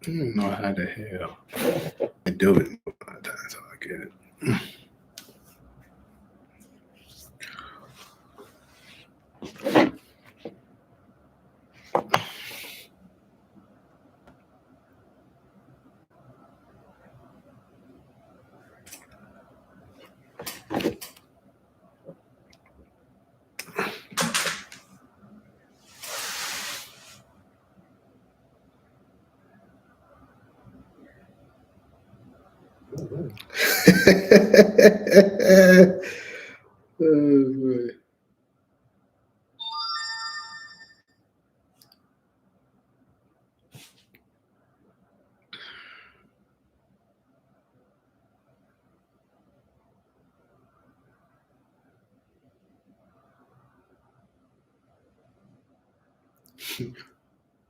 I don't know how the hell I do it. That's how I get it. Oh,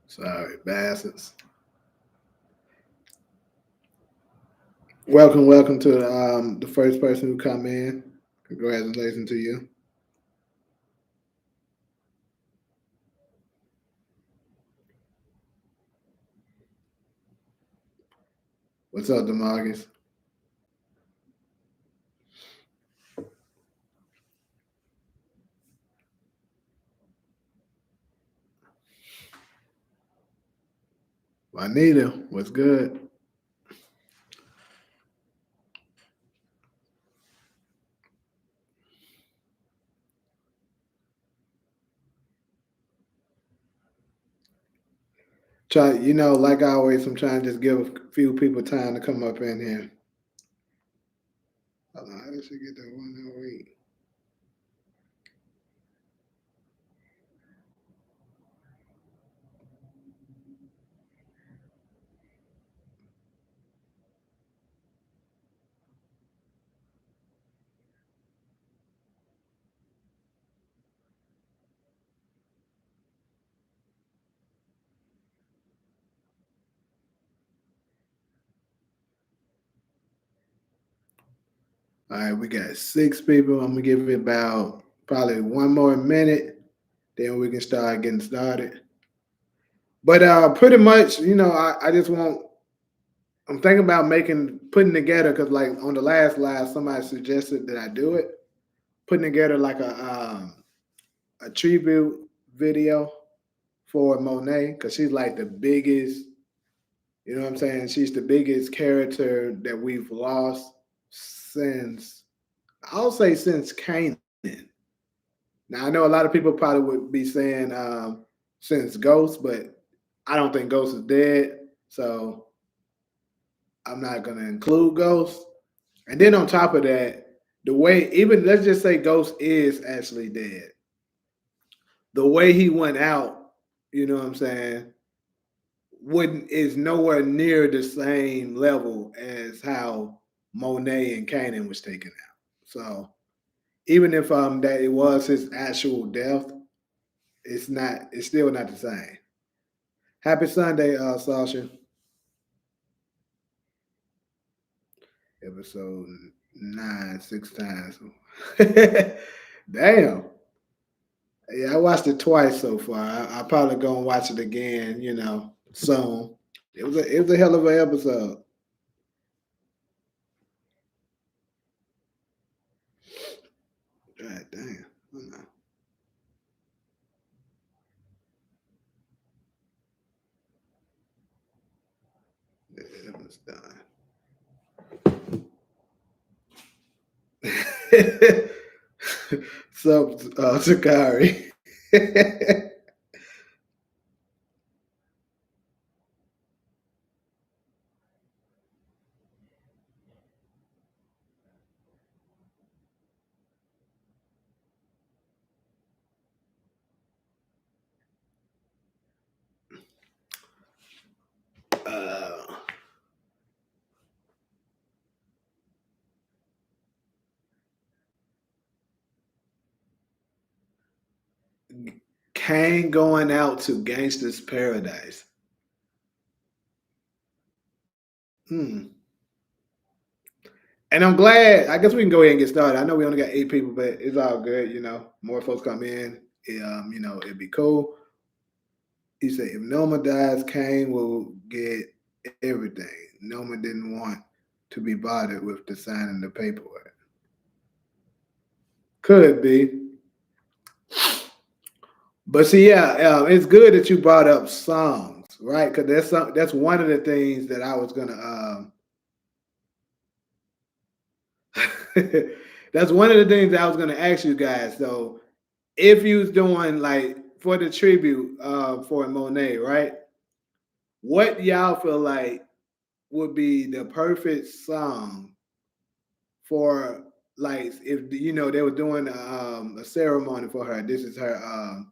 sorry, bastards. Welcome to the first person who come in. Congratulations to you. What's up, Demarcus? Juanita, what's good? Try, like always, I'm trying to just give a few people time to come up in here. Hold on, how did she get that 108? All right, we got 6 people. I'm gonna give it about probably one more minute, then we can start getting started. But pretty much, I just want. I'm thinking about putting together because like on the last live, somebody suggested that I do it, putting together like a tribute video for Monet because she's like the biggest. You know what I'm saying? She's the biggest character that we've lost since I'll say since Kanan. Now I know a lot of people probably would be saying since Ghost, but I don't think Ghost is dead, so I'm not gonna include Ghost. And then on top of that, the way even let's just say Ghost is actually dead. The way he went out, you know what I'm saying, wouldn't is nowhere near the same level as how Monet and Kanan was taken out. So even if that it was his actual death, it's still not the same. Happy Sunday, Sasha. Episode 9, 6 times. Damn. Yeah, I watched it twice so far. I probably gonna watch it again, soon. It was a hell of an episode. God damn. Oh, no. Yeah, it was done. Sub Sakari. uh, Kane going out to Gangster's Paradise. Hmm. And I'm glad. I guess we can go ahead and get started. I know we only got 8 people, but it's all good. More folks come in. It'd be cool. He said, if Noma dies, Kane will get everything. Noma didn't want to be bothered with the signing the paperwork. Could be. But see, yeah, it's good that you brought up songs, right? Because that's one of the things that I was gonna. That's one of the things that I was gonna ask you guys. So, if you was doing like for the tribute for Monet, right? What y'all feel like would be the perfect song for like if they were doing a ceremony for her. This is her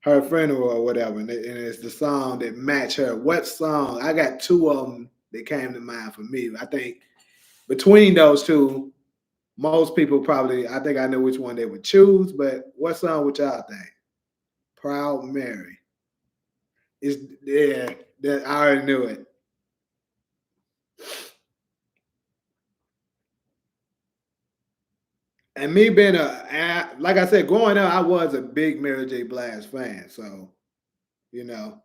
funeral or whatever, and it's the song that match her. What song? I got two of them that came to mind for me. I think between those two, most people probably, I think I know which one they would choose. But what song would y'all think? Proud Mary. Is yeah, that I already knew it. And me being like I said, growing up, I was a big Mary J. Blige fan. So you know,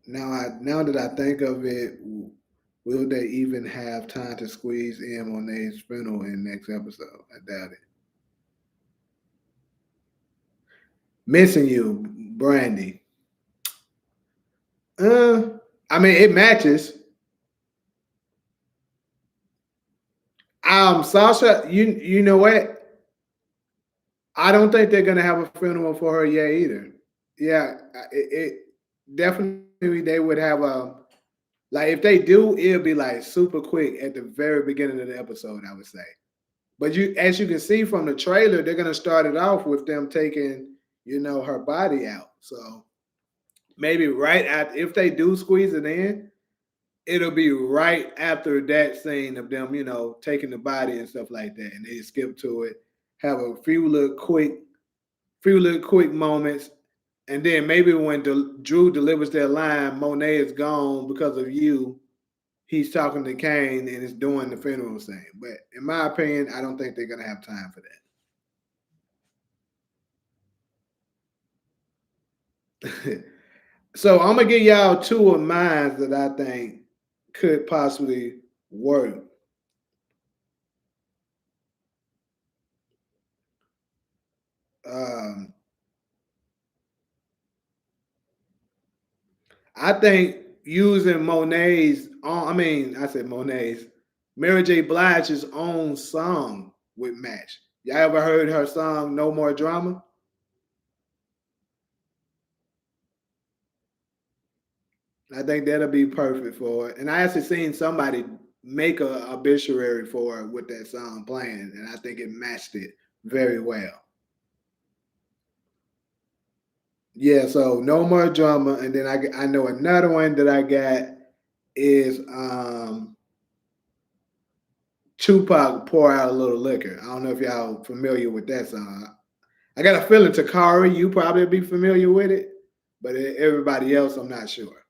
now that I think of it, will they even have time to squeeze in Monet's funeral in next episode? I doubt it. Missing you, Brandy. Uh, I mean, it matches. Sasha, you know what? I don't think they're gonna have a funeral for her yet either. Yeah, it definitely they would have a like if they do, it'll be like super quick at the very beginning of the episode. I would say, but as you can see from the trailer, they're gonna start it off with them taking her body out. So maybe right at if they do squeeze it in, it'll be right after that scene of them, taking the body and stuff like that, and they skip to it, have a few little quick moments, and then maybe when Drew delivers their line, Monet is gone because of you. He's talking to Kane and is doing the funeral scene. But in my opinion, I don't think they're gonna have time for that. So I'm gonna give y'all two of mine that I think could possibly work. Um, I think using I said Monet's, Mary J. Blige's own song would match. Y'all ever heard her song "No More Drama"? I think that'll be perfect for it. And I actually seen somebody make a obituary for it with that song playing, and I think it matched it very well. Yeah, so no more drama, and then I know another one that I got is Tupac pour out a little liquor. I don't know if y'all familiar with that song. I got a feeling Takari, you probably be familiar with it, but everybody else, I'm not sure.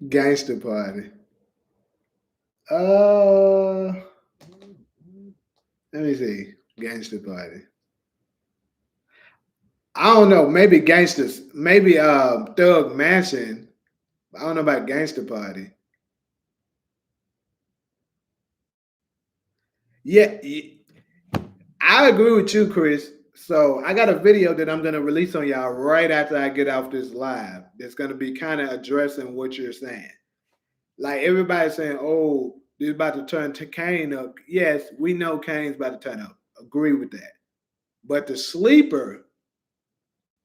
Gangster Party. Uh, let me see. Gangster Party. I don't know. Maybe gangsters. Maybe Thug Mansion. I don't know about Gangster Party. Yeah, I agree with you, Chris. So I got a video that I'm gonna release on y'all right after I get off this live. That's gonna be kind of addressing what you're saying. Like everybody's saying, "Oh, this is about to turn to Kane up." Yes, we know Kane's about to turn up. Agree with that. But the sleeper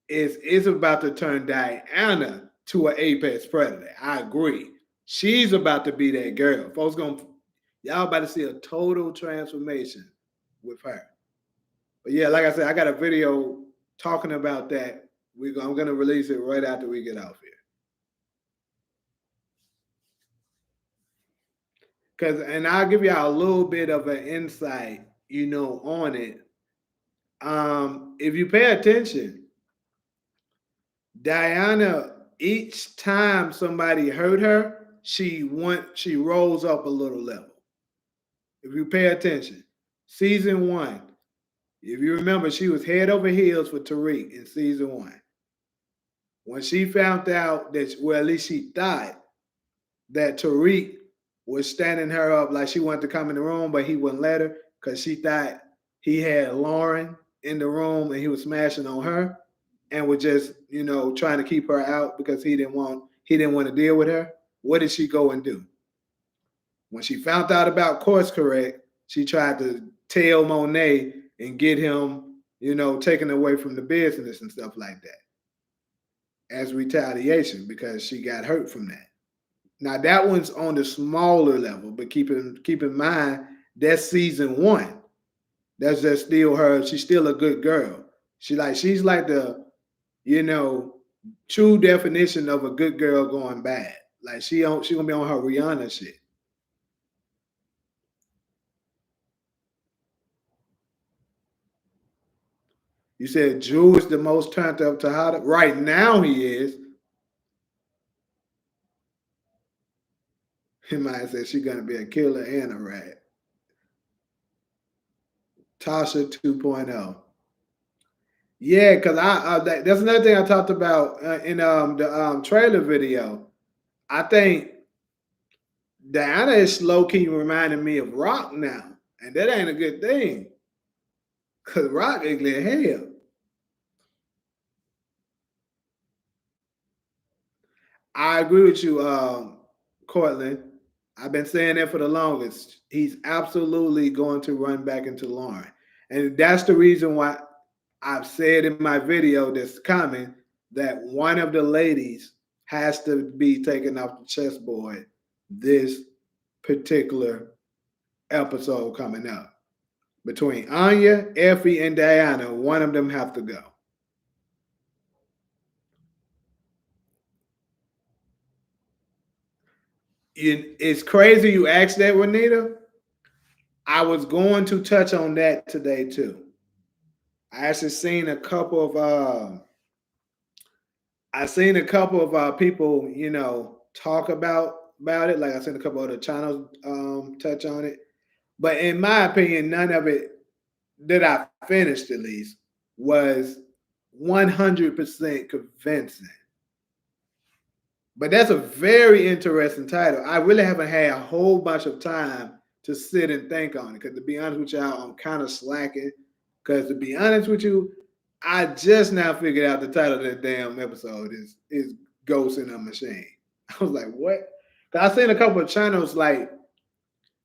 is about to turn Diana to an apex predator. I agree. She's about to be that girl. Folks gonna y'all about to see a total transformation with her. But yeah, like I said, I got a video talking about that. I'm gonna release it right after we get off here. And I'll give y'all a little bit of an insight, on it. If you pay attention, Diana, each time somebody hurt her, she rose up a little level. If you pay attention, season 1, if you remember, she was head over heels for Tariq in season 1. When she found out that, well, at least she thought that Tariq was standing her up like she wanted to come in the room, but he wouldn't let her because she thought he had Lauren in the room and he was smashing on her and was just, trying to keep her out because he didn't want to deal with her. What did she go and do? When she found out about course correct, she tried to tell Monet and get him, taken away from the business and stuff like that as retaliation because she got hurt from that. Now that one's on the smaller level, but keep in mind that's season 1. That's just still her. She's still a good girl. She's like the, true definition of a good girl going bad. Like she gonna be on her Rihanna shit. You said Drew is the most turned up Tejada. Right now he is. He might say she's gonna be a killer and a rat. Tasha 2.0. Yeah, because that's another thing I talked about in the trailer video. I think Diana is low key reminding me of Rock now, and that ain't a good thing. Cause Rock ugly as hell. I agree with you, Cortland. I've been saying that for the longest. He's absolutely going to run back into Lauren, and that's the reason why I've said in my video that's coming that one of the ladies has to be taken off the chessboard this particular episode coming up. Between Anya, Effie, and Diana, one of them have to go. It's crazy you asked that, Juanita. I was going to touch on that today too. I actually seen a couple of people, talk about it. Like I seen a couple other channels touch on it. But in my opinion, none of it that I finished at least was 100% convincing. But that's a very interesting title. I really haven't had a whole bunch of time to sit and think on it. Because to be honest with y'all, I'm kind of slacking. Because to be honest with you, I just now figured out the title of that damn episode is Ghost in a Machine. I was like, what? Cause I seen a couple of channels like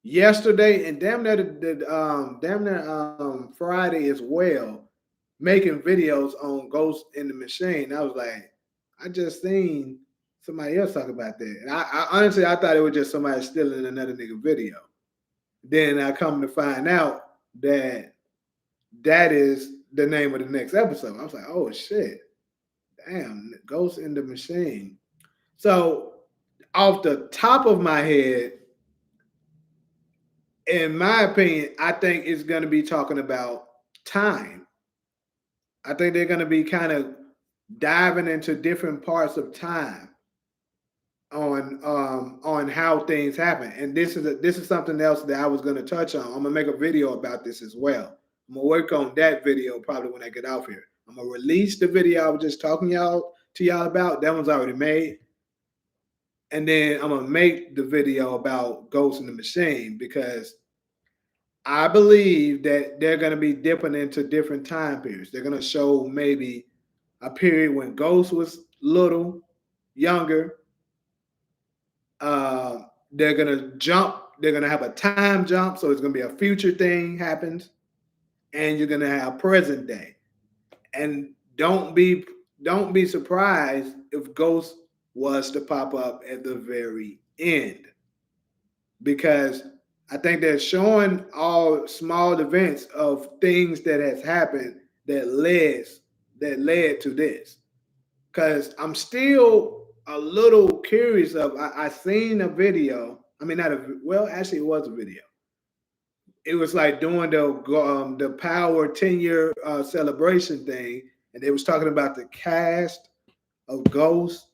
yesterday and damn near Friday as well, making videos on Ghost in the Machine. I was like, I just seen somebody else talk about that. And I honestly I thought it was just somebody stealing another nigga video. Then I come to find out that is the name of the next episode. I was like, oh shit. Damn, Ghost in the Machine. So off the top of my head, in my opinion, I think it's going to be talking about time. I think they're going to be kind of diving into different parts of time on how things happen. And this is something else that I was going to touch on. I'm gonna make a video about this as well. I'm gonna work on that video probably when I get off here. I'm gonna release the video I was just talking to y'all about. That one's already made. And then I'm gonna make the video about Ghost in the Machine because I believe that they're gonna be dipping into different time periods. They're gonna show maybe a period when Ghost was little, younger. They're gonna jump. They're gonna have a time jump, so it's gonna be a future thing happens, and you're gonna have present day. And don't be surprised if Ghost was to pop up at the very end because I think they're showing all small events of things that has happened that led to this. Because I'm still a little curious of I seen a video. I mean, not a well, actually, it was a video. It was like doing the Power 10-year celebration thing, and they was talking about the cast of Ghost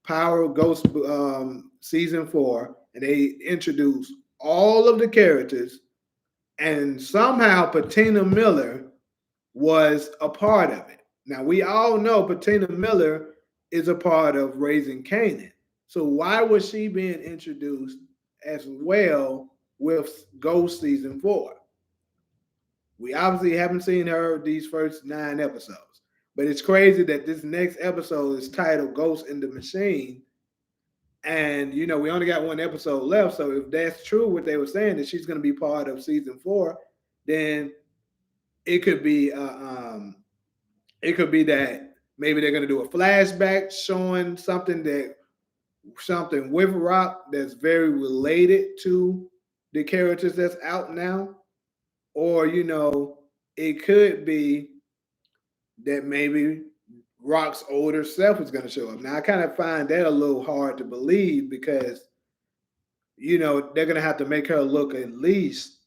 Power Ghost season 4, and they introduced all of the characters, and somehow Patina Miller was a part of it. Now we all know Patina Miller is a part of Raising Canaan. So why was she being introduced as well with Ghost season 4? We obviously haven't seen her these first 9 episodes. But it's crazy that this next episode is titled Ghost in the Machine. And we only got one episode left. So if that's true, what they were saying that she's going to be part of season 4, then it could be that maybe they're going to do a flashback showing something with Rock that's very related to the characters that's out now, or it could be that maybe Rock's older self is going to show up. Now I kind of find that a little hard to believe because they're going to have to make her look at least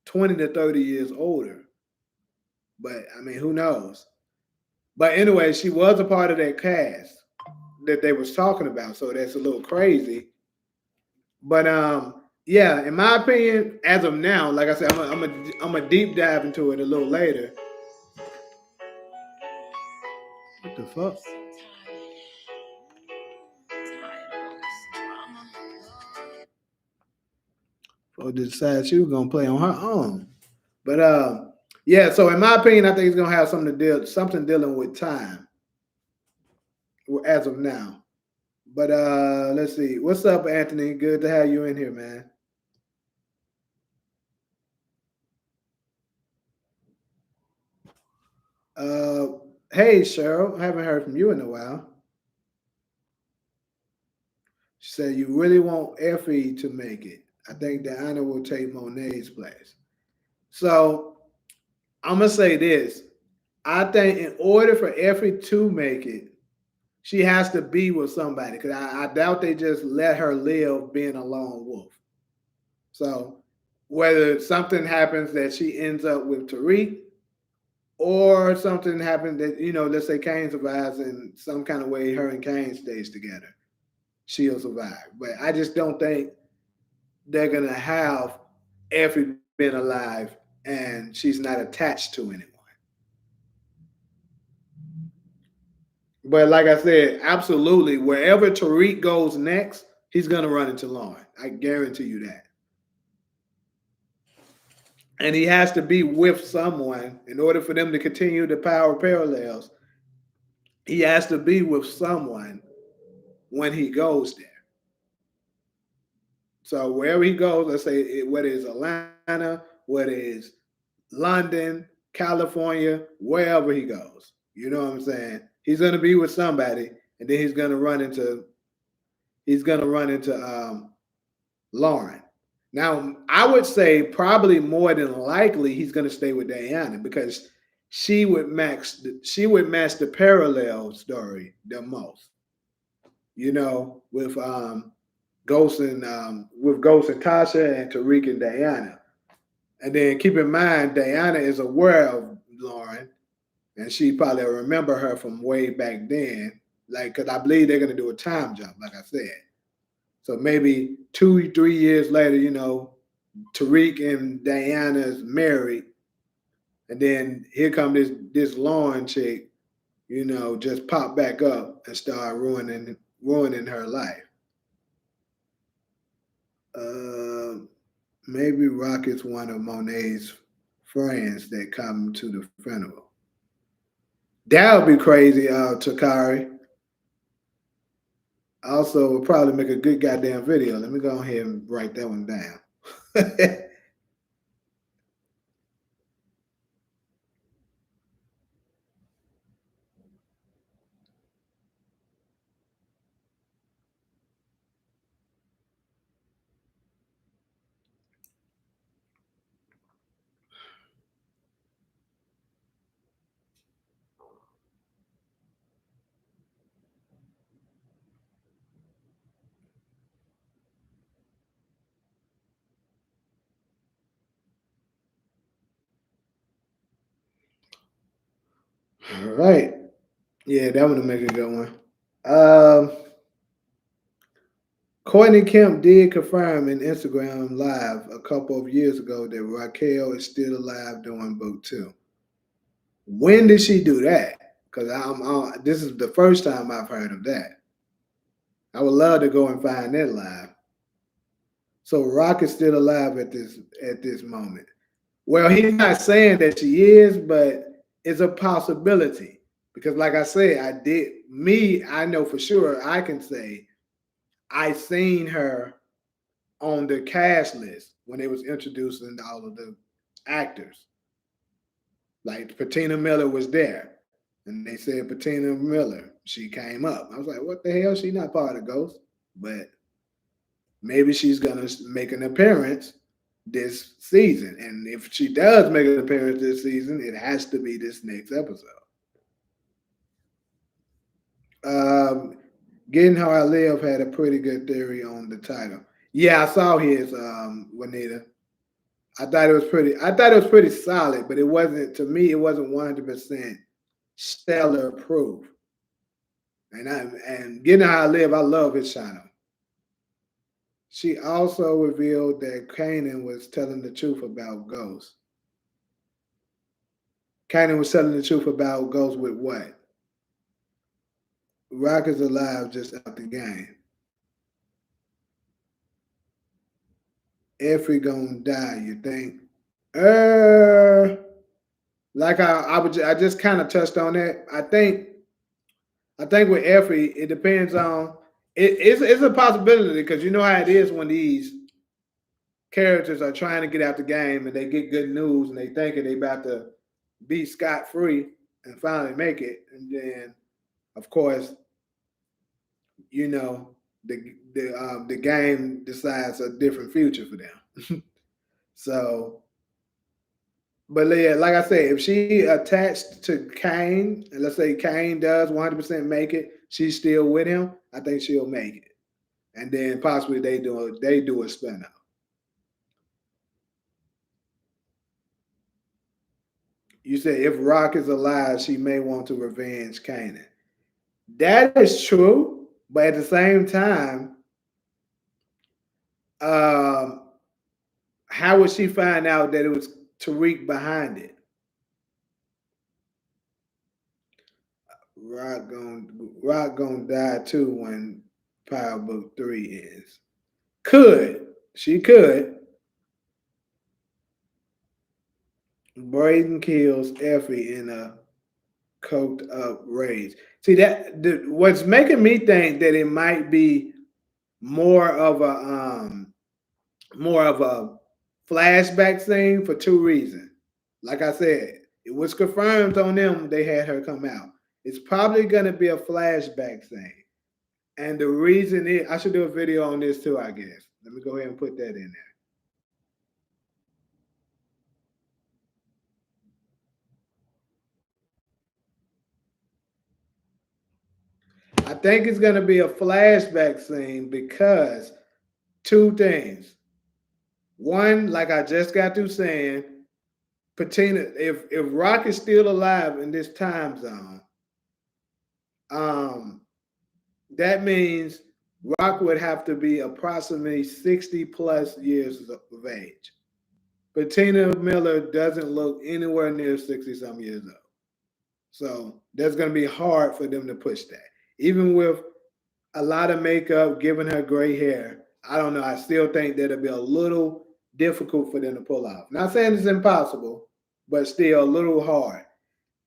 20 to 30 years older. But I mean, who knows? But anyway, she was a part of that cast that they was talking about, so that's a little crazy. But yeah, in my opinion, as of now, like I said, I'm a deep dive into it a little later. What the fuck? Or decide she was gonna play on her own. But yeah. So in my opinion, I think it's gonna have something dealing with time as of now. But let's see. What's up, Anthony? Good to have you in here, man. Uh, hey, Cheryl. I haven't heard from you in a while. She said you really want Effie to make it. I think Diana will take Monet's place. So I'm gonna say this. I think in order for Effie to make it, she has to be with somebody because I doubt they just let her live being a lone wolf. So whether something happens that she ends up with Tariq, or something happens that let's say Kane survives in some kind of way, her and Kane stays together, she'll survive. But I just don't think they're gonna have Effie been alive and she's not attached to anyone. But like I said, absolutely, wherever Tariq goes next, he's gonna run into Lauren. I guarantee you that. And he has to be with someone in order for them to continue the power parallels. He has to be with someone when he goes there. So wherever he goes, let's say whether it's Atlanta, whether it's London, California, wherever he goes, you know what I'm saying? He's gonna be with somebody, and then he's gonna run into Lauren. Now, I would say probably more than likely he's going to stay with Diana because she would match the parallel story the most. With Ghost and Tasha and Tariq and Diana. And then keep in mind, Diana is aware of Lauren, and she probably remember her from way back then. Like, because I believe they're going to do a time jump, like I said. So maybe 2, 3 years later, Tariq and Diana's married, and then here come this Lauren chick, just pop back up and start ruining her life. Uh, Maybe Rock is one of Monet's friends that come to the funeral. That would be crazy, Takari. Also, would probably make a good goddamn video. Let me go ahead and write that one down. All right. Yeah, that would make a good one. Um, Courtney Kemp did confirm in Instagram Live a couple of years ago that Raquel is still alive doing book two. When did she do that? Because this is the first time I've heard of that. I would love to go and find that live. So Rock is still alive at this moment. Well, he's not saying that she is, but it's a possibility. Because like I said, I know for sure I can say I seen her on the cast list when they was introducing all of the actors. Like Patina Miller was there. And they said Patina Miller. She came up. I was like, what the hell? She not part of Ghost. But maybe she's gonna make an appearance this season. And if she does make an appearance this season, it has to be this next episode. Um, Getting How I Live had a pretty good theory on the title. Yeah, I saw his Juanita. I thought it was pretty solid, but it wasn't to me, it wasn't 100% stellar proof. And Getting How I Live, I love his channel. She also revealed that Kanan was telling the truth about Ghost. Kanan was telling the truth about Ghost with what? Rock is alive just out the game. Effie gonna die, you think? Uh I just kind of touched on that. I think with Effie, it depends on it's a possibility because you know how it is when these characters are trying to get out the game and they get good news and they thinking they about to be scot free and finally make it, and then of course you know the game decides a different future for them. So, but yeah, like I said, if she attached to Kane, and let's say Kane does 100% make it, she's still with him. I think she'll make it, and then possibly they do a spin off. You said if Rock is alive, she may want to revenge Kanan. That is true, but at the same time, um, how would she find out that it was Tariq behind it? Rock gonna die too when Power Book 3 ends. Could. She could. Brayden kills Effie in a coked up rage. See what's making me think that it might be more of a more of a flashback scene for two reasons. Like I said, it was confirmed on them they had her come out. It's probably gonna be a flashback scene. And the reason is I should do a video on this too, I guess. Let me go ahead and put that in there. I think it's gonna be a flashback scene because two things. One, like I just got through saying, Patina, if Rock is still alive in this time zone, um, that means Rock would have to be approximately 60 plus years of age. Patina Miller doesn't look anywhere near 60 some years old. So that's going to be hard for them to push that. Even with a lot of makeup, giving her gray hair, I don't know. I still think that'll be a little difficult for them to pull off. Not saying it's impossible, but still a little hard.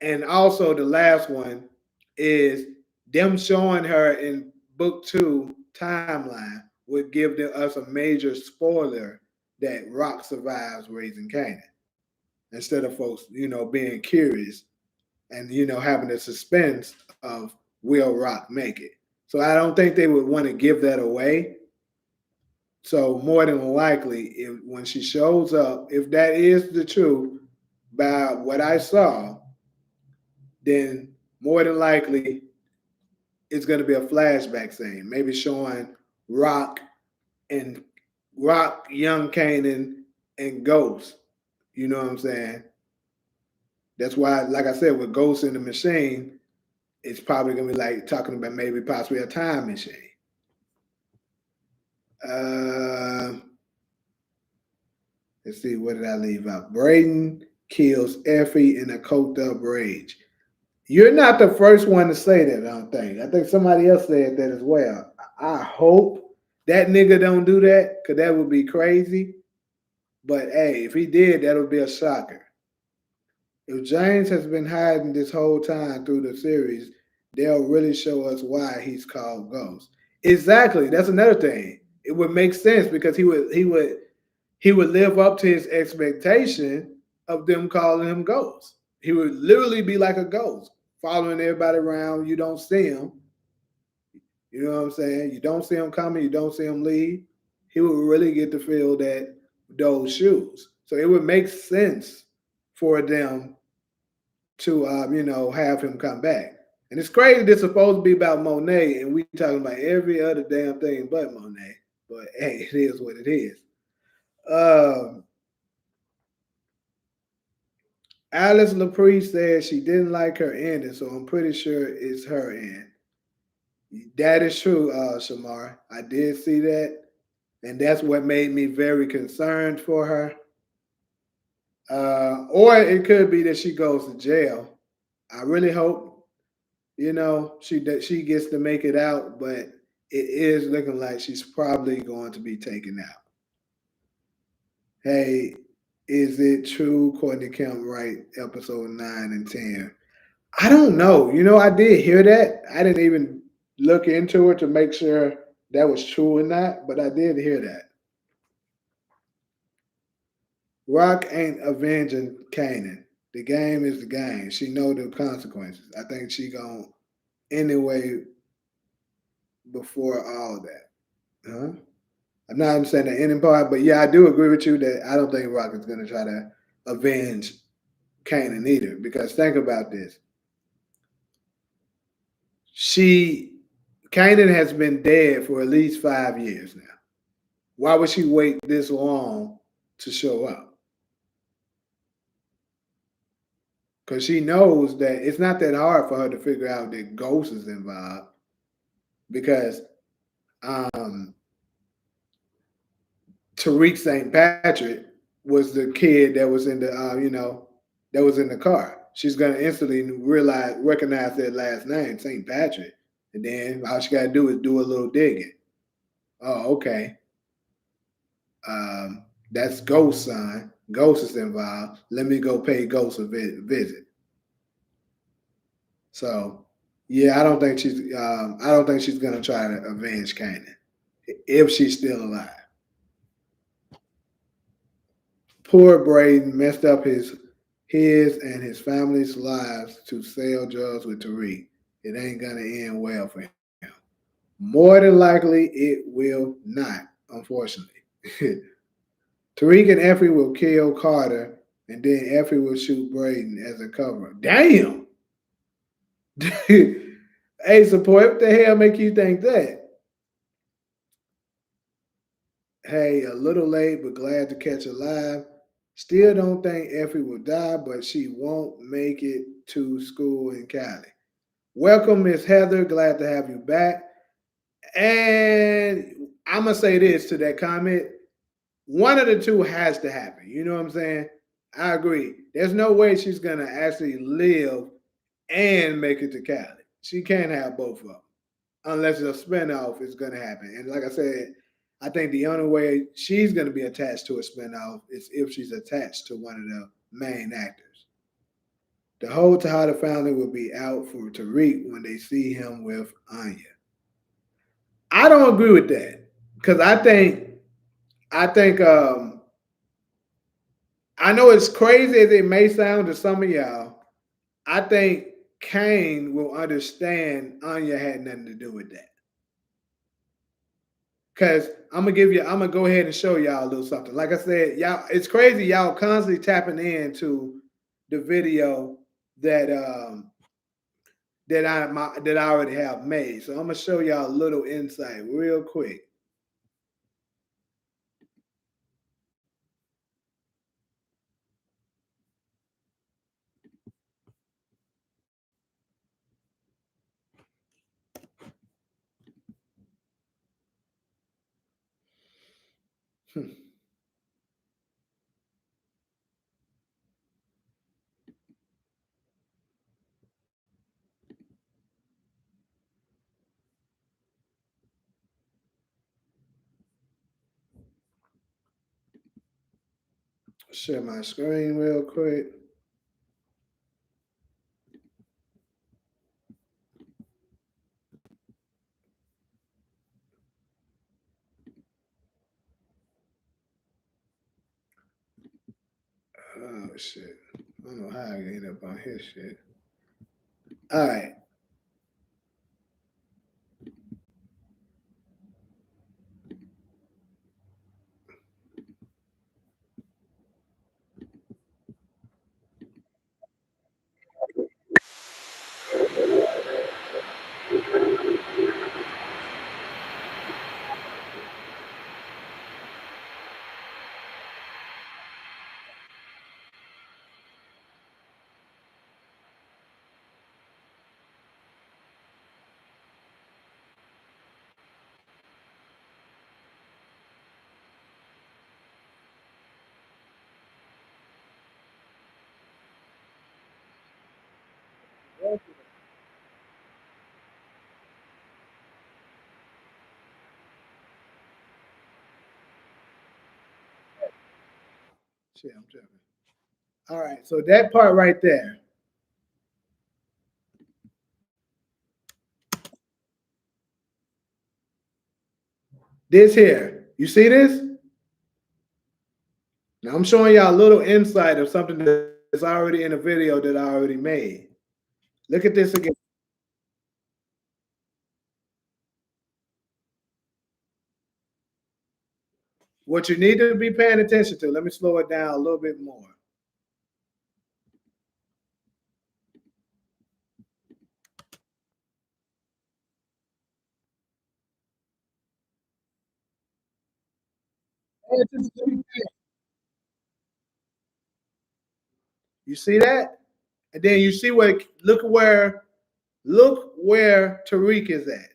And also the last one is them showing her in book two timeline would give us a major spoiler that Rock survives raising Canaan instead of folks, being curious and having the suspense of will Rock make it. So I don't think they would want to give that away. So more than likely, if when she shows up, if that is the truth by what I saw, then more than likely it's going to be a flashback scene, maybe showing Rock and Rock, young Kanan, and Ghost. You know what I'm saying? That's why, like I said, with Ghost in the Machine, it's probably gonna be like talking about maybe possibly a time machine. Uh, let's see, what did I leave out? Brayden kills Effie in a coked up rage. You're not the first one to say that, I don't think. I think somebody else said that as well. I hope that nigga don't do that, because that would be crazy. But hey, if he did, that would be a shocker. If James has been hiding this whole time through the series, they'll really show us why he's called Ghost. Exactly. That's another thing. It would make sense because he would live up to his expectation of them calling him Ghost. He would literally be like a ghost, following everybody around. You don't see him. You know what I'm saying? You don't see him coming. You don't see him leave. He would really get to feel that those shoes. So it would make sense for them to have him come back. And it's crazy. This is supposed to be about Monet, and we talking about every other damn thing but Monet. But hey, it is what it is. Um, Alice Lapre said she didn't like her ending, so I'm pretty sure it's her end. That is true, Shamar. I did see that, and that's what made me very concerned for her. Or it could be that she goes to jail. I really hope she gets to make it out, but it is looking like she's probably going to be taken out. Hey, is it true Courtney Kemp right episode 9 and 10? I don't know. I did hear that. I didn't even look into it to make sure that was true or not, but I did hear that. Rock ain't avenging Kanan. The game is the game. She know the consequences. I think she gonna anyway before all that. Huh? I'm not saying the ending part, but yeah, I do agree with you that I don't think Rock is gonna try to avenge Kanan either. Because think about this. She Kanan has been dead for at least 5 years now. Why would she wait this long to show up? Because she knows that it's not that hard for her to figure out that Ghost is involved. Because um, Tariq St. Patrick was the kid that was in that was in the car. She's gonna instantly recognize that last name, St. Patrick, and then all she gotta do is do a little digging. Oh, okay. That's Ghost son. Ghost is involved. Let me go pay Ghost a visit. So, yeah, I don't think she's gonna try to avenge Kanan if she's still alive. Poor Brayden messed up his and his family's lives to sell drugs with Tariq. It ain't gonna end well for him. More than likely, it will not. Unfortunately, Tariq and Effie will kill Carter, and then Effie will shoot Brayden as a cover. Damn. Hey, support. What the hell make you think that? Hey, a little late, but glad to catch her live. Still don't think Effie will die, but she won't make it to school in Cali. Welcome, Miss Heather. Glad to have you back. And I'm gonna say this to that comment: one of the two has to happen. You know what I'm saying? I agree. There's no way she's gonna actually live and make it to Cali. She can't have both of them unless a spinoff is gonna happen. And like I said, I think the only way she's gonna be attached to a spinoff is if she's attached to one of the main actors. The whole Tejada family will be out for Tariq when they see him with Anya. I don't agree with that because I think I know it's crazy as it may sound to some of y'all. I think Kane will understand Anya had nothing to do with that. Cause I'm gonna go ahead and show y'all a little something. Like I said, y'all, it's crazy. Y'all constantly tapping into the video that that I already have made. So I'm gonna show y'all a little insight real quick. Hmm. Share my screen real quick. Oh shit. I don't know how I ended up on his shit. All right. Shit, I'm tripping. All right. So that part right there. This here. You see this? Now I'm showing y'all a little insight of something that's already in a video that I already made. Look at this again. What you need to be paying attention to, let me slow it down a little bit more. You see that? And then you see where look where Tariq is at.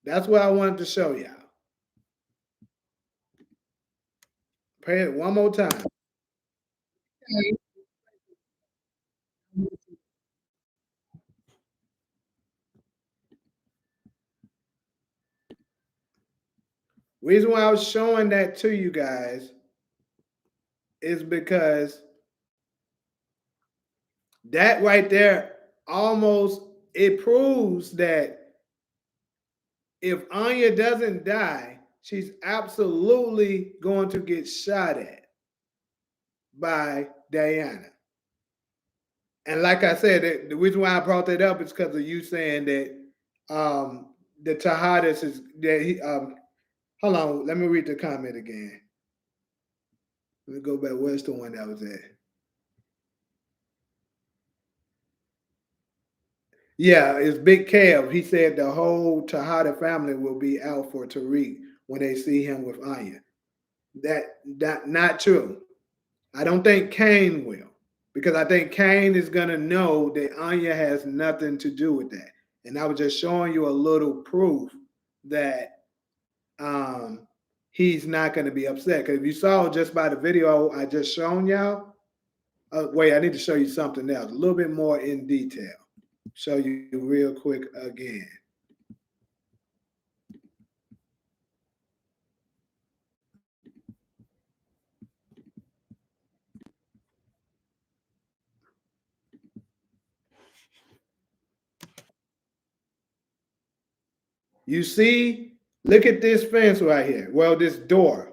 That's what I wanted to show y'all. Pay it one more time. Reason why I was showing that to you guys is because that right there almost it proves that if Anya doesn't die, she's absolutely going to get shot at by Diana. And like I said, the reason why I brought that up is because of you saying that the Tejadas is that he hold on, let me read the comment again. Let me go back. Where's the one that was at? Yeah, it's Big Kev. He said the whole Tejada family will be out for Tariq when they see him with Anya. That not true. I don't think Kane will, because I think Kane is gonna know that Anya has nothing to do with that. And I was just showing you a little proof that um, he's not going to be upset. Because if you saw just by the video I just shown y'all, wait, I need to show you something else, a little bit more in detail. Show you real quick again. You see, look at this fence right here. Well, this door.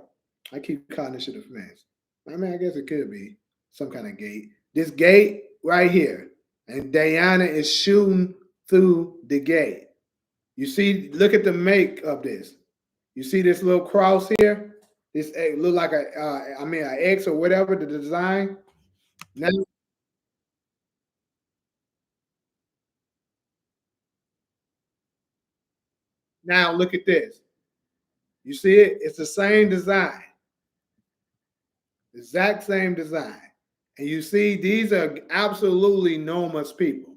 I keep calling this shit a fence. I mean, I guess it could be some kind of gate. This gate right here. And Diana is shooting through the gate. You see, look at the make of this. You see this little cross here? This look like an X or whatever, the design. Now, now look at this. You see it? It's the same design. Exact same design. And you see, these are absolutely Noma's people.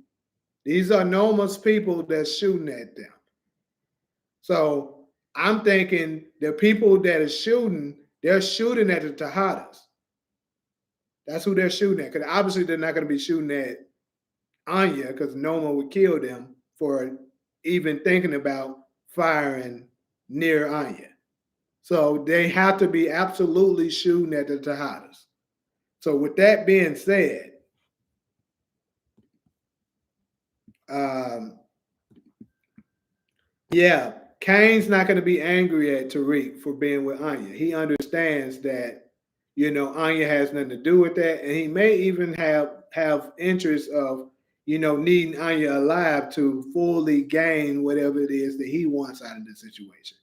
These are Noma's people that's shooting at them. So I'm thinking the people that are shooting, they're shooting at the Tejadas. That's who they're shooting at. Because obviously they're not going to be shooting at Anya because Noma would kill them for even thinking about firing near Anya. So they have to be absolutely shooting at the Tejadas. So with that being said, um, yeah, Kane's not going to be angry at Tariq for being with Anya. He understands that, Anya has nothing to do with that, and he may even have interest of, needing Anya alive to fully gain whatever it is that he wants out of the situation.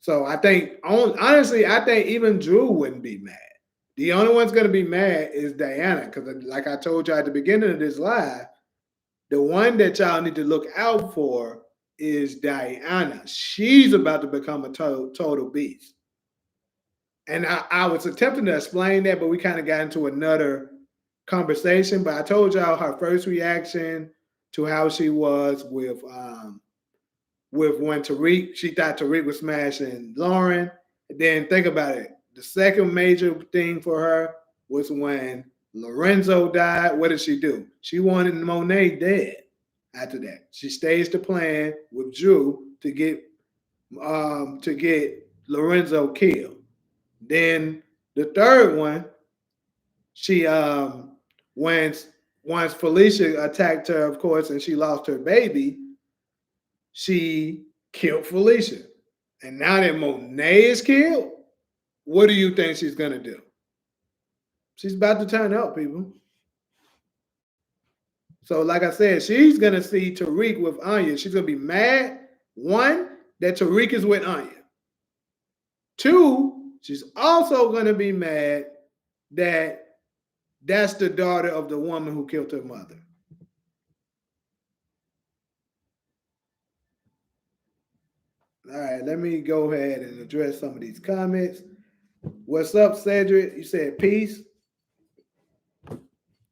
So I think, honestly, I think even Drew wouldn't be mad. The only one's going to be mad is Diana, because like I told you at the beginning of this live, the one that y'all need to look out for is Diana. She's about to become a total beast. And I was attempting to explain that, but we kind of got into another conversation. But I told y'all her first reaction to how she was with when Tariq, she thought Tariq was smashing Lauren. And then think about it. The second major thing for her was when Lorenzo died. What did she do? She wanted Monet dead. After that, she staged the plan with Drew to get Lorenzo killed. Then the third one, she once Felicia attacked her, of course, and she lost her baby, she killed Felicia. And now that Monet is killed, what do you think she's gonna do? She's about to turn up, people. So, like I said, she's gonna see Tariq with Anya. She's gonna be mad. One, that Tariq is with Anya. Two, she's also gonna be mad that that's the daughter of the woman who killed her mother. All right, let me go ahead and address some of these comments. What's up, Cedric? You said peace.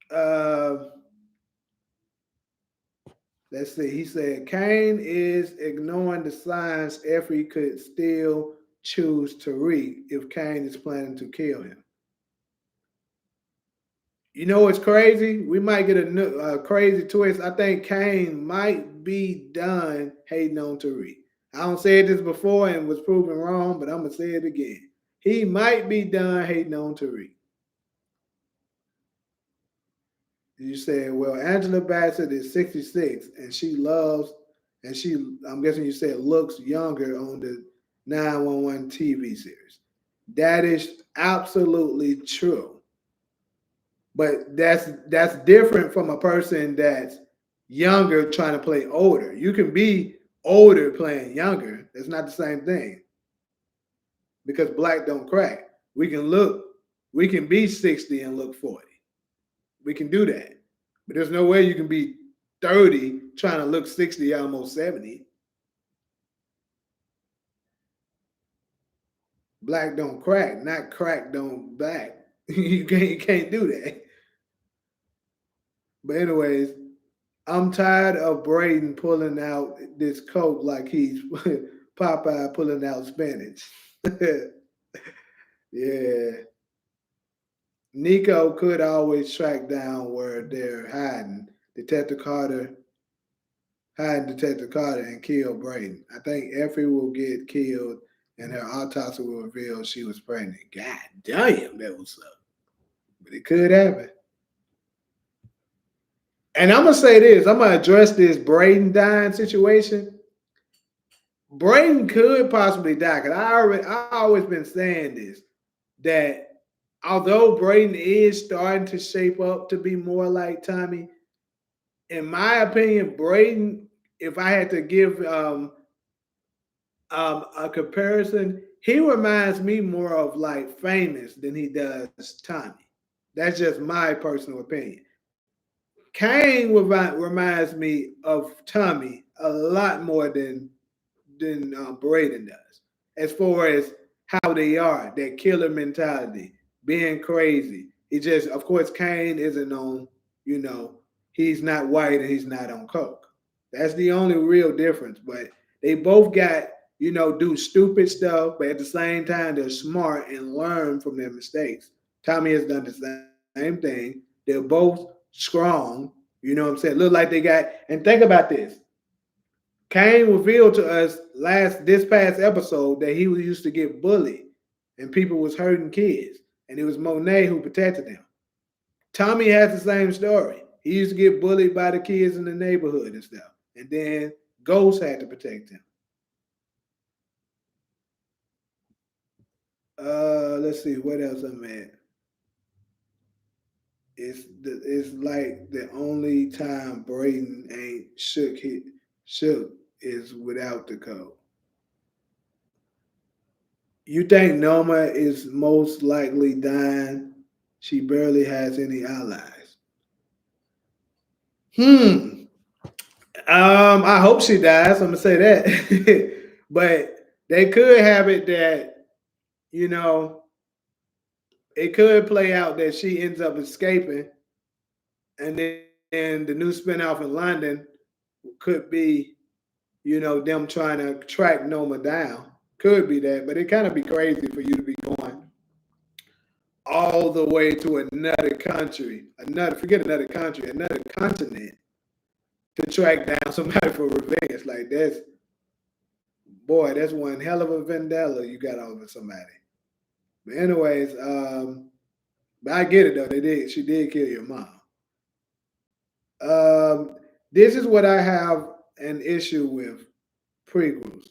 Uh, let's see. He said Kane is ignoring the signs Effie could still choose Tariq if Kane is planning to kill him. You know what's crazy? We might get a crazy twist. I think Kane might be done hating on Tariq. I don't said this before and was proven wrong, but I'm gonna say it again. He might be done hating on Tariq. You said, well, Angela Bassett is 66 and she loves, and I'm guessing you said looks younger on the 911 TV series. That is absolutely true. But that's different from a person that's younger trying to play older. You can be older playing younger. That's not the same thing. Because black don't crack. We can be 60 and look 40. We can do that. But there's no way you can be 30 trying to look 60, almost 70. Black don't crack, not crack don't black. You can't do that. But anyways, I'm tired of Brayden pulling out this coke like he's Popeye pulling out spinach. Yeah. Nico could always track down where they're hiding. Detective Carter and kill Brayden. I think Effie will get killed and her autopsy will reveal she was pregnant. God damn, that was up. But it could happen. And I'm gonna say this. I'm gonna address this Brayden dying situation. Brayden could possibly die because I always been saying this, that although Brayden is starting to shape up to be more like Tommy, in my opinion, Brayden, if I had to give a comparison, he reminds me more of like Famous than he does Tommy. That's just my personal opinion. Kane reminds me of Tommy a lot more than Brayden does, as far as how they are, that killer mentality, being crazy. It just, of course, Kane isn't on, he's not white and he's not on coke. That's the only real difference. But they both got do stupid stuff, but at the same time, they're smart and learn from their mistakes. Tommy has done the same thing. They're both strong. You know what I'm saying? Look like they got, and think about this. Kane revealed to us this past episode that he used to get bullied and people was hurting kids. And it was Monet who protected him. Tommy has the same story. He used to get bullied by the kids in the neighborhood and stuff. And then Ghost had to protect him. Let's see what else I'm at. It's like the only time Brayden ain't shook is without the code. You think Noma is most likely dying? She barely has any allies. Hmm. I hope she dies. I'm gonna say that, but they could have it that you know it could play out that she ends up escaping, and then the new spinoff in London could be them trying to track Noma down. Could be that, but it kind of be crazy for you to be going all the way to another country, another continent to track down somebody for revenge. Like that's one hell of a vendetta you got over somebody. But anyways, but I get it though. She did kill your mom. Um, this is what I have an issue with prequels.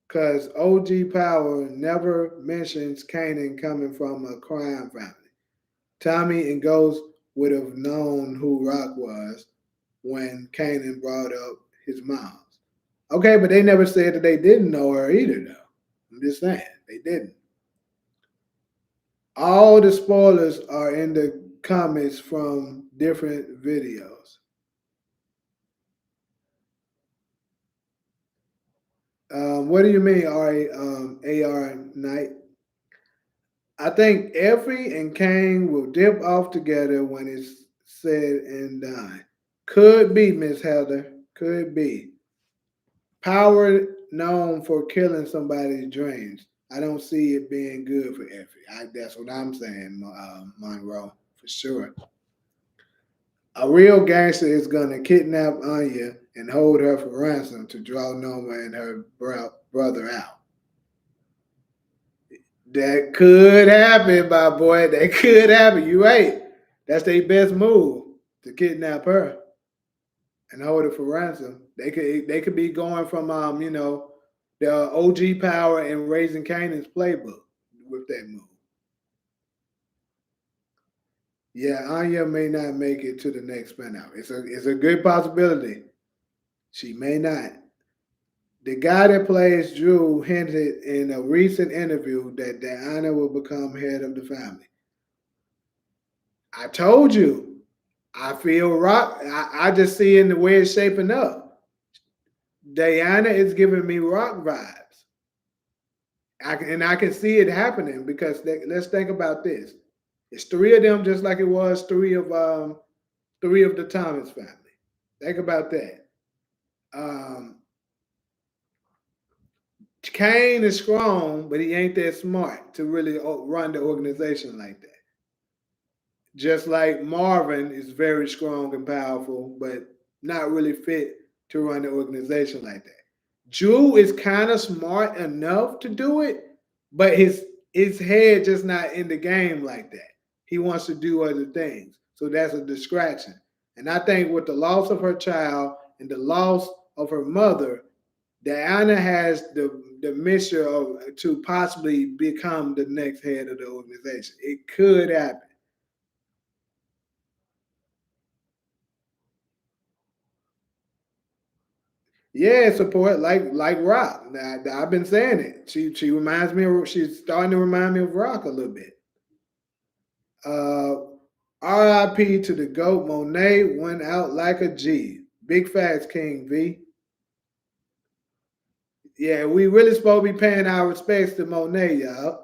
Because OG Power never mentions Kanan coming from a crime family. Tommy and Ghost would have known who Rock was when Kanan brought up his mom's. Okay, but they never said that they didn't know her either, though. I'm just saying, they didn't. All the spoilers are in the comments from different videos. What do you mean, AR Knight? I think Effie and Kane will dip off together when it's said and done. Could be, Miss Heather. Could be. Power known for killing somebody's dreams. I don't see it being good for Effie. That's what I'm saying, Monroe, for sure. A real gangster is gonna kidnap Anya and hold her for ransom to draw Noma and her brother out. That could happen, my boy. That could happen. You right. That's their best move to kidnap her and hold her for ransom. They could be going from the OG Power and Raising Canaan's playbook with that move. Yeah, Anya may not make it to the next spinout. It's a good possibility. She may not. The guy that plays Drew hinted in a recent interview that Diana will become head of the family. I told you. I feel rock. I just see in the way it's shaping up. Diana is giving me rock vibes. I can see it happening because let's think about this. It's three of them, just like it was three of the Thomas family. Think about that. Um, Kane is strong, but he ain't that smart to really run the organization like that. Just like Marvin is very strong and powerful, but not really fit to run the organization like that. Drew is kind of smart enough to do it, but his head just not in the game like that. He wants to do other things. So that's a distraction. And I think with the loss of her child and the loss of her mother, Diana has the mission to possibly become the next head of the organization. It could happen. Yeah, support like Rock. I've been saying it. She reminds me of she's starting to remind me of Rock a little bit. Uh, R.I.P. to the GOAT. Monet went out like a G. Big facts, King V. Yeah, we really supposed to be paying our respects to Monet, y'all.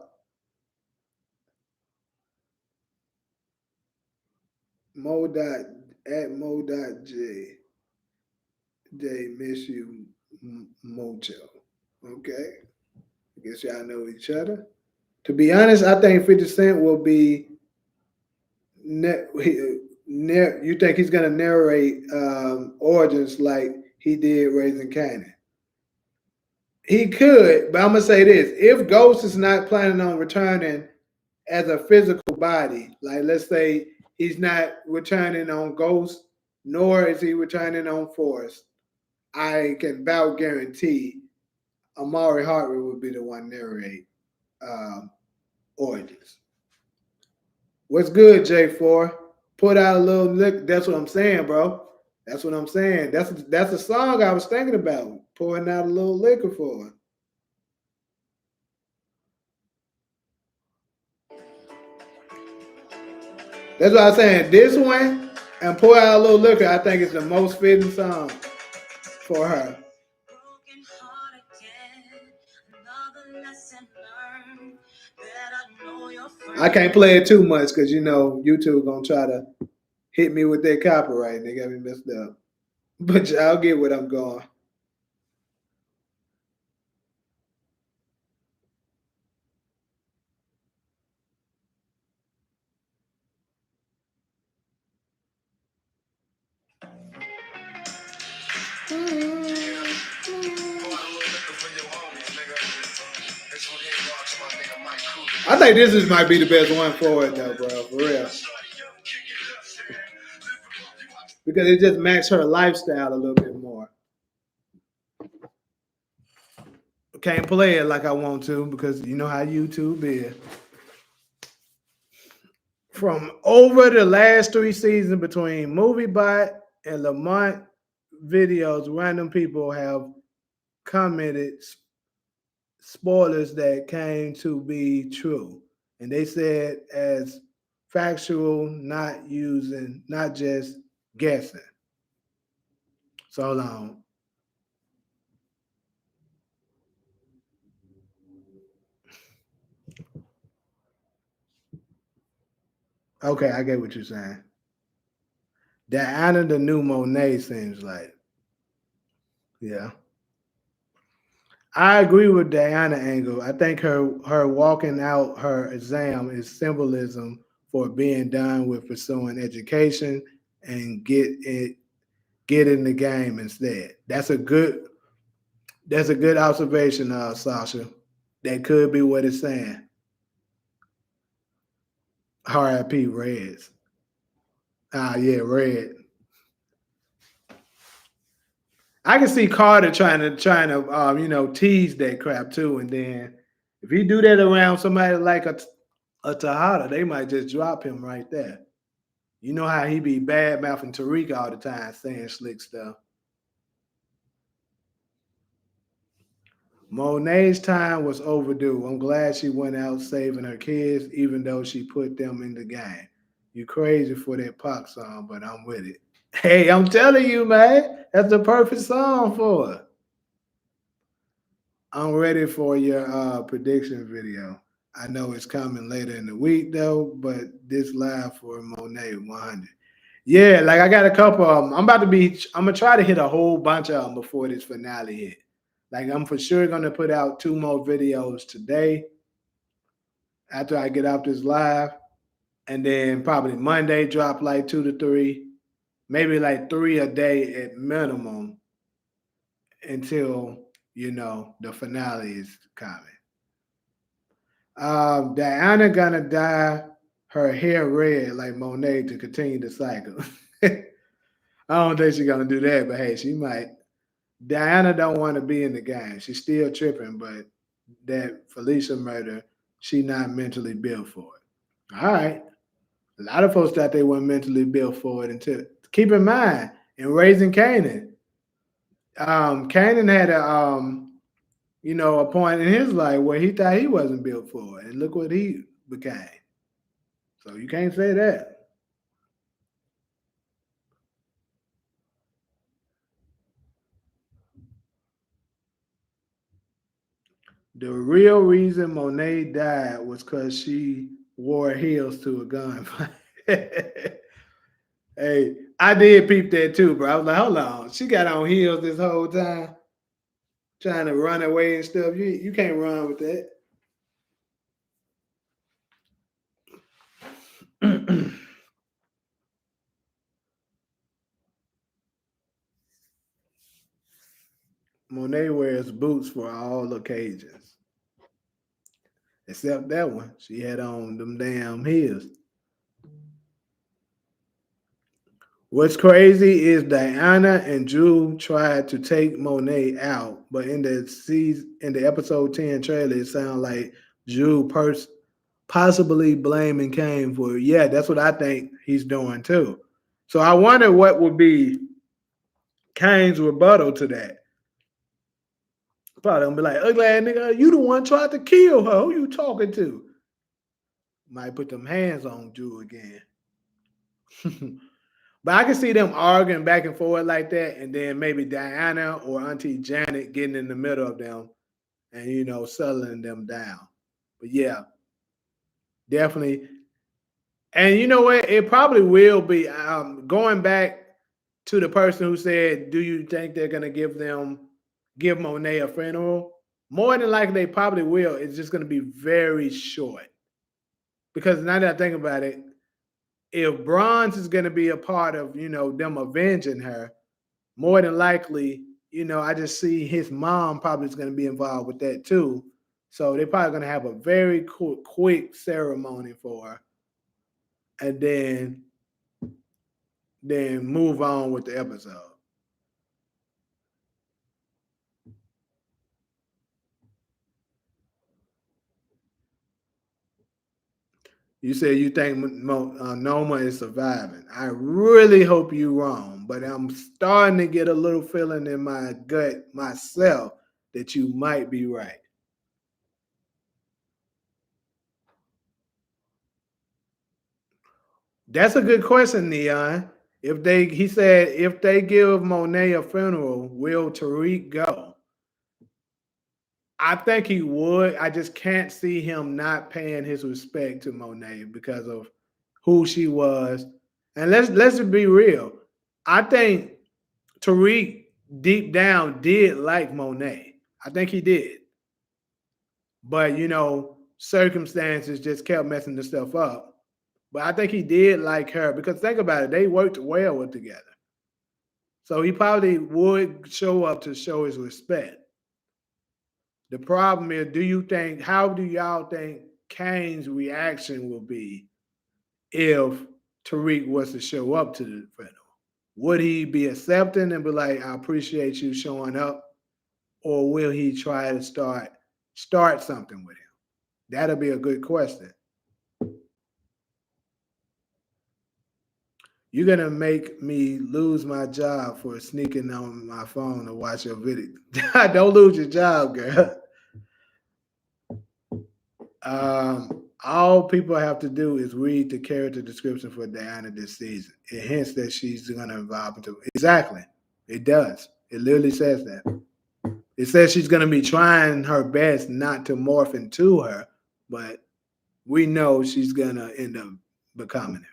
Mo dot at Mo dot J. J miss you, Mojo. Okay. I guess y'all know each other. To be honest, I think 50 Cent will be. You think he's gonna narrate origins like he did Raising Canaan? He could, but I'm gonna say this: if Ghost is not planning on returning as a physical body, like let's say he's not returning on Ghost, nor is he returning on Force, I can about guarantee Amari Hartley would be the one narrate um, Origins. What's good, J4? Put out a little lick. That's what I'm saying, bro. That's what I'm saying. That's a song I was thinking about. Pouring out a little liquor for it. That's what I'm saying. This one and pour out a little liquor, I think is the most fitting song for her. I can't play it too much because you know YouTube gonna try to hit me with their copyright. They got me messed up. But I'll get what I'm going. I think might be the best one for it though, bro. For real. Because it just matched her lifestyle a little bit more. Can't play it like I want to because you know how YouTube is. From over the last 3 seasons between MovieBot and Lamont videos, random people have commented spoilers that came to be true. And they said as factual, not just guessing. So long. Okay, I get what you're saying. Diana the new Monet seems like. Yeah. I agree with Diana Angle. I think her walking out her exam is symbolism for being done with pursuing education and get in the game instead. That's a good observation, Sasha. That could be what it's saying. R.I.P. Reds. Ah, yeah, Red. I can see Carter trying to tease that crap too, and then if he do that around somebody like a Tejada, they might just drop him right there. You know how he be bad mouthing Tariq all the time, saying slick stuff. Monet's time was overdue. I'm glad she went out saving her kids, even though she put them in the game. You crazy for that pop song, but I'm with it. Hey, I'm telling you, man, that's the perfect song for it. I'm ready for your prediction video. I know it's coming later in the week though, but this live for Monet 100. Yeah, like I got a couple of them. I'm gonna try to hit a whole bunch of them before this finale hit. Like I'm for sure gonna put out 2 more videos today after I get off this live, and then probably Monday drop like 2 to 3, maybe like 3 a day at minimum until the finale is coming. Diana gonna dye her hair red like Monet to continue the cycle. I don't think she's gonna do that, but hey, she might. Diana don't want to be in the game. She's still tripping, but that Felicia murder, she not mentally built for it. All right. A lot of folks thought they weren't mentally built for it until keep in mind in raising Canaan, Canaan had a point in his life where he thought he wasn't built for it, and look what he became. So you can't say that. The real reason Monet died was because she wore heels to a gunfight. Hey, I did peep that too, bro. I was like, hold on, she got on heels this whole time. trying to run away and stuff. You can't run with that. Monet wears boots for all occasions, except that one. She had on them damn heels. What's crazy is Diana and Drew tried to take Monet out, but in the episode 10 trailer, it sounds like Drew possibly blaming Kane for it. Yeah, that's what I think he's doing too. So I wonder what would be Kane's rebuttal to that. Probably gonna be like, ugly ass nigga, you the one tried to kill her. Who you talking to? Might put them hands on Drew again. But I can see them arguing back and forth like that, and then maybe Diana or Auntie Janet getting in the middle of them and settling them down. But yeah, definitely. And you know what? It probably will be going back to the person who said, "Do you think they're gonna give Monet a funeral?" More than likely, they probably will. It's just gonna be very short because now that I think about it, if Bronze is gonna be a part of them avenging her, more than likely, I just see his mom probably is going to be involved with that too. So they're probably going to have a very quick ceremony for her, and then move on with the episode. You said you think Noma is surviving. I really hope you're wrong, but I'm starting to get a little feeling in my gut myself that you might be right. That's a good question, Neon. He said, if they give Monet a funeral, will Tariq go? I think he would. I just can't see him not paying his respect to Monet because of who she was. And let's just be real. I think Tariq deep down did like Monet. I think he did. But circumstances just kept messing the stuff up. But I think he did like her because think about it, they worked well with together. So he probably would show up to show his respect. The problem is, how do y'all think Kane's reaction will be if Tariq was to show up to the funeral? Would he be accepting and be like, I appreciate you showing up? Or will he try to start something with him? That'll be a good question. You're gonna make me lose my job for sneaking on my phone to watch your video. Don't lose your job, girl. All people have to do is read the character description for Diana this season. It hints that she's gonna evolve into exactly. It does. It literally says that. It says she's gonna be trying her best not to morph into her, but we know she's gonna end up becoming her.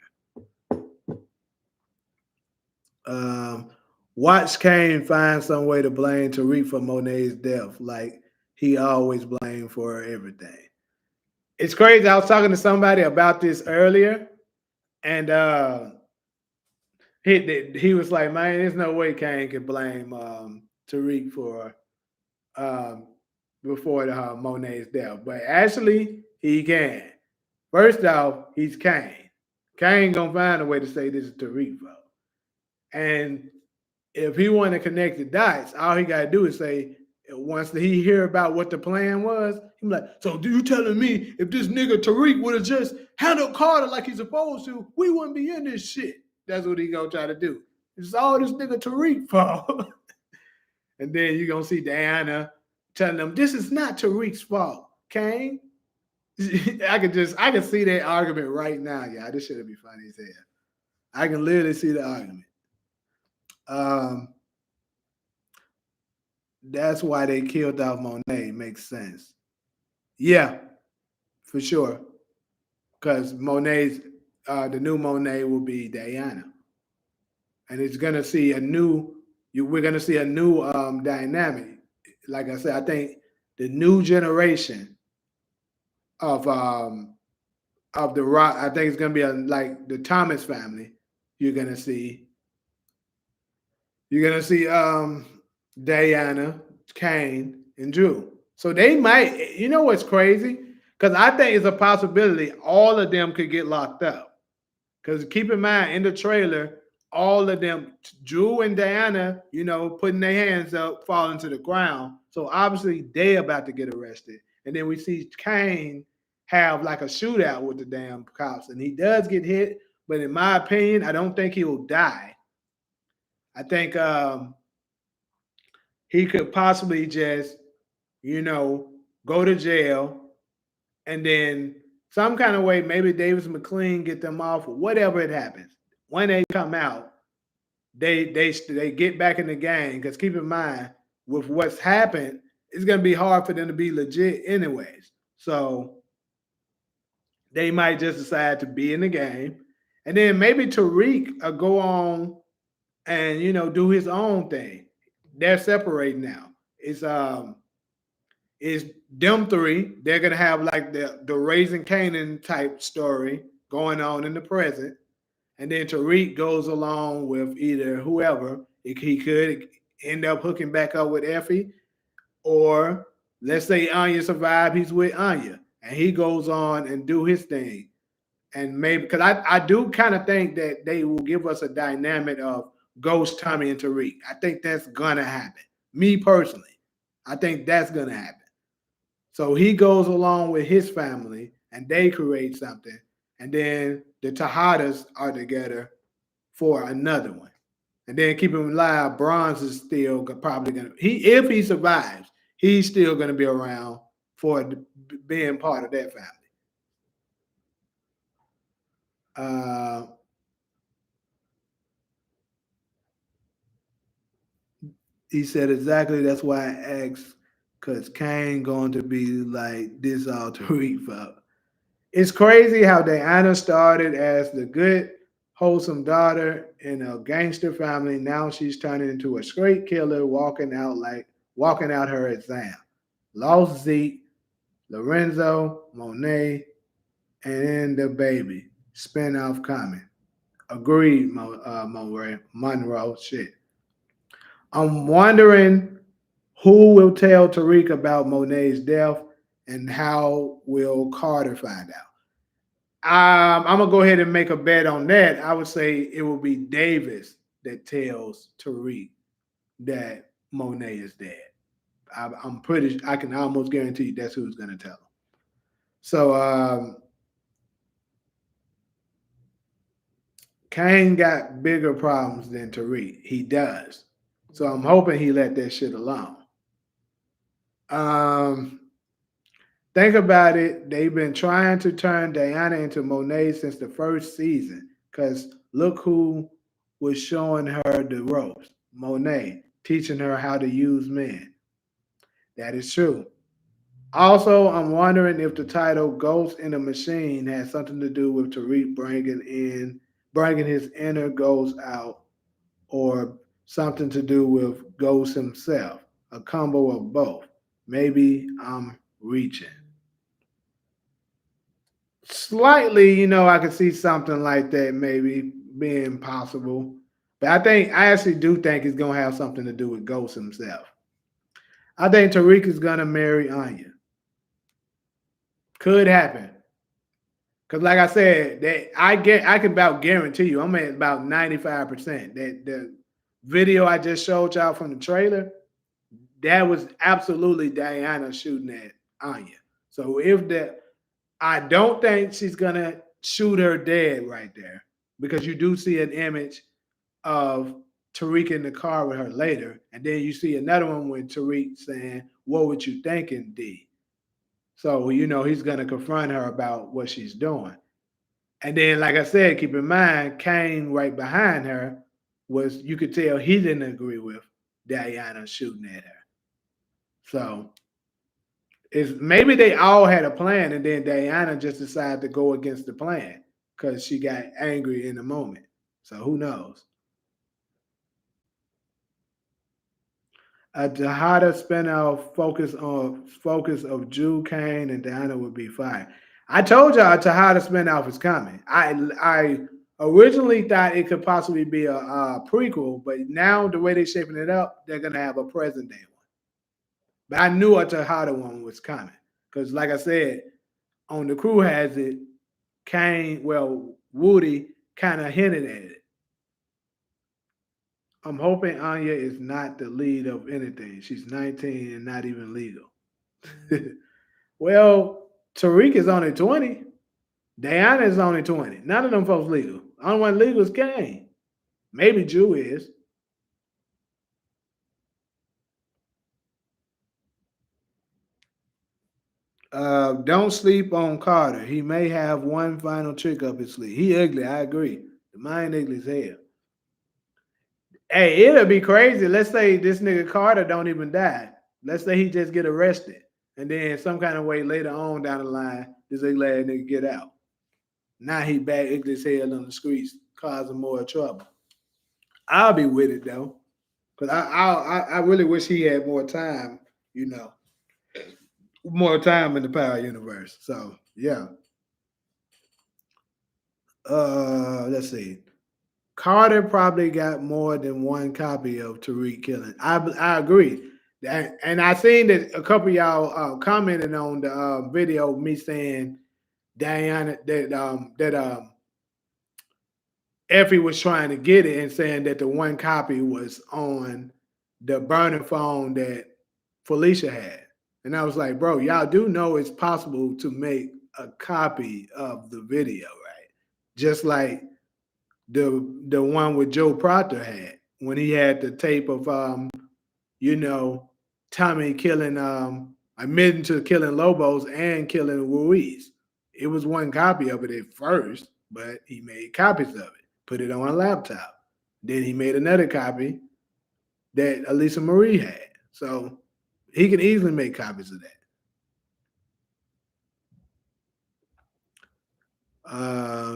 Watch Kane find some way to blame Tariq for Monet's death, like he always blamed for everything. It's crazy. I was talking to somebody about this earlier, and he was like, "Man, there's no way Kane can blame Tariq for um, before Monet's death, but actually he can. First off, he's Kane. Kane gonna find a way to say this is Tariq fault, and if he want to connect the dots, all he got to do is say, once he hear about what the plan was, he be like, so do you telling me if this nigga Tariq would have just handled Carter like he's supposed to, we wouldn't be in this shit. That's what he gonna try to do. It's all this nigga Tariq fault. And then you gonna see Diana telling them, this is not Tariq's fault. Kane, I can see that argument right now, y'all. This should be funny as hell. I can literally see the argument. Um, That's why they killed off Monet. Makes sense. Yeah, for sure. Because Monet's the new Monet will be Diana, and it's gonna see a new. We're gonna see a new dynamic. like I said, I think the new generation of the Rock, I think it's gonna be like the Thomas family. You're gonna see Diana, Kane, and Drew. So they might, you know what's crazy? Because I think it's a possibility all of them could get locked up. Because keep in mind, in the trailer, all of them, Drew and Diana, putting their hands up, falling to the ground. So obviously they about to get arrested. And then we see Kane have like a shootout with the damn cops. And he does get hit, but in my opinion, I don't think he'll die. I think he could possibly just, you know, go to jail and then some kind of way, maybe Davis McLean get them off or whatever it happens. When they come out, they get back in the game because keep in mind with what's happened, it's gonna be hard for them to be legit anyways. So they might just decide to be in the game, and then maybe Tariq will go on and do his own thing. They're separating now. It's them three. They're gonna have like the raising Canaan type story going on in the present, and then Tariq goes along with either whoever. He could end up hooking back up with Effie, or let's say Anya survived, he's with Anya, and he goes on and do his thing. And maybe because I do kind of think that they will give us a dynamic of Ghost, Tommy, and Tariq. I think that's gonna happen. Me personally, I think that's gonna happen. So he goes along with his family and they create something. And then the Tejadas are together for another one. And then keep him alive, Bronze is still probably going to, if he survives, he's still going to be around for being part of that family. Uh, he said exactly that's why I asked, because Kane going to be like this all Tariq for. It's crazy how Diana started as the good, wholesome daughter in a gangster family. Now she's turning into a straight killer, walking out her exam. Lost Zeke, Lorenzo, Monet, and the baby. Spinoff coming. Agreed, Monroe. Shit. I'm wondering who will tell Tariq about Monet's death and how will Carter find out? I'm gonna go ahead and make a bet on that. I would say it will be Davis that tells Tariq that Monet is dead. I'm pretty. I can almost guarantee that's who's gonna tell him. So Kane got bigger problems than Tariq. He does. So I'm hoping he let that shit alone. Um, think about it. They've been trying to turn Diana into Monet since the first season. Because look who was showing her the ropes. Monet, teaching her how to use men. That is true. Also, I'm wondering if the title Ghost in a Machine has something to do with Tariq bringing his inner ghost out, or something to do with Ghost himself. A combo of both. Maybe I'm reaching. Slightly, I could see something like that maybe being possible. But I actually do think it's gonna have something to do with Ghost himself. I think Tariq is gonna marry Anya. Could happen. Cause like I said, that I can about guarantee you, I'm at about 95% that the video I just showed y'all from the trailer, that was absolutely Diana shooting at Anya. So if that, I don't think she's gonna shoot her dead right there, because you do see an image of Tariq in the car with her later, and then you see another one with Tariq saying, "What would you thinking, D?" So he's gonna confront her about what she's doing. And then, like I said, keep in mind, Kane right behind her was, you could tell he didn't agree with Diana shooting at her. So it's maybe they all had a plan, and then Diana just decided to go against the plan because she got angry in the moment. So who knows? A Tejada spinoff focus of Drew, Kane, and Diana would be fine. I told y'all a Tejada spinoff is coming. I originally thought it could possibly be a prequel, but now the way they're shaping it up, they're gonna have a present day one. But I knew a Tejada one was coming because, like I said, on the crew has it. Kane, well, Woody kind of hinted at it. I'm hoping Anya is not the lead of anything. She's 19 and not even legal. Well, Tariq is only 20. Diana is only 20. None of them folks legal. Only one legal is Kane. Maybe Jew is. Don't sleep on Carter. He may have one final trick up his sleeve. He ugly, I agree. The mind ugly as hell. Hey, it'll be crazy. Let's say this nigga Carter don't even die. Let's say he just get arrested. And then some kind of way later on down the line, this ugly ass nigga get out. Now he back ugly as hell on the streets, causing more trouble. I'll be with it though. Cause I really wish he had more time, you know, more time in the Power Universe. So yeah. Let's see. Carter probably got more than one copy of Tariq killing. I agree. And I seen that a couple of y'all commented on the video of me saying Diana that Effie was trying to get it and saying that the one copy was on the burner phone that Felicia had. And I was like, bro, y'all do know it's possible to make a copy of the video, right? Just like the one with Joe Proctor had when he had the tape of you know, Tommy killing admitting to killing Lobos and killing Ruiz. It was one copy of it at first, but he made copies of it, put it on a laptop. Then he made another copy that Elisa Marie had. So he can easily make copies of that.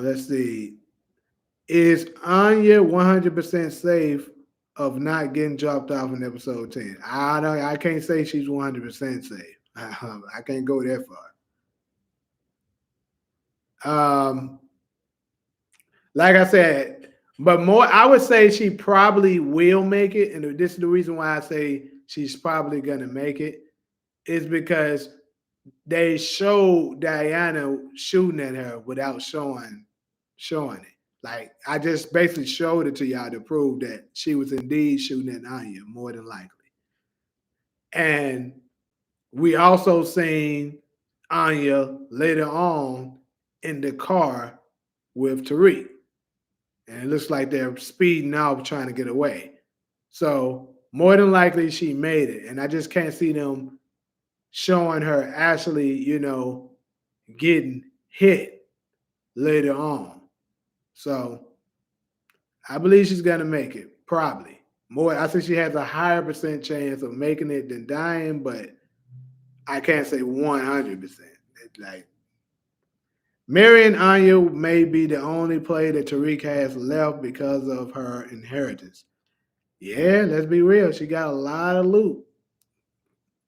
Let's see. Is Anya 100% safe of not getting dropped off in episode 10? I can't say she's 100% safe. I can't go that far. Like I said, but more, I would say she probably will make it. And this is the reason why I say she's probably going to make it, is because they showed Diana shooting at her without showing it. Like I just basically showed it to y'all to prove that she was indeed shooting at Anya, more than likely. And we also seen Anya later on in the car with Tariq. And it looks like they're speeding off trying to get away. So more than likely she made it. And I just can't see them showing her actually, you know, getting hit later on. So I believe she's gonna make it, probably. More, I think she has a higher percent chance of making it than dying, but I can't say 100%. Like Mary and Anya may be the only play that Tariq has left because of her inheritance. Yeah, let's be real. She got a lot of loot.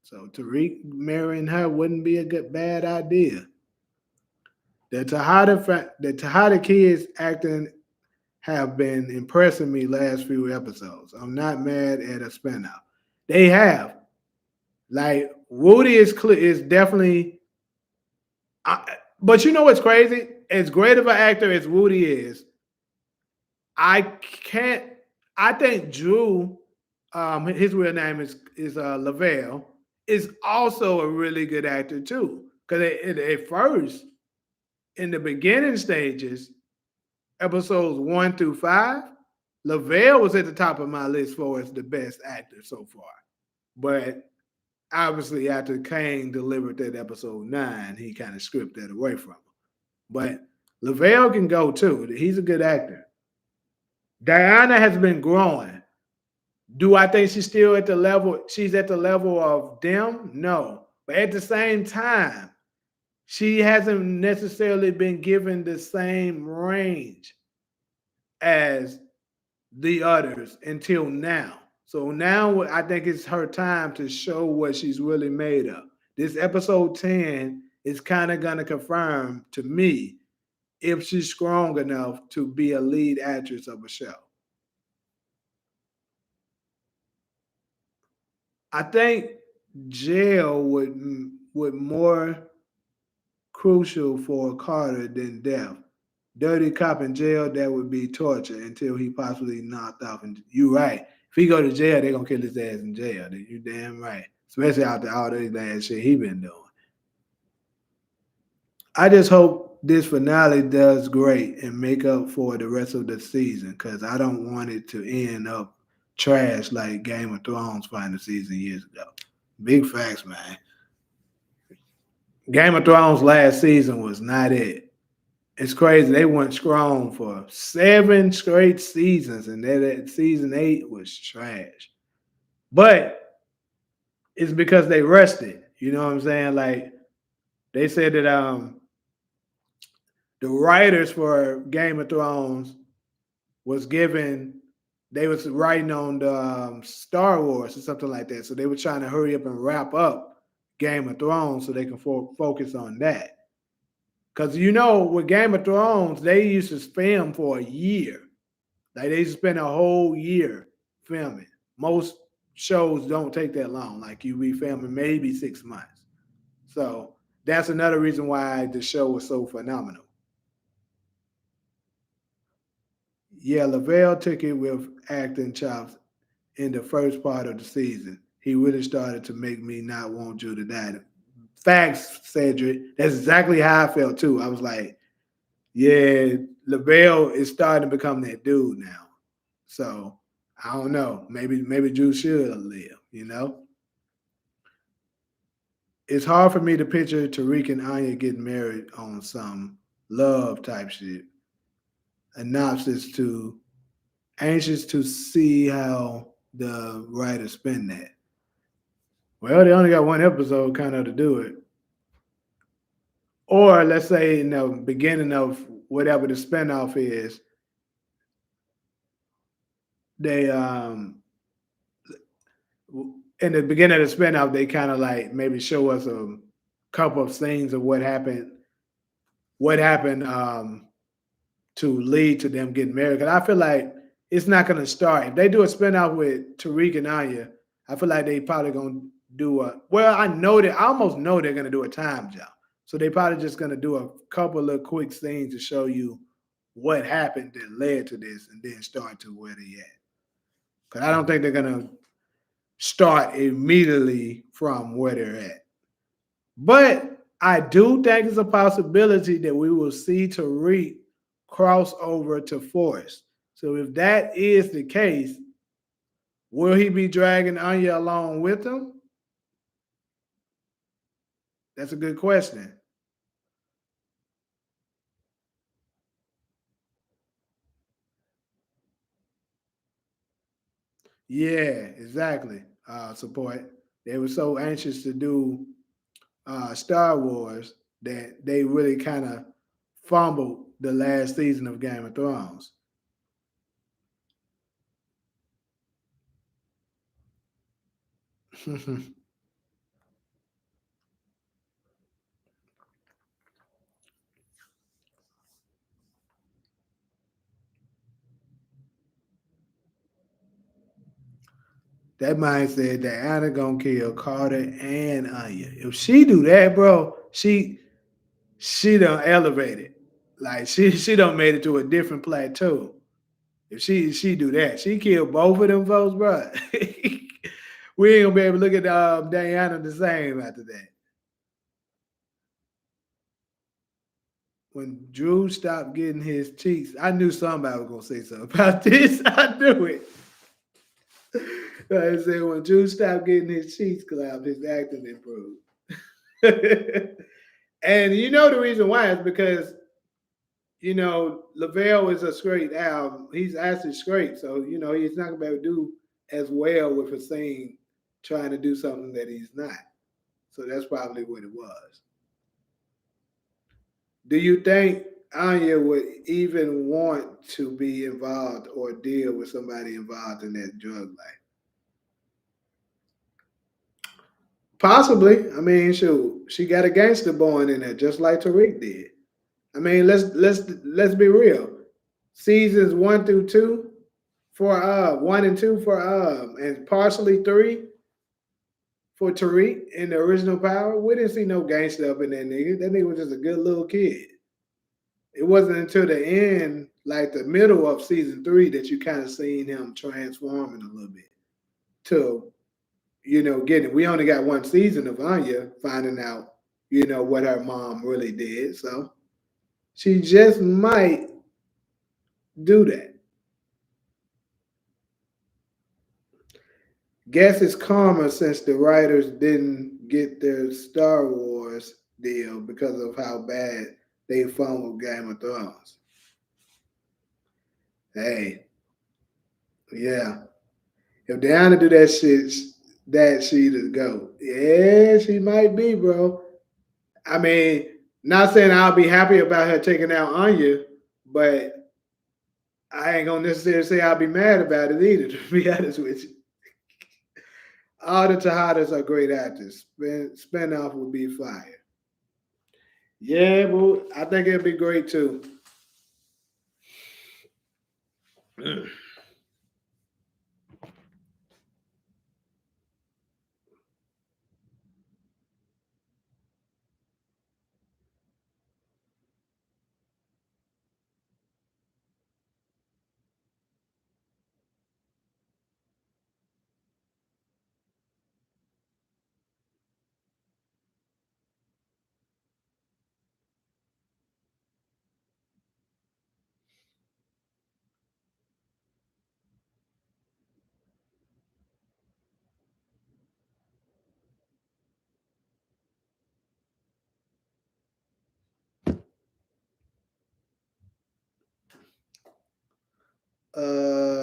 So Tariq marrying her wouldn't be a bad idea. The Tejada kids acting have been impressing me last few episodes. I'm not mad at a spinoff. They have. Like Woody is definitely. But you know what's crazy? As great of an actor as Woody is, I can't. I think Drew, his real name is Lavelle, is also a really good actor too. Because at first, in the beginning stages, episodes 1 through 5, Lavelle was at the top of my list for as the best actor so far. But obviously, after Kane delivered that episode 9, he kind of scripted that away from him. But Lavelle can go too. He's a good actor. Diana has been growing. Do I think she's still at the level? She's at the level of them? No. But at the same time, she hasn't necessarily been given the same range as the others until now. So now I think it's her time to show what she's really made of. This episode 10 is kind of going to confirm to me if she's strong enough to be a lead actress of a show. I think jail would more crucial for Carter than death. Dirty cop in jail, that would be torture until he possibly knocked off. And you right. If he go to jail, they gonna kill his ass in jail. You damn right. Especially after all this bad shit he been doing. I just hope this finale does great and make up for the rest of the season because I don't want it to end up trash like Game of Thrones final season years ago. Big facts, man. Game of Thrones last season was not it. It's crazy. They went strong for 7 straight seasons, and that season 8 was trash. But it's because they rested. You know what I'm saying? Like they said that the writers for Game of Thrones was given they was writing on the Star Wars or something like that. So they were trying to hurry up and wrap up Game of Thrones so they can focus on that. Because with Game of Thrones, they used to film for a year. Like they spend a whole year filming. Most shows don't take that long. Like you be filming maybe 6 months. So that's another reason why the show was so phenomenal. Yeah, Lavelle took it with acting chops in the first part of the season. He really started to make me not want you to die. Facts, Cedric. That's exactly how I felt too. I was like, yeah, Lavelle is starting to become that dude now. So I don't know. Maybe Drew should live. It's hard for me to picture Tariq and Anya getting married on some love type shit. Synopsis to anxious to see how the writers spin that. Well, they only got one episode kind of to do it. Or let's say in the beginning of whatever the spinoff is, they in the beginning of the spinoff, they kind of like maybe show us a couple of scenes of what happened to lead to them getting married. Because I feel like it's not going to start if they do a spinoff with Tariq and Anya. I feel like they probably going to do a. Well, I almost know they're going to do a time jump. So they probably just going to do a couple of quick scenes to show you what happened that led to this, and then start to where they at. Because I don't think they're going to start immediately from where they're at. But I do think it's a possibility that we will see Tariq cross over to Forest. So if that is the case, will he be dragging Anya along with him? That's a good question. Yeah, exactly. Support. They were so anxious to do Star Wars that they really kind of fumbled the last season of Game of Thrones. That mind said that Anna gonna kill Carter and Anya. If she do that, bro, she done elevated. Like she done made it to a different plateau. If she do that, she killed both of them folks, bro. We ain't gonna be able to look at Diana the same after that. When Drew stopped getting his cheeks, I knew somebody was gonna say something about this. I knew it. I said when Drew stopped getting his cheeks clapped, his acting improved. And the reason why is because Lavelle is a straight album. He's actually straight, so he's not gonna be able to do as well with a scene trying to do something that he's not. So that's probably what it was. Do you think Anya would even want to be involved or deal with somebody involved in that drug life? Possibly. I mean, shoot, she got a gangster born in there, just like Tariq did. I mean, let's be real. Seasons 1 through 2 for 1 and 2 for and partially 3 for Tariq in the original Power. We didn't see no gangster up in that nigga. That nigga was just a good little kid. It wasn't until the end, like the middle of season 3, that you kind of seen him transforming a little bit to, getting. We only got one season of Anya finding out, what her mom really did. So she just might do that. Guess it's karma since the writers didn't get their Star Wars deal because of how bad they fumbled Game of Thrones. Hey, yeah. If Diana do that shit, that she the go. Yeah, she might be, bro. I mean, not saying I'll be happy about her taking out Anya, but I ain't gonna necessarily say I'll be mad about it either, to be honest with you. All the Tejadas are great actors. Spinoff would be fire. Yeah, well, I think it'd be great too.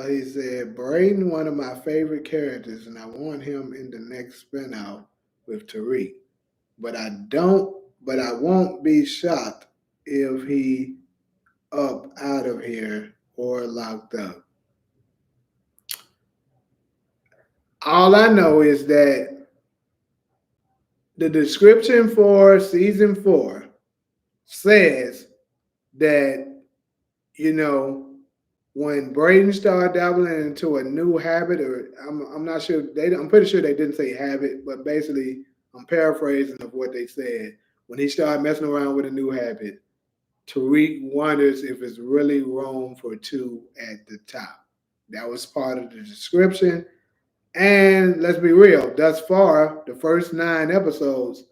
He said, Brayden, one of my favorite characters, and I want him in the next spinoff with Tariq. But I won't be shocked if he up out of here or locked up. All I know is that the description for season 4 says that, you know, when Brayden started dabbling into a new habit, or I'm not sure I'm pretty sure they didn't say habit, but basically I'm paraphrasing of what they said. When he started messing around with a new habit, Tariq wonders if it's really room for two at the top. That was part of the description. And let's be real, thus far, the first 9 episodes,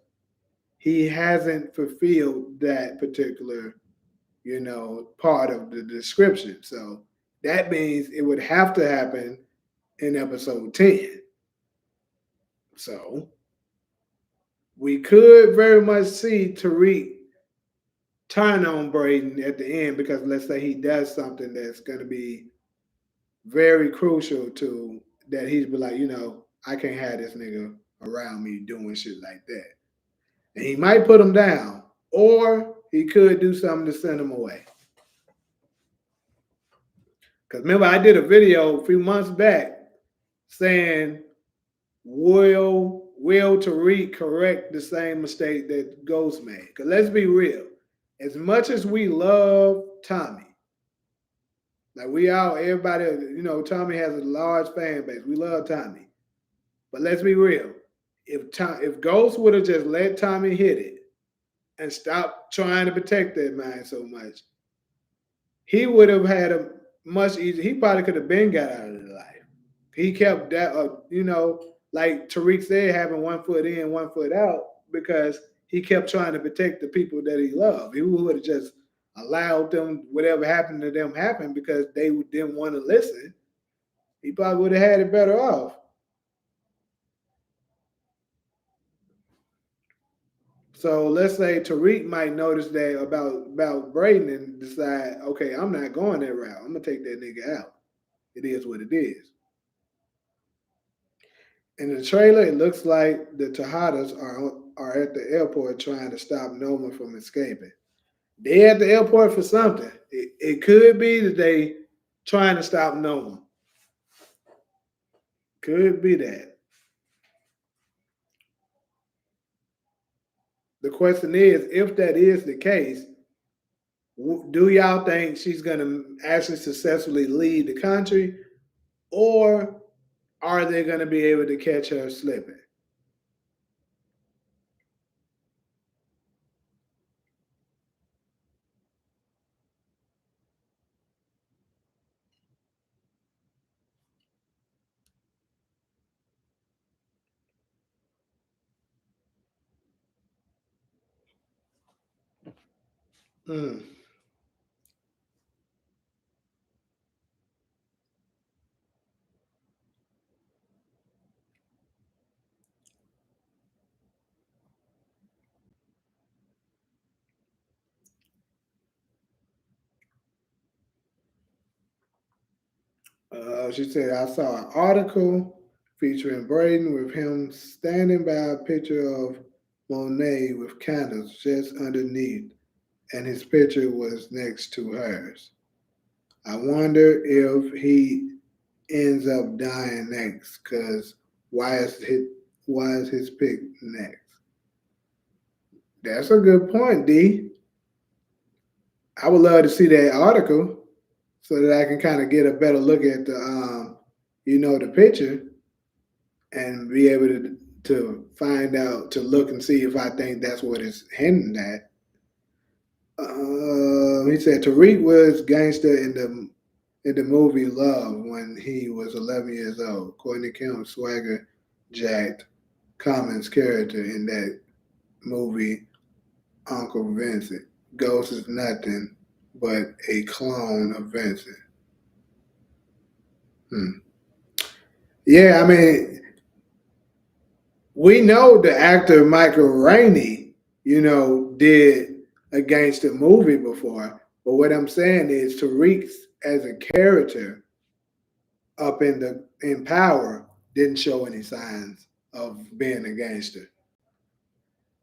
he hasn't fulfilled that particular, part of the description. So that means it would have to happen in episode 10. So we could very much see Tariq turn on Brayden at the end because let's say he does something that's going to be very crucial to that he'd be like, I can't have this nigga around me doing shit like that. And he might put him down, or he could do something to send him away. Because remember, I did a video a few months back saying, will Tariq correct the same mistake that Ghost made? Because let's be real, as much as we love Tommy, like everybody, Tommy has a large fan base. We love Tommy. But let's be real. If Ghost would have just let Tommy hit it and stopped trying to protect that man so much, he would have had a much easier. He probably could have been got out of the life. He kept that, like Tariq said, having one foot in, one foot out, because he kept trying to protect the people that he loved. He would have just allowed them, whatever happened to them happen because they didn't want to listen. He probably would have had it better off. So let's say Tariq might notice that about Brayden and decide, okay, I'm not going that route. I'm gonna take that nigga out. It is what it is. In the trailer, it looks like the Tejadas are at the airport trying to stop Noma from escaping. They at the airport for something. It could be that they trying to stop Noma. Could be that. The question is, if that is the case, do y'all think she's going to actually successfully lead the country, or are they going to be able to catch her slipping? Mm. She said, I saw an article featuring Brayden with him standing by a picture of Monet with candles just underneath, and his picture was next to hers. I wonder if he ends up dying next, because why is his pick next? That's a good point, D. I would love to see that article so that I can kind of get a better look at the picture and be able to find out to look and see if I think that's what it's hinting at. He said Tariq was gangster in the movie Love when he was 11 years old. Courtney Kim swagger jacked Common's character in that movie Uncle Vincent. Ghost is nothing but a clone of Vincent. Hmm. Yeah, I mean, we know the actor Michael Rainey, did a gangster movie before. But what I'm saying is Tariq as a character up in power didn't show any signs of being a gangster.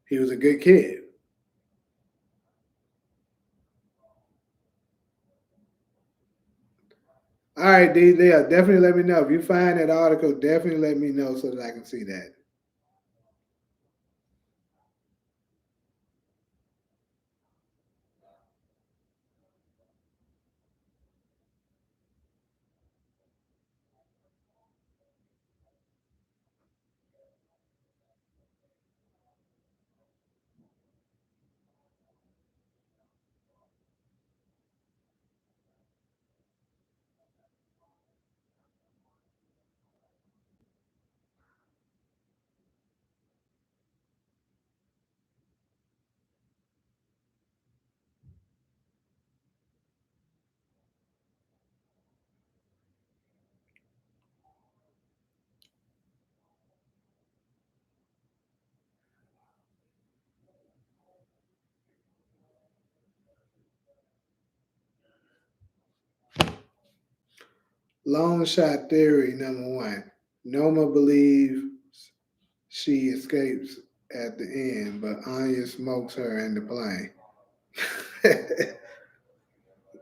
He was a good kid. All right, D. Yeah, definitely let me know. If you find that article, definitely let me know so that I can see that. Long shot theory number one. Noma believes she escapes at the end, but Anya smokes her in the plane.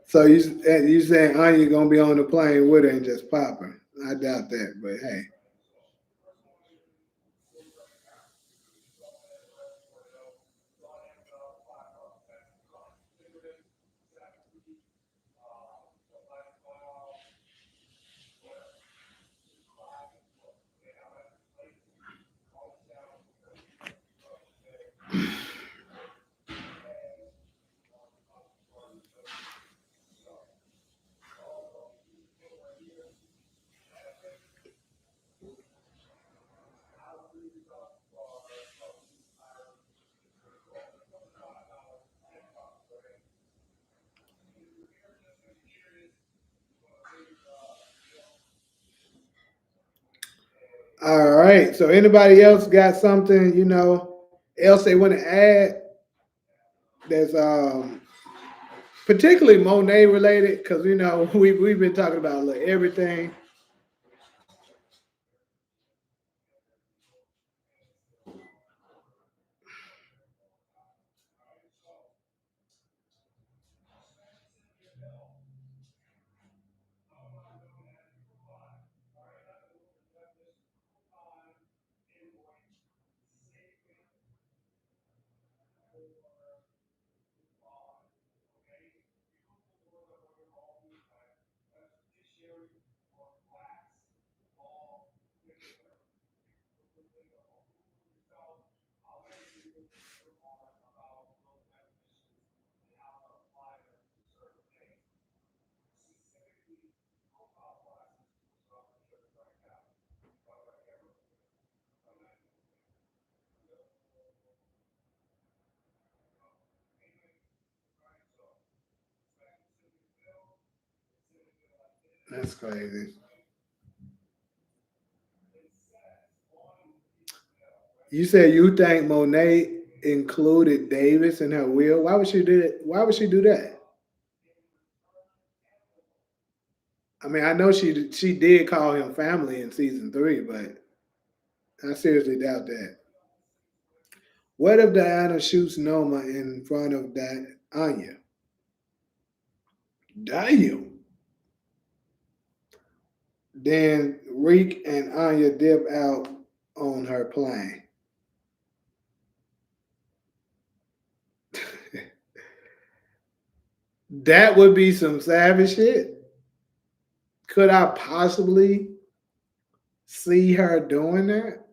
So you saying Anya gonna be on the plane with her and just pop her? I doubt that, but hey. All right. So anybody else got something else they want to add? That's particularly Monet related because we've been talking about like, everything. That's crazy. You said you think Monet included Davis in her will. Why would she do it? Why would she do that? I mean, I know she did call him family in season three, but I seriously doubt that. What if Diana shoots Noma in front of that Anya? Damn. Then Reek and Anya dip out on her plane. That would be some savage shit. Could I possibly see her doing that?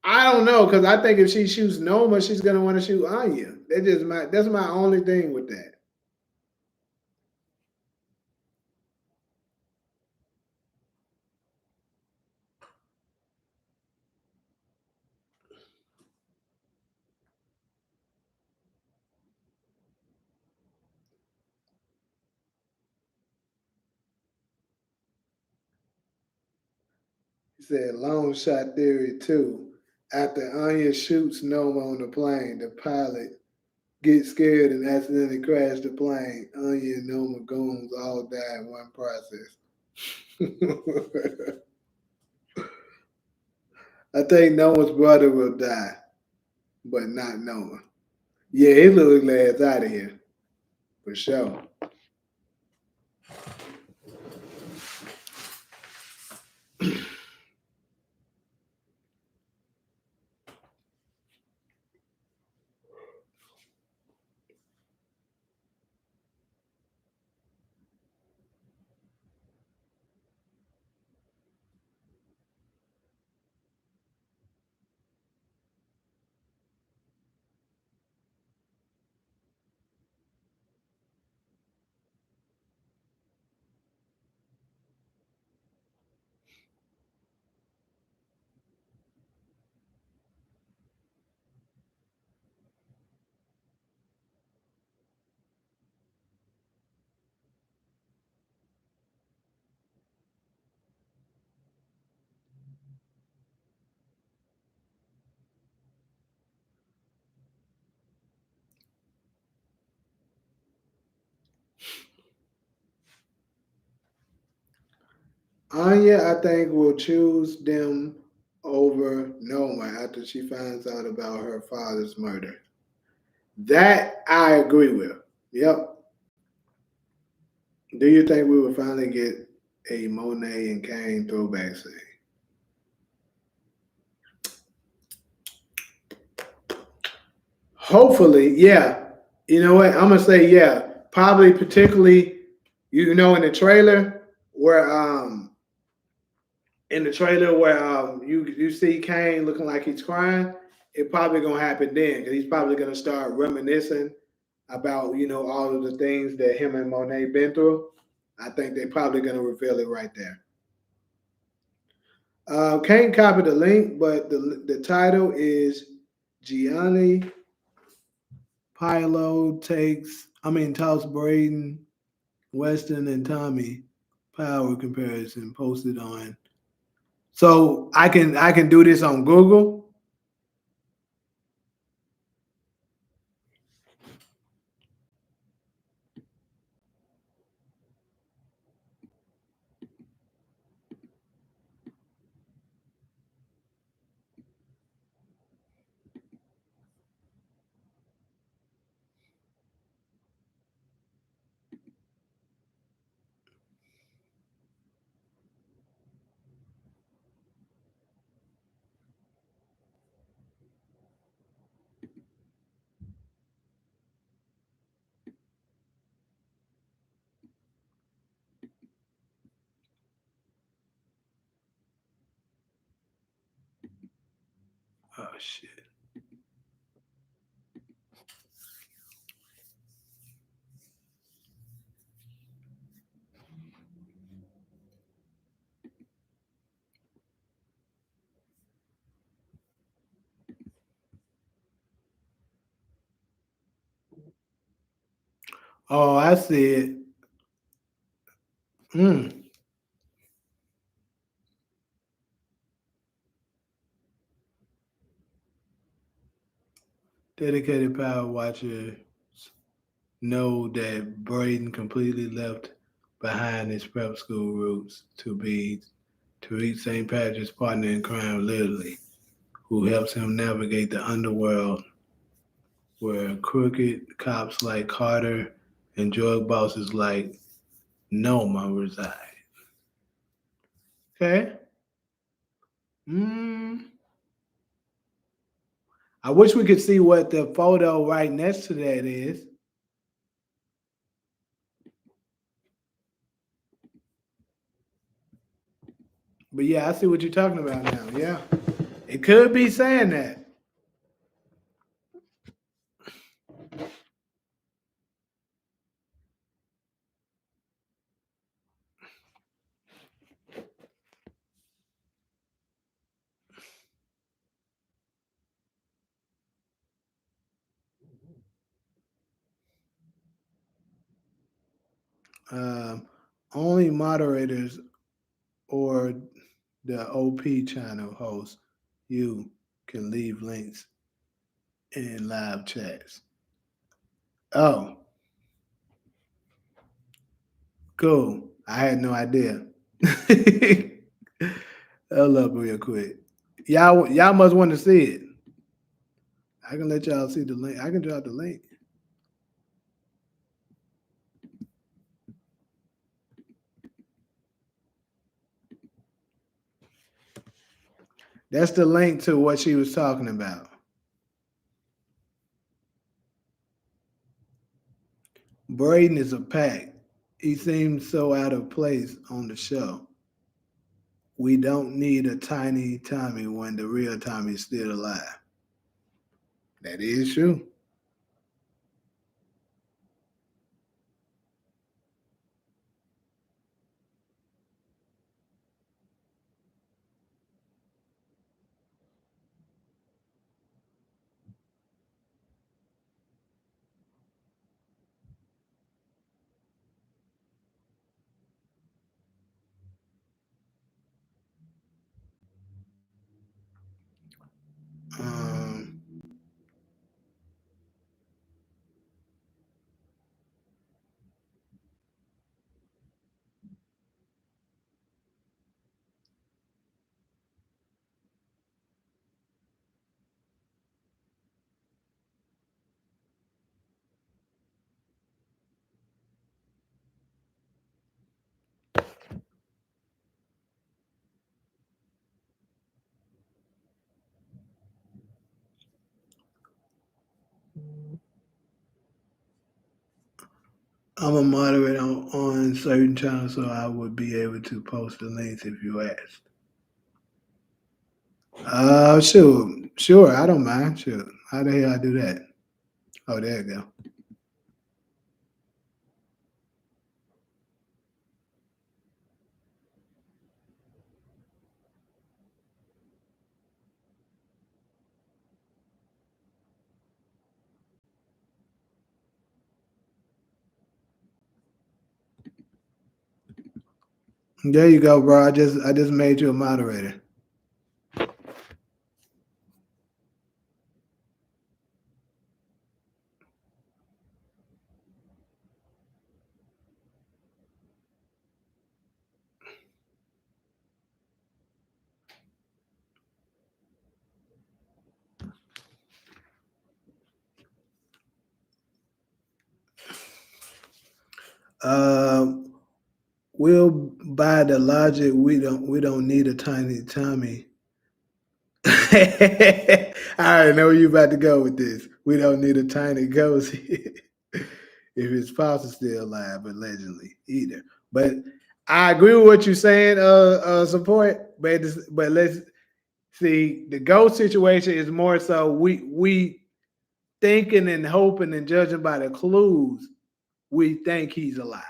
I don't know because I think if she shoots Noma, she's gonna want to shoot Anya. That's my only thing with that. He said long shot theory too. After Anya shoots Noma on the plane, the pilot gets scared and accidentally crash the plane. Anya and Noma goons all die in one process. I think Noma's brother will die, but not Noma. Yeah, his little ass out of here for sure. Anya, I think, will choose them over Noma after she finds out about her father's murder. That I agree with. Yep. Do you think we will finally get a Monet and Kane throwback scene? Hopefully, yeah. You know what? I'm gonna say yeah. Probably particularly, in the trailer where you see Kane looking like he's crying, it probably gonna happen then because he's probably gonna start reminiscing about all of the things that him and Monet been through. I think they probably gonna reveal it right there. Can't copy the link, but the title is Gianni Pilo toss Brayden, Weston, and Tommy power comparison posted on. So I can do this on Google. Oh shit. Oh, I see it. Mm. Dedicated power watchers know that Brayden completely left behind his prep school roots to be Tariq St. Patrick's partner in crime, literally, who helps him navigate the underworld where crooked cops like Carter and drug bosses like Noma reside. Okay. Mm. I wish we could see what the photo right next to that is. But yeah, I see what you're talking about now. Yeah. It could be saying that. Um, only moderators or the OP channel host, you can leave links in live chats. Oh, cool. I had no idea. Hold up real quick. Y'all must want to see it. I can let y'all see the link. I can drop the link. That's the link to what she was talking about. Brayden is a pack. He seems so out of place on the show. We don't need a tiny Tommy when the real Tommy's still alive. That is true. Um, I'm a moderator on certain channels, so I would be able to post the links if you asked. Sure. I don't mind. Sure. How the hell I do that? Oh, there you go. There you go, bro. I just made you a moderator. Uh, we'll buy the logic. We don't need a tiny Tommy. I already know where you about to go with this. We don't need a tiny ghost if his spouse is still alive, allegedly either. But I agree with what you're saying. Support, but let's see. The ghost situation is more so we thinking and hoping and judging by the clues. We think he's alive.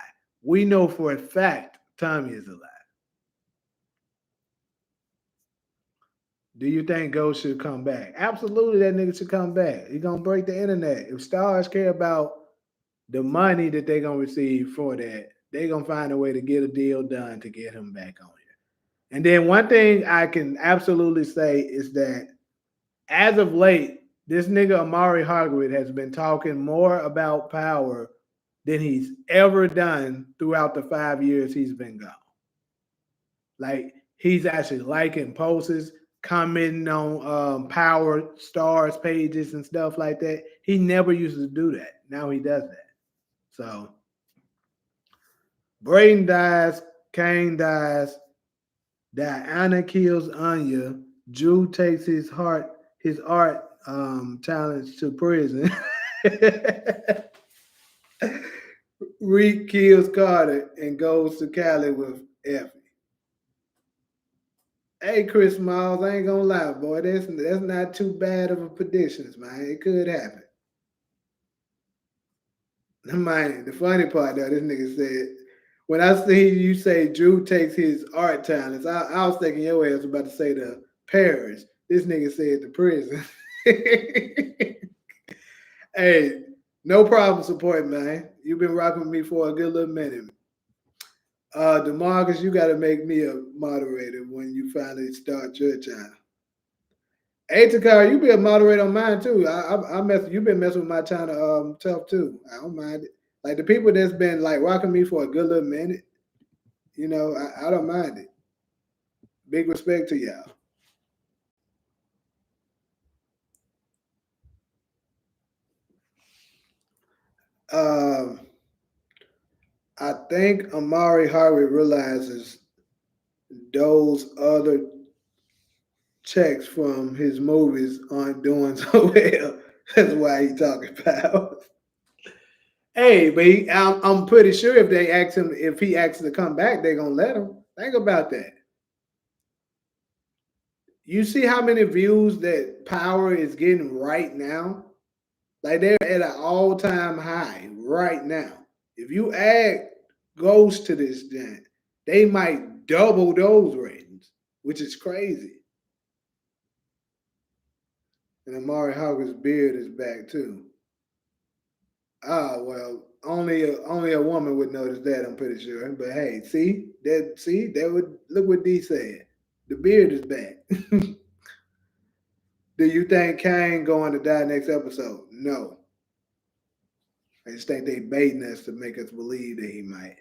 We know for a fact Tommy is alive. Do you think Ghost should come back? Absolutely, that nigga should come back. He gonna break the internet. If stars care about the money that they're gonna receive for that, they're gonna find a way to get a deal done to get him back on here. And then one thing I can absolutely say is that as of late, this nigga Amari Hargreaves has been talking more about power than he's ever done throughout the 5 years he's been gone. Like he's actually liking posts, commenting on Power Stars pages and stuff like that. He never used to do that. Now he does that. So Brayden dies, Kane dies, Diana kills Anya, Drew takes his art talents to prison. Reek kills Carter and goes to Cali with Effie. Hey, Chris Miles, I ain't gonna lie, boy. That's not too bad of a predictions, man. It could happen. Man, the funny part though, this nigga said, when I see you say Drew takes his art talents, I was thinking your ass was about to say the Paris. This nigga said the prison. Hey, no problem supporting, man. You've been rocking with me for a good little minute. DeMarcus, you got to make me a moderator when you finally start your channel. Hey, Takara, you be a moderator on mine too. I mess. You been messing with my channel tough too. I don't mind it. Like the people that's been like rocking me for a good little minute, I don't mind it. Big respect to y'all. Um, I think Amari Harvey realizes those other checks from his movies aren't doing so well. That's why he talking about. Hey, but I'm pretty sure if they ask him if he asks to come back, they're gonna let him. Think about that. You see how many views that Power is getting right now? Like they're at an all-time high right now. If you add Ghost to this gen, they might double those ratings, which is crazy. And Amari Hawkins' beard is back too. Ah, well, only a woman would notice that. I'm pretty sure. But hey, that would look what D said. The beard is back. Do you think Kane going to die next episode? No. I just think they baiting us to make us believe that he might.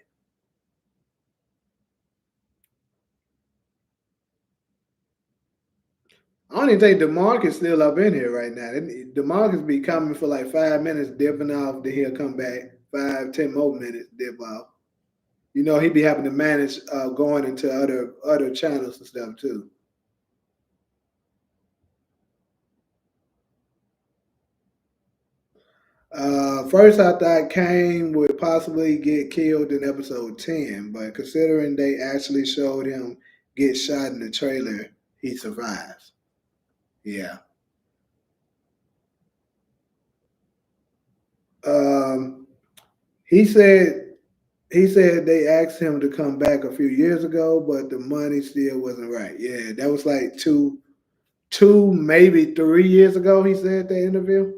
I don't even think DeMarcus still up in here right now. DeMarcus be coming for like 5 minutes, dipping off, then he'll come back 5, 10 more minutes, dip off. He'd be having to manage going into other channels and stuff too. First, I thought Kane would possibly get killed in episode 10, but considering they actually showed him get shot in the trailer, he survives. Yeah. Um, he said he said they asked him to come back a few years ago, but the money still wasn't right. Yeah, that was like two, maybe 3 years ago. He said the interview.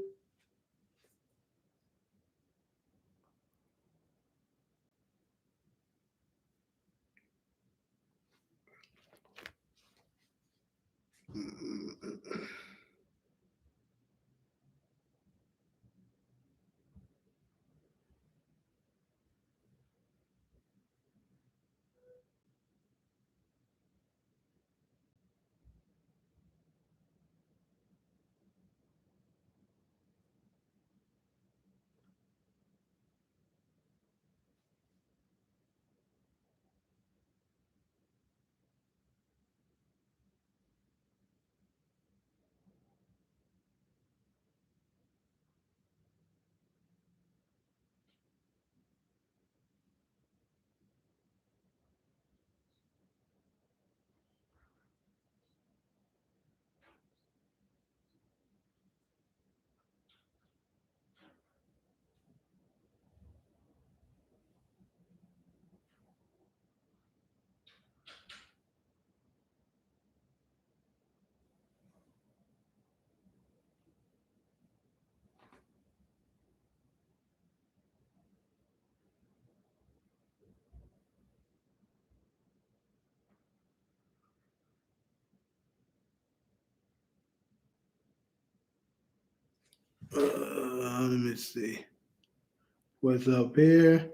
Let me see. What's up here?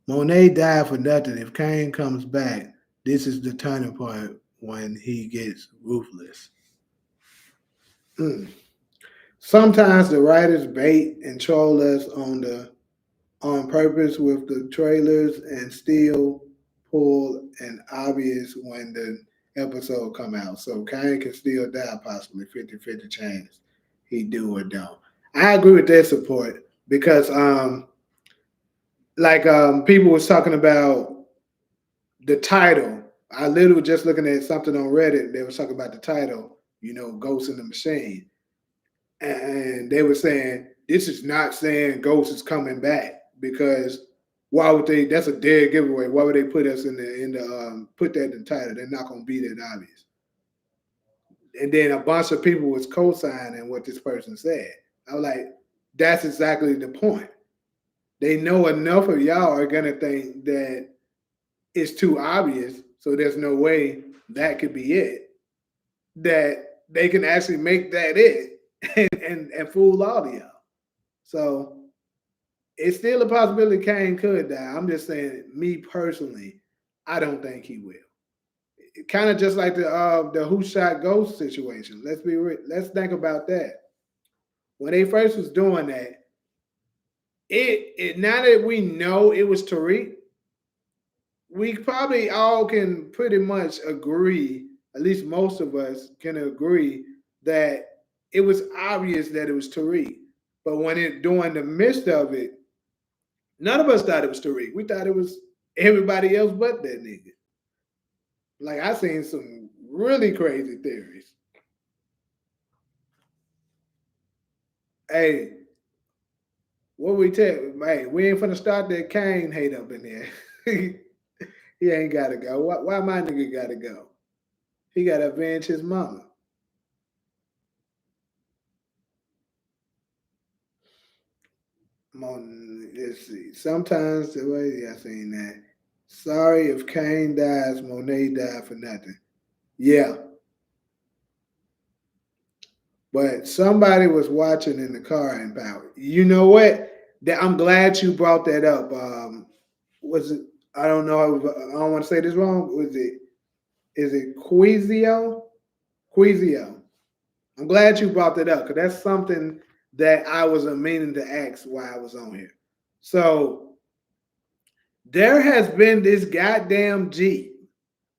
Monet died for nothing. If Kane comes back, this is the turning point when he gets ruthless. Mm. Sometimes the writers bait and troll us on purpose with the trailers and still pull an obvious when the episode come out. So Kane can still die possibly 50-50 chance he do or don't. I agree with that support because people was talking about the title. I literally was just looking at something on Reddit. They was talking about the title, Ghost in the Machine. And they were saying this is not saying Ghost is coming back because why would they? That's a dead giveaway. Why would they put us in the put that in the title? They're not going to be that obvious. And then a bunch of people was co-signing what this person said. I was like, that's exactly the point. They know enough of y'all are gonna think that it's too obvious, so there's no way that could be it. That they can actually make that it and fool all of y'all. So it's still a possibility Kane could die. I'm just saying, me personally, I don't think he will. Kind of just like the who shot Ghost situation. Let's think about that. When they first was doing that, it now that we know it was Tariq, we probably all can pretty much agree. At least most of us can agree that it was obvious that it was Tariq. But when it during the midst of it, none of us thought it was Tariq. We thought it was everybody else but that nigga. Like I seen some really crazy theories. Hey, what we tell? Hey, we ain't finna start that Kane hate up in there. He ain't gotta go. Why my nigga gotta go? He gotta avenge his mama. Let's see. Sometimes the way I seen that. Sorry if Kane dies, Monet died for nothing. Yeah, but somebody was watching in the car in Power. You know what? I'm glad you brought that up. Was it? I don't know. I don't want to say this wrong. Was it? Is it Quizio? Quizio. I'm glad you brought that up because that's something that I was meaning to ask why I was on here. So there has been this goddamn Jeep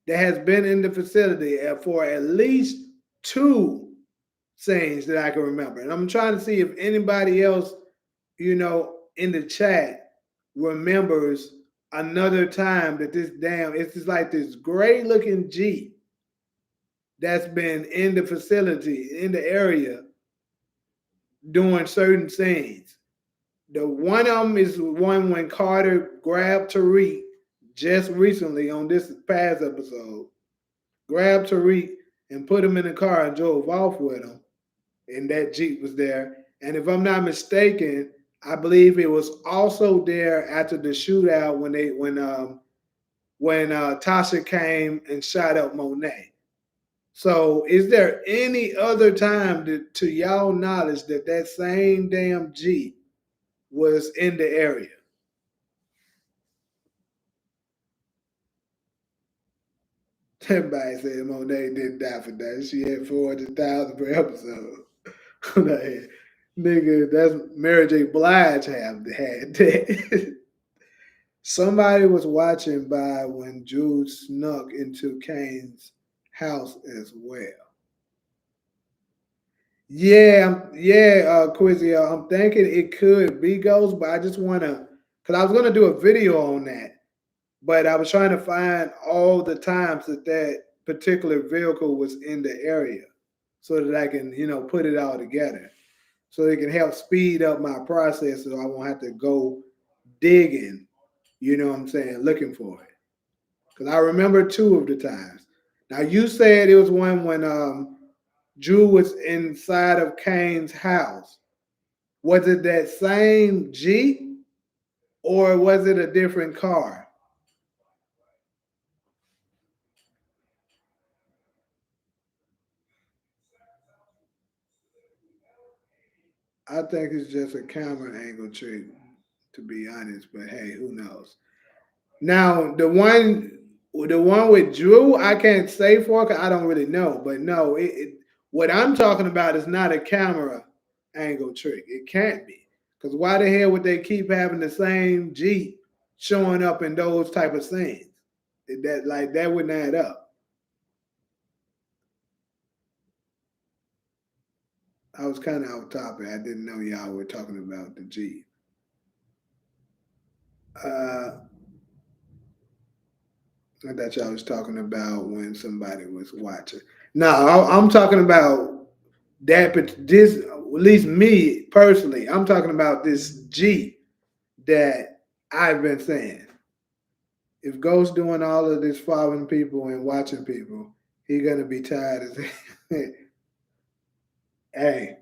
that has been in the facility for at least two scenes that I can remember. And I'm trying to see if anybody else, in the chat remembers another time that it's just like this gray looking Jeep that's been in the facility, in the area, doing certain scenes. The one of them is one when Carter grabbed Tariq just recently on this past episode, grabbed Tariq and put him in the car and drove off with him. And that Jeep was there. And if I'm not mistaken, I believe it was also there after the shootout when Tasha came and shot up Monet. So, is there any other time to y'all knowledge that same damn Jeep was in the area? Everybody said Monet didn't die for that. She had 400,000 per episode. Like, nigga, that's Mary J. Blige had that. Somebody was watching by when Jude snuck into Kane's house as well. Quizzy. I'm thinking it could be Ghost, but I just wanna, cause I was gonna do a video on that, but I was trying to find all the times that particular vehicle was in the area, so that I can, put it all together, so it can help speed up my process, so I won't have to go digging. You know what I'm saying? Looking for it. Because I remember two of the times. Now you said it was one when Drew was inside of Kane's house. Was it that same Jeep or was it a different car? I think it's just a camera angle trick, to be honest. But hey, who knows? Now the one with Drew, I can't say for because I don't really know. But no, what I'm talking about is not a camera angle trick. It can't be because why the hell would they keep having the same Jeep showing up in those type of scenes? That wouldn't add up. I was kind of out topic. I didn't know y'all were talking about the Jeep. Uh, I thought y'all was talking about when somebody was watching. No, I'm talking about that. But this, at least me personally, I'm talking about this Jeep that I've been saying. If Ghost doing all of this following people and watching people, he gonna be tired as hey,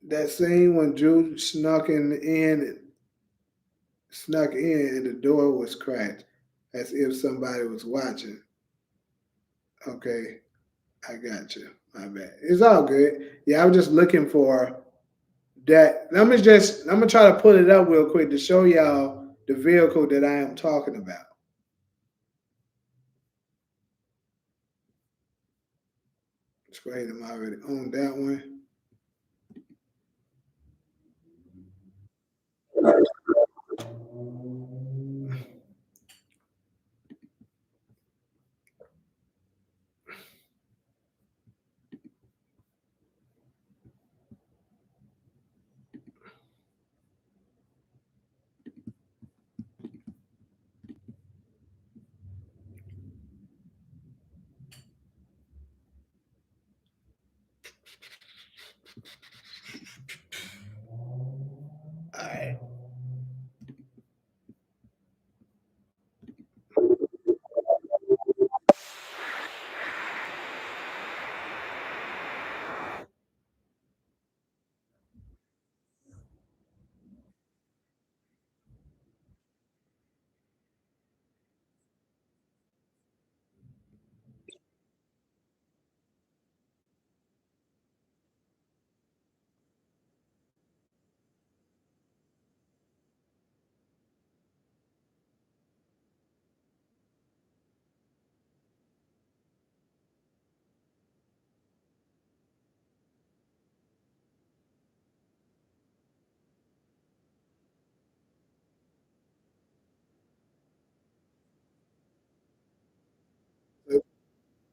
that scene when Drew snuck in and the door was cracked as if somebody was watching. Okay, I got you. My bad. It's all good. Yeah, I was just looking for that. I'm gonna try to pull it up real quick to show y'all the vehicle that I am talking about. It's great. I'm already on that one. All right.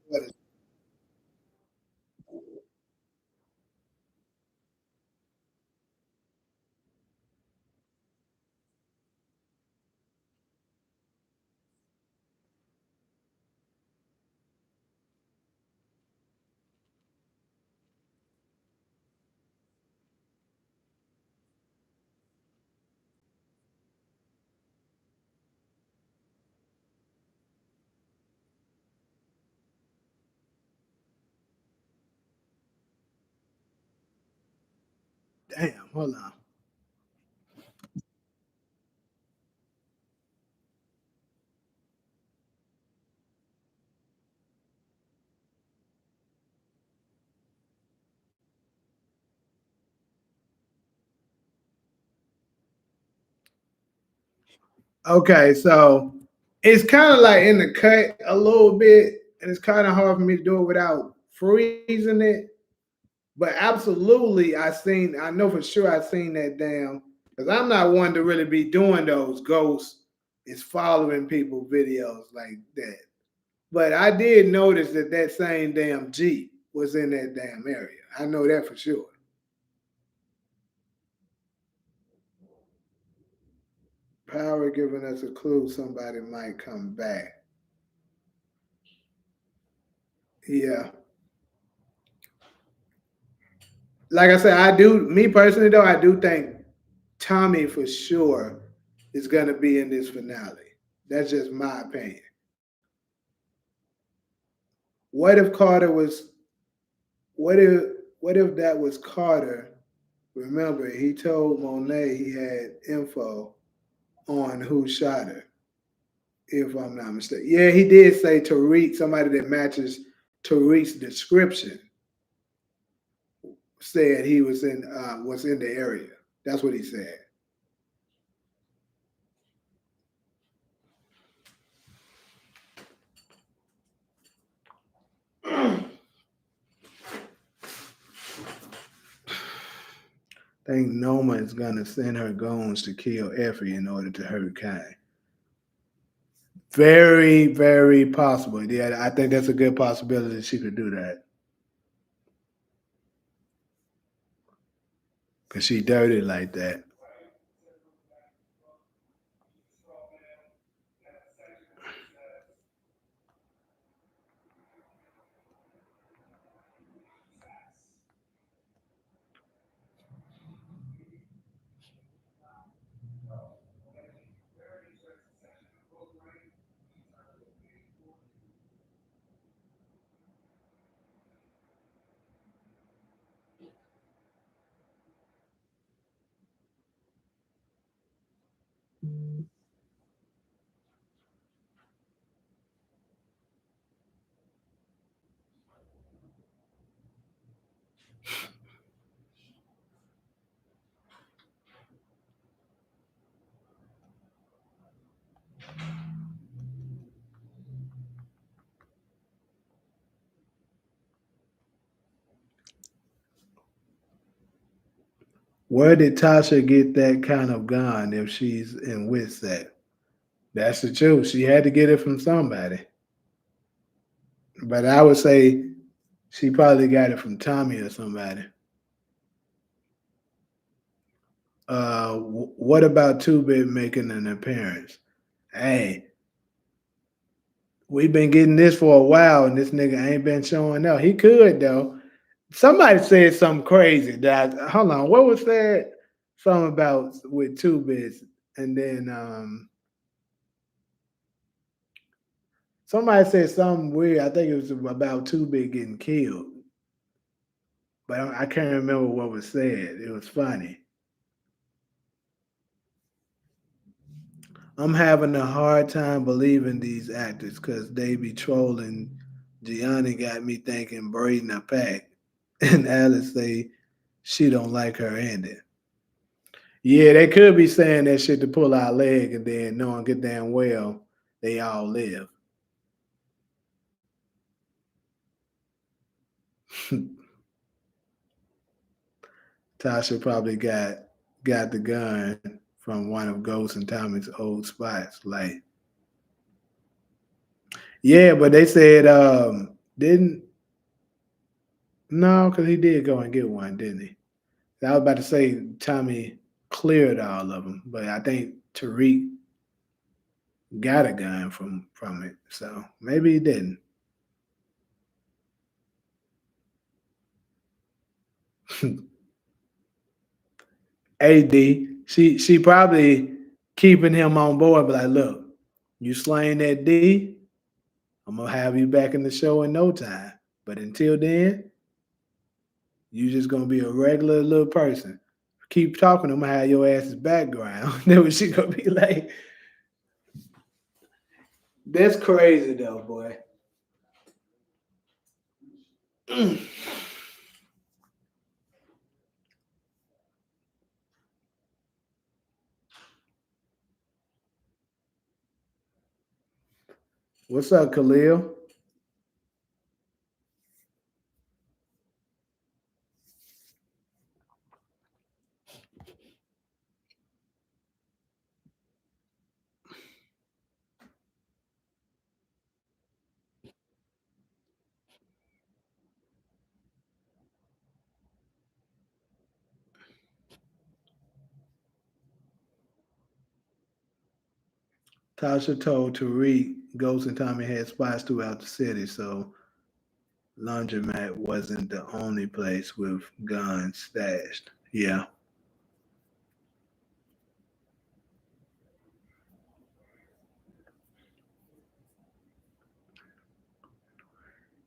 What is- Damn, hold on. Okay, so it's kind of like in the cut a little bit, and it's kind of hard for me to do it without freezing it. But absolutely, I know for sure I seen that damn, because I'm not one to really be doing those ghosts is following people videos like that. But I did notice that that same damn Jeep was in that damn area. I know that for sure. Power giving us a clue somebody might come back. Yeah. Like I said, me personally though, I do think Tommy for sure is gonna be in this finale. That's just my opinion. What if Carter was what if what if that was Carter? Remember, he told Monet he had info on who shot her, if I'm not mistaken. Yeah, he did say Tariq, somebody that matches Tariq's description said he was in the area. That's what he said. I think Noma is gonna send her goons to kill Effie in order to hurt Kai. Very, very possible. Yeah, I think that's a good possibility she could do that. Cause she dirty like that. Where did Tasha get that kind of gun if she's in Witset? That's the truth. She had to get it from somebody. But I would say she probably got it from Tommy or somebody. What about Two Bit making an appearance? Hey, we've been getting this for a while, and this nigga ain't been showing up. He could though. Somebody said something crazy. That hold on, what was that? Something about with Two Bits, and then somebody said something weird. I think it was about Two Bit getting killed, but I can't remember what was said. It was funny. I'm having a hard time believing these actors because they be trolling. Gianni got me thinking Brayden a pack, and Alice say she don't like her ending. Yeah, they could be saying that shit to pull our leg, and then knowing good damn well they all live. Tasha probably got the gun from one of Ghost and Tommy's old spots. Like, yeah, but they said didn't no, because he did go and get one, didn't he? I was about to say Tommy cleared all of them, but I think Tariq got a gun from it, so maybe he didn't. AD, she probably keeping him on board, but like, look, you slaying that D, I'm gonna have you back in the show in no time. But until then, you just gonna be a regular little person. Keep talking, I'm gonna have your ass's background. Then what she gonna be like? That's crazy though, boy. What's up, Khalil? Tasha told Tariq Ghost and Tommy had spots throughout the city, so laundromat wasn't the only place with guns stashed. Yeah.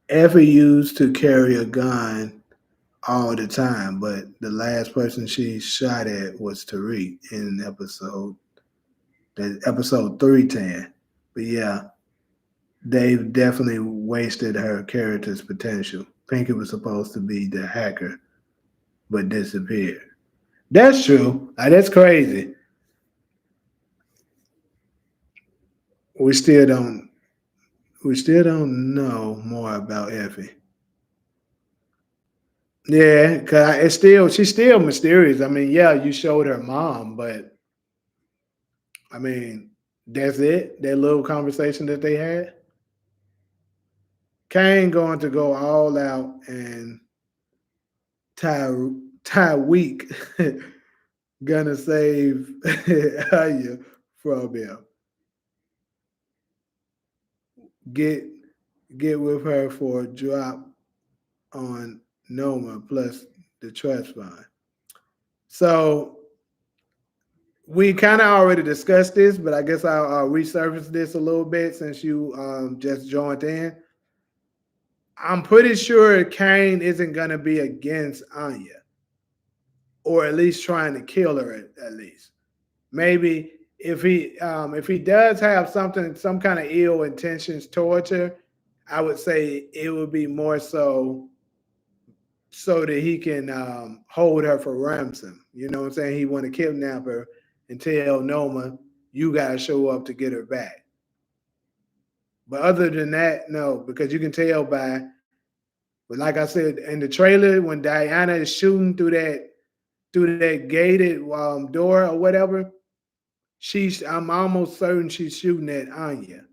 Effie used to carry a gun all the time, but the last person she shot at was Tariq in episode 310. But yeah, they've definitely wasted her character's potential. Pinky was supposed to be the hacker, but disappeared. That's true. That's crazy. We still don't. We still don't know more about Effie. Yeah, cause it's still she's still mysterious. I mean, yeah, you showed her mom, but I mean, that's it. That little conversation that they had. Kane going to go all out and Ty Tyweek gonna save Anya from him. Get get with her for a drop on Noma plus the trust fund. So we kind of already discussed this, but I guess I'll resurface this a little bit since you just joined in. I'm pretty sure Kane isn't gonna be against Anya, or at least trying to kill her at least. Maybe if he does have some kind of ill intentions towards her, I would say it would be more so that he can hold her for ransom. You know what I'm saying? He want to kidnap her and tell Noma, you gotta show up to get her back. But other than that, no, because you can tell by, but like I said in the trailer, when Diana is shooting through that gated door or whatever, I'm almost certain she's shooting at Anya.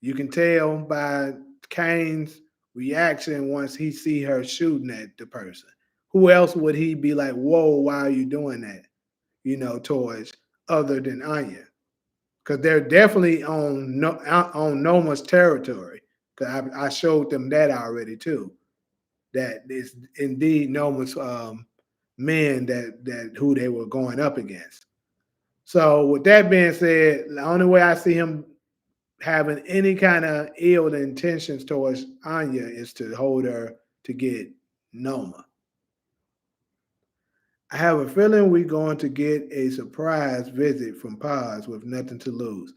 You can tell by Kane's reaction once he see her shooting at the person. Who else would he be like, whoa, why are you doing that? Towards other than Anya. Because they're definitely on Noma's territory. Because I showed them that already too. That is indeed Noma's men that who they were going up against. So with that being said, the only way I see him having any kind of ill intentions towards Anya is to hold her to get Noma. I have a feeling we're going to get a surprise visit from Paz with nothing to lose.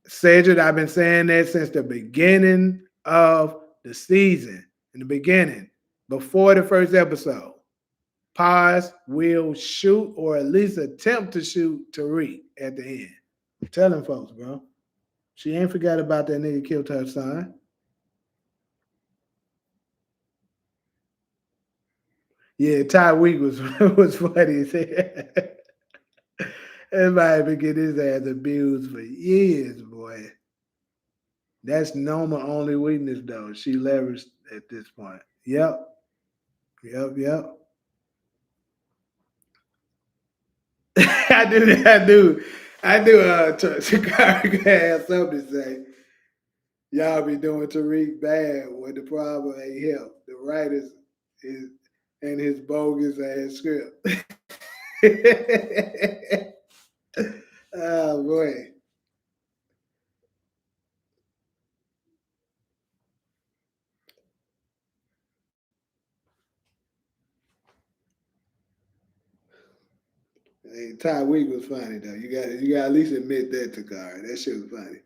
Cedric, I've been saying that since the beginning of the season. In the beginning, before the first episode, Paz will shoot or at least attempt to shoot Tariq at the end. I'm telling folks, bro. She ain't forgot about that nigga killed her son. Yeah, Tyweek was was funny. Everybody been getting his ass abused for years, boy. That's Noma only weakness though. She leveraged at this point. Yep, yep. I do. Shikari has something to say. Y'all be doing Tariq bad when the problem ain't him. The writers is and his bogus ass script. Oh boy. Hey, Ty Week was funny though. You got at least admit that to Gar. That shit was funny.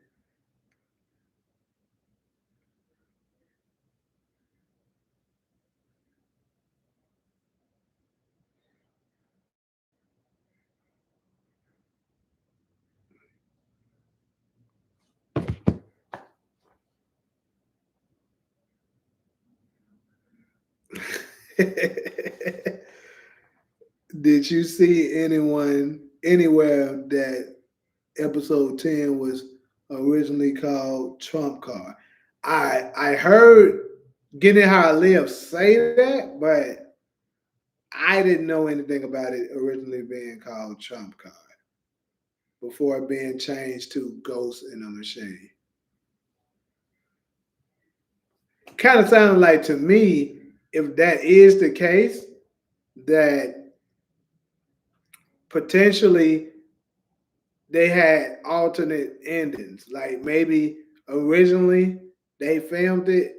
Did you see anyone anywhere that episode 10 was originally called Trump Card? I heard Getting How I Live say that, but I didn't know anything about it originally being called Trump Card before being changed to Ghost in a Machine. Kind of sounded like to me, if that is the case, that potentially they had alternate endings. Like maybe originally they filmed it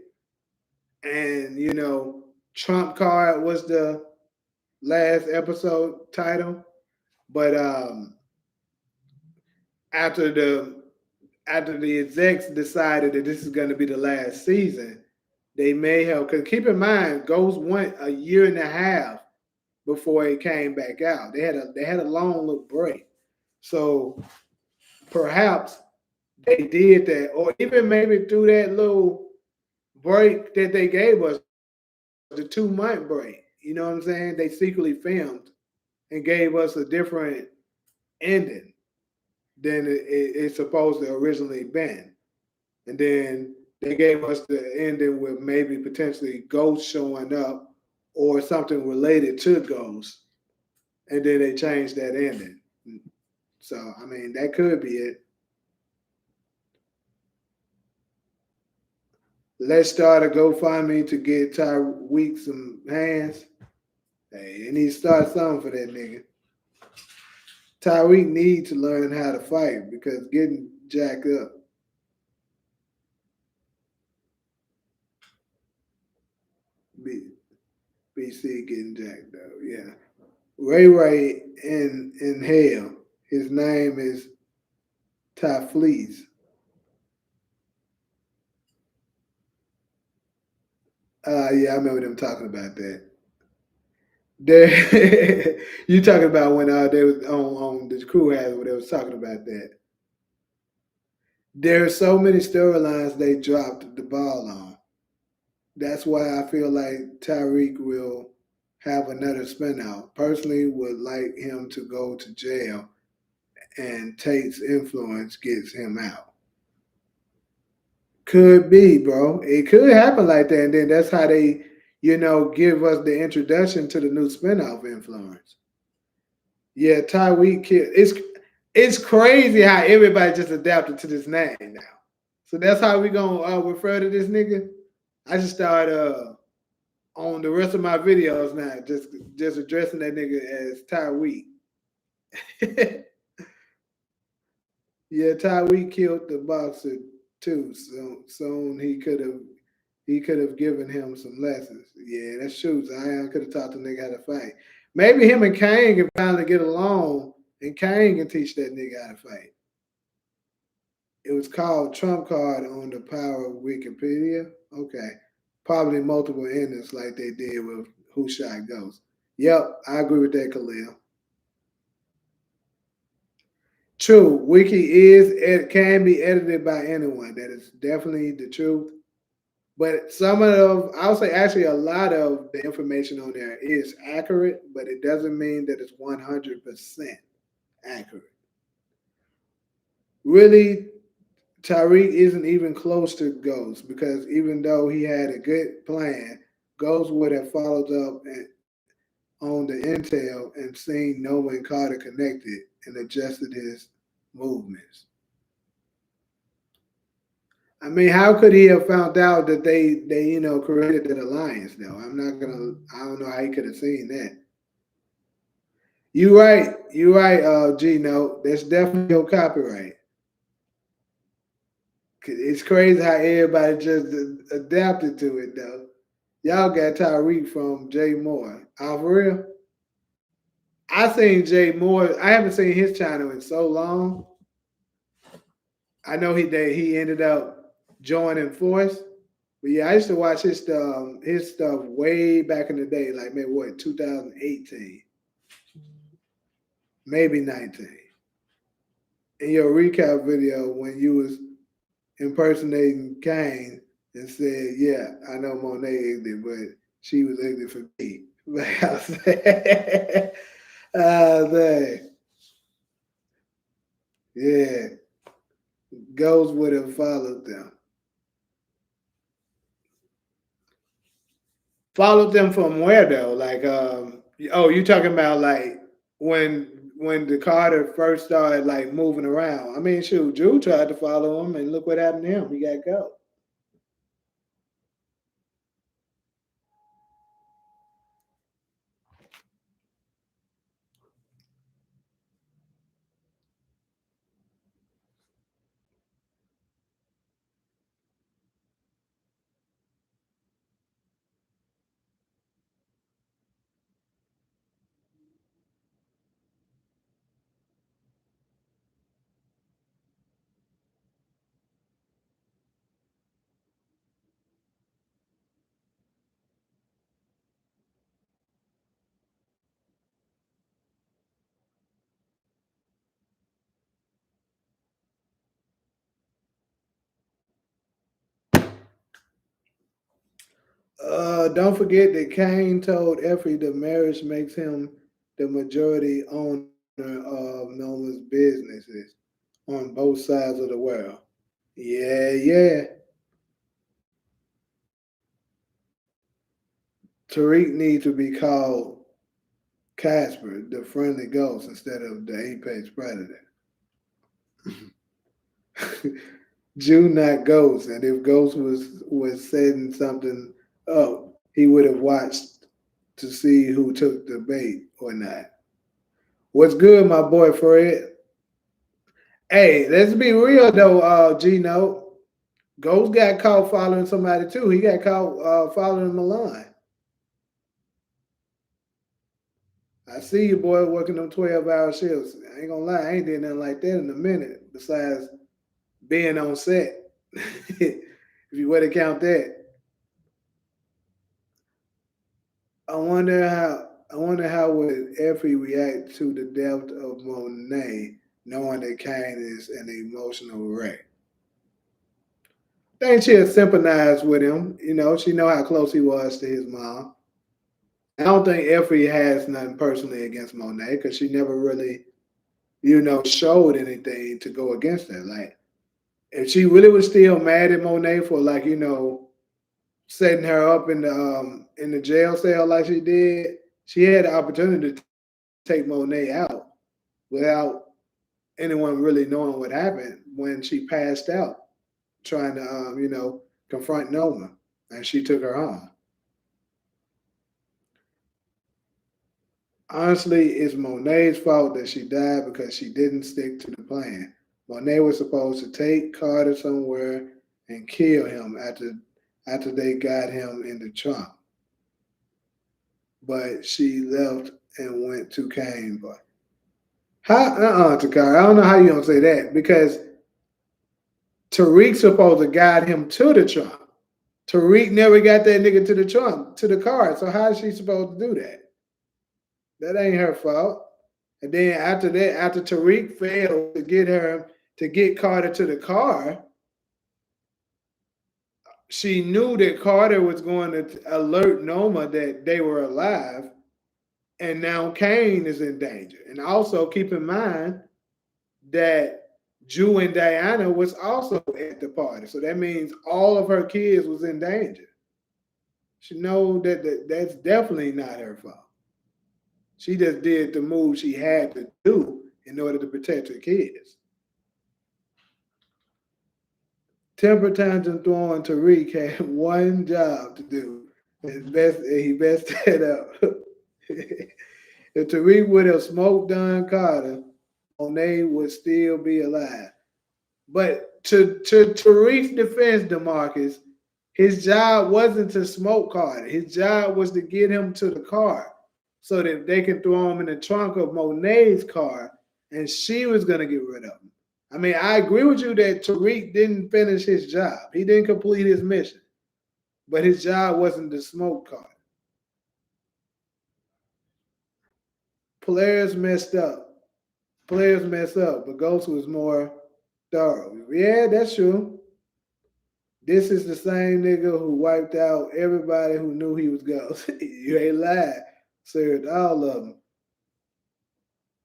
and Trump Card was the last episode title. But after the after the execs decided that this is going to be the last season, they may have. Because keep in mind, Ghost went a year and a half before it came back out. They had a long little break, so perhaps they did that, or even maybe through that little break that they gave us, the 2 month break. You know what I'm saying? They secretly filmed and gave us a different ending than it's supposed to originally been. And then they gave us the ending with maybe potentially Ghost showing up or something related to Ghost. And then they changed that ending. So I mean that could be it. Let's start a GoFundMe to get Tyreek some hands. Hey, and he start something for that nigga. Tyreek need to learn how to fight because getting jacked up. B, BC getting jacked up. Yeah. Ray in hell. His name is Ty Fleece. Yeah, I remember them talking about that. They, you talking about when they was on the crew has where they was talking about that. There are so many storylines they dropped the ball on. That's why I feel like Tariq will have another spinout. Personally, would like him to go to jail and Tate's influence gets him out. Could be, bro. It could happen like that, and then that's how they, give us the introduction to the new spinoff influence. Yeah, Tyreek kid. It's crazy how everybody just adapted to this name now. So that's how we gonna refer to this nigga. I just start on the rest of my videos now, just addressing that nigga as Tyreek. Yeah, Tyreek killed the boxer too. So soon he could have given him some lessons. Yeah, that's true. Zion could have taught the nigga how to fight. Maybe him and Kane can finally get along, and Kane can teach that nigga how to fight. It was called Trump Card on the Power of Wikipedia. Okay, probably multiple endings like they did with Who Shot Ghost. Yep, I agree with that, Khalil. True, Wiki can be edited by anyone. That is definitely the truth. But some of, I would say actually a lot of the information on there is accurate, but it doesn't mean that it's 100% accurate. Really, Tariq isn't even close to Ghost because even though he had a good plan, Ghost would have followed up on the intel and seen Noma and Carter connected and adjusted his movements. I mean, how could he have found out that they created that alliance though? I don't know how he could have seen that. You right, Gino. That's definitely your copyright. It's crazy how everybody just adapted to it though. Y'all got Tyreek from Jay Moore. For real? I seen Jay Moore. I haven't seen his channel in so long. I know he ended up joining Force. But yeah, I used to watch his stuff way back in the day, like maybe what 2018, maybe 19. In your recap video when you was impersonating Kane and said, "Yeah, I know Monet ugly, but she was ugly for me." Like I said, dang. Yeah, Ghost would have followed them. Followed them from where though? Like, oh, you talking about like when the Carter first started like moving around? I mean, shoot, Drew tried to follow him, and look what happened to him. He got go. Don't forget that Kane told Effie the marriage makes him the majority owner of Noma's businesses on both sides of the world. Yeah, yeah. Tariq needs to be called Casper, the friendly ghost, instead of the apex predator. Jew, not Ghost. And if Ghost was setting something up, he would have watched to see who took the bait or not. What's good, my boy Fred? Hey, let's be real though, Gino. Ghost got caught following somebody too. He got caught following Milan. I see you, boy, working them 12-hour shifts. I ain't gonna lie, I ain't did nothing like that in a minute, besides being on set. If you were to count that. I wonder how would Effie react to the death of Monet, knowing that Kane is an emotional wreck. I think she'll sympathize with him. She know how close he was to his mom. I don't think Effie has nothing personally against Monet because she never really, showed anything to go against her. Like if she really was still mad at Monet for like, setting her up in the jail cell like she did, she had the opportunity to take Monet out without anyone really knowing what happened when she passed out trying to confront Noma, and she took her home. Honestly, it's Monet's fault that she died because she didn't stick to the plan. Monet was supposed to take Carter somewhere and kill him after they got him in the trunk, but she left and went to Kane. But how? Takara. I don't know how you don't say that because Tariq's supposed to guide him to the trunk. Tariq never got that nigga to the trunk, to the car. So how is she supposed to do that? That ain't her fault. And then after that, after Tariq failed to get Carter to the car, she knew that Carter was going to alert Noma that they were alive, and now Kane is in danger. And also keep in mind that Jew and Diana was also at the party, so that means all of her kids was in danger. She know that's definitely not her fault. She just did the move she had to do in order to protect her kids. Temper tantrum throwing Tariq had one job to do. He messed that up. If Tariq would have smoked Don Carter, Monet would still be alive. But to Tariq's defense, DeMarcus, his job wasn't to smoke Carter. His job was to get him to the car so that they can throw him in the trunk of Monet's car, and she was going to get rid of him. I mean, I agree with you that Tariq didn't finish his job. He didn't complete his mission, but his job wasn't to smoke Carter. Players messed up. Players mess up, but Ghost was more thorough. Yeah, that's true. This is the same nigga who wiped out everybody who knew he was Ghost. You ain't lied. Served all of them.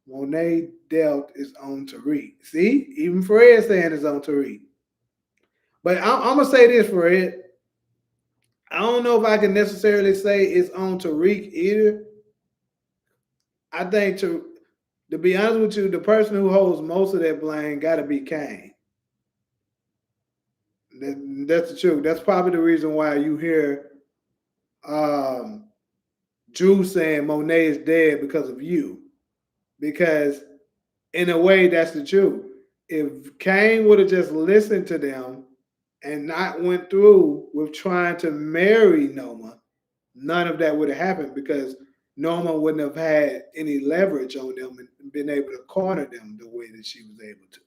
Monet dealt is on Tariq. See, even Fred saying it's on Tariq. But I'm gonna say this, Fred. I don't know if I can necessarily say it's on Tariq either. I think to be honest with you, the person who holds most of that blame got to be Kane. That's the truth. That's probably the reason why you hear um, Drew saying Monet is dead because of you. Because in a way, that's the truth. If Kane would have just listened to them and not went through with trying to marry Noma, none of that would have happened because Noma wouldn't have had any leverage on them and been able to corner them the way that she was able to.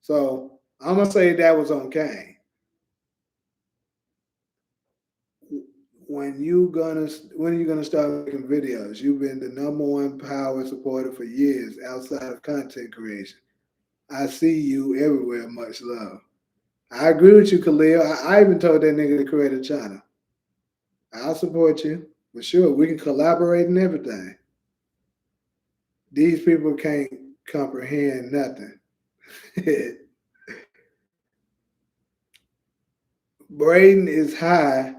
So I'm gonna say that was on Kane. When are you gonna start making videos? You've been the number one power supporter for years outside of content creation. I see you everywhere. Much love. I agree with you, Khalil. I even told that nigga to create a channel. I'll support you for sure. We can collaborate and everything. These people can't comprehend nothing. Brayden is high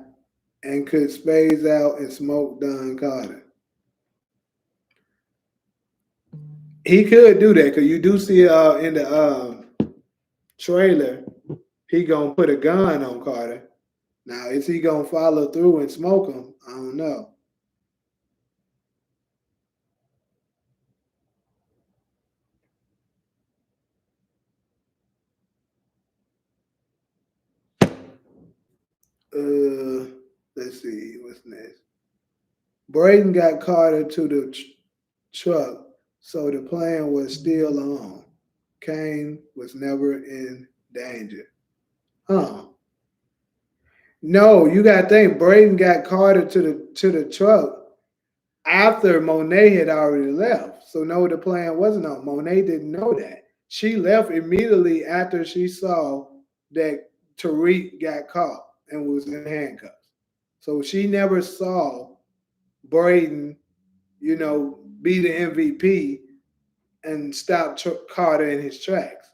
and could spaze out and smoke Don Carter. He could do that because you do see in the trailer he gonna put a gun on Carter. Now is he gonna follow through and smoke him? I don't know. Uh, let's see what's next. Brayden got Carter to the truck, so the plan was still on. Kane was never in danger. Huh? No, you got to think. Brayden got Carter to the truck after Monet had already left. So no, the plan wasn't on. Monet didn't know that. She left immediately after she saw that Tariq got caught and was in handcuffs. So she never saw Brayden, be the MVP and stop Carter in his tracks.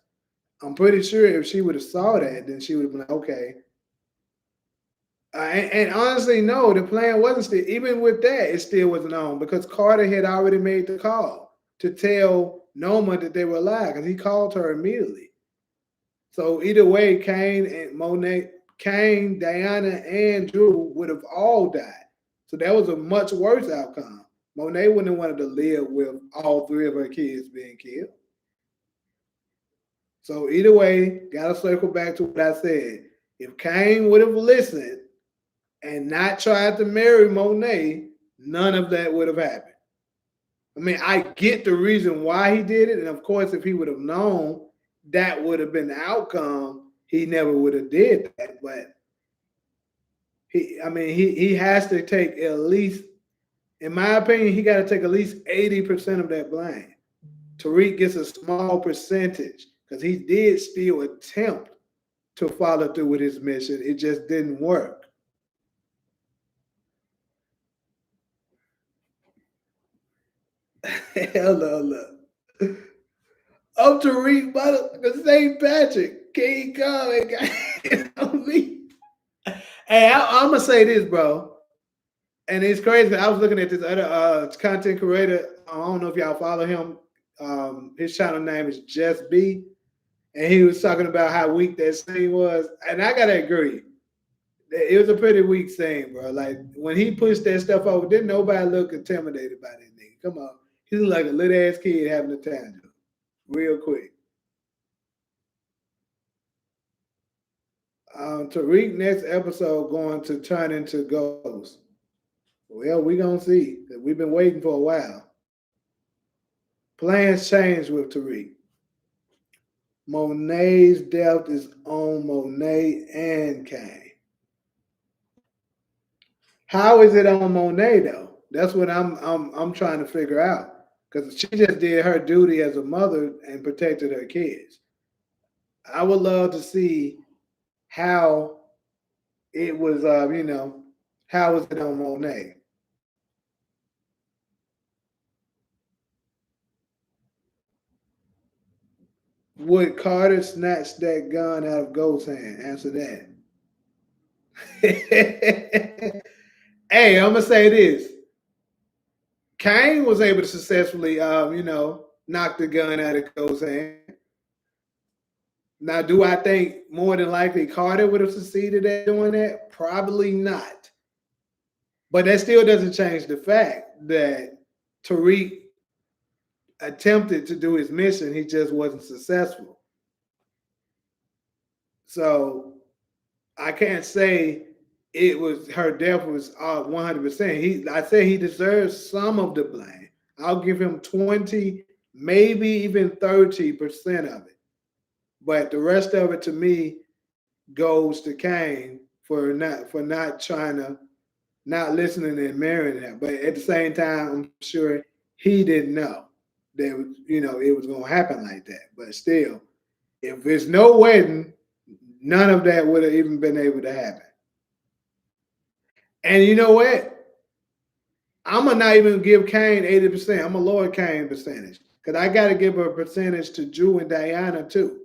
I'm pretty sure if she would have saw that, then she would have been like, okay. And honestly, no, the plan wasn't still. Even with that, it still wasn't on because Carter had already made the call to tell Noma that they were alive because he called her immediately. So either way, Kane and Monet, Kane, Diana, and Drew would have all died. So that was a much worse outcome. Monet wouldn't have wanted to live with all three of her kids being killed. So either way, gotta circle back to what I said. If Kane would have listened and not tried to marry Monet, none of that would have happened. I mean, I get the reason why he did it, and of course, if he would have known that would have been the outcome, he never would have did that. But he has to take at least, in my opinion, he got to take at least 80% of that blame. Tariq gets a small percentage because he did still attempt to follow through with his mission. It just didn't work. Hello. I'm Tariq motherfucker St. Patrick. King come and got me. Hey, I'm gonna say this, bro. And it's crazy. I was looking at this other content creator. I don't know if y'all follow him. His channel name is Just B, and he was talking about how weak that scene was. And I gotta agree, it was a pretty weak scene, bro. Like when he pushed that stuff over, didn't nobody look intimidated by that nigga? Come on, he looked like a little ass kid having a tantrum, real quick. Tariq next episode going to turn into Ghost. Well, we gonna see. We've been waiting for a while. Plans change with Tariq. Monet's death is on Monet and Kane. How is it on Monet though? That's what I'm trying to figure out. Because she just did her duty as a mother and protected her kids. I would love to see how it was. How was it on Monet? Would Carter snatch that gun out of Ghost's hand? Answer that. Hey, I'm gonna say this. Kane was able to successfully, knock the gun out of Ghost's hand. Now, do I think more than likely Carter would have succeeded at doing that? Probably not. But that still doesn't change the fact that Tariq attempted to do his mission, he just wasn't successful. So I can't say it was her death was 100%. I say he deserves some of the blame. I'll give him 20, maybe even 30% of it. But the rest of it to me goes to Kane for not trying to not listening and marrying her. But at the same time, I'm sure he didn't know that it was gonna happen like that. But still, if there's no wedding, none of that would have even been able to happen. And you know what? I'm gonna not even give Kane 80%. I'm gonna lower Kane percentage because I got to give a percentage to Drew and Diana too.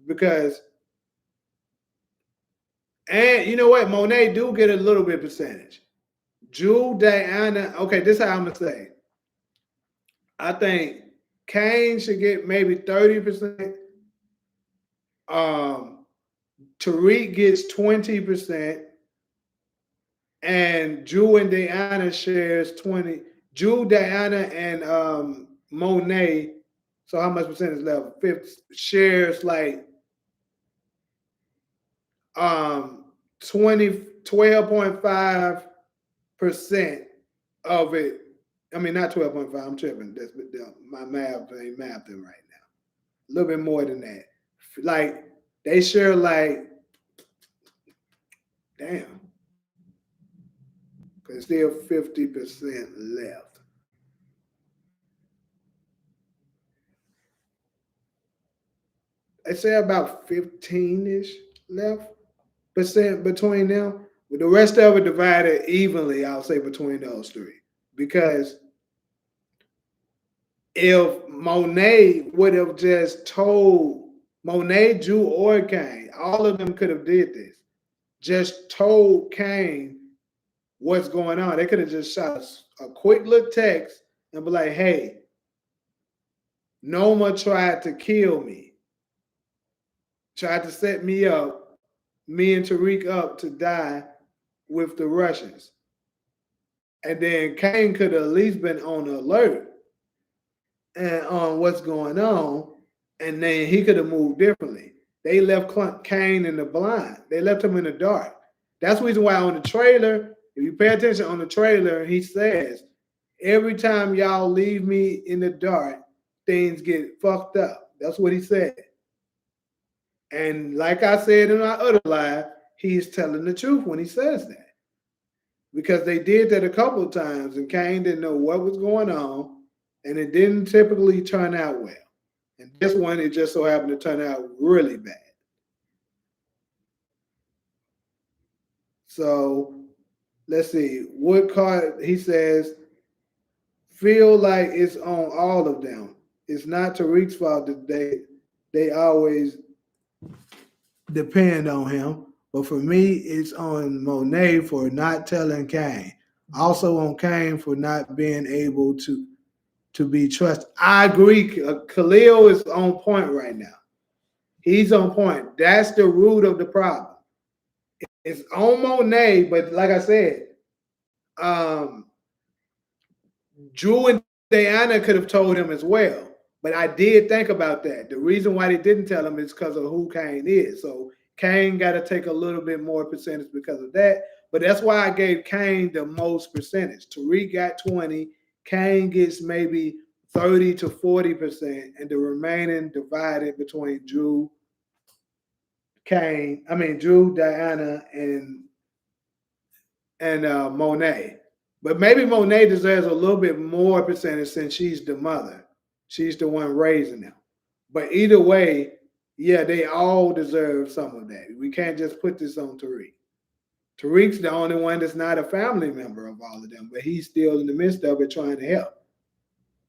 Because and you know what, Monet do get a little bit percentage. Drew, Diana. Okay, this is how I'm gonna say. I think Kane should get maybe 30%. Um, Tariq gets 20%, and Drew and Diana shares 20. Drew, Diana, and Monet. So how much percent is left? Fifth shares like um 20 12.5% of it. I mean not 12.5, I'm tripping. That's my math ain't mathing right now. A little bit more than that. Like they share like damn, because still 50% left. I say about 15-ish left percent between them. With the rest of it divided evenly, I'll say between those three. Because if Monet would have just told Monet, Jew, or Kane, all of them could have did this. Just told Kane what's going on. They could have just shot a quick little text and be like, hey, Noma tried to kill me, tried to set me up, me and Tariq up to die with the Russians. And then Kane could have at least been on alert and on what's going on, and then he could have moved differently. They left Kane in the blind. They left him in the dark. That's the reason why on the trailer, if you pay attention on the trailer, he says, every time y'all leave me in the dark, things get fucked up. That's what he said. And like I said in our other live, he's telling the truth when he says that. Because they did that a couple of times and Kane didn't know what was going on and it didn't typically turn out well. And this one, it just so happened to turn out really bad. So let's see. What card he says, feel like it's on all of them. It's not Tariq's fault that they always depend on him. But for me, it's on Monet for not telling Kane. Also on Kane for not being able to be trusted. I agree. Khalil is on point right now. He's on point. That's the root of the problem. It's on Monet, but like I said, um, Drew and Diana could have told him as well. But I did think about that. The reason why they didn't tell him is because of who Kane is. So Kane got to take a little bit more percentage because of that. But that's why I gave Kane the most percentage. Tariq got 20. Kane gets maybe 30 to 40%, and the remaining divided between Drew, Diana, and Monet. But maybe Monet deserves a little bit more percentage since she's the mother. She's the one raising them. But either way, yeah, they all deserve some of that. We can't just put this on Tariq. Tariq's the only one that's not a family member of all of them, but he's still in the midst of it trying to help.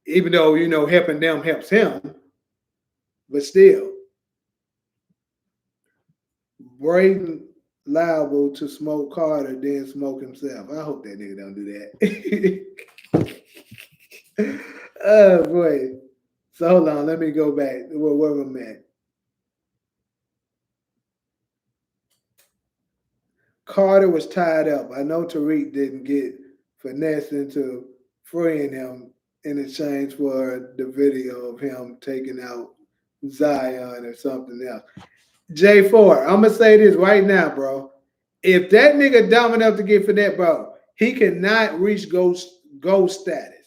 Even though, helping them helps him, but still. Brayden liable to smoke Carter, then smoke himself. I hope that nigga don't do that. Oh boy. So hold on, let me go back. Where am I at? Carter was tied up. I know Tariq didn't get finessed into freeing him in exchange for the video of him taking out Zion or something else. J4, I'm gonna say this right now, bro. If that nigga dumb enough to get finesse, bro, he cannot reach ghost status.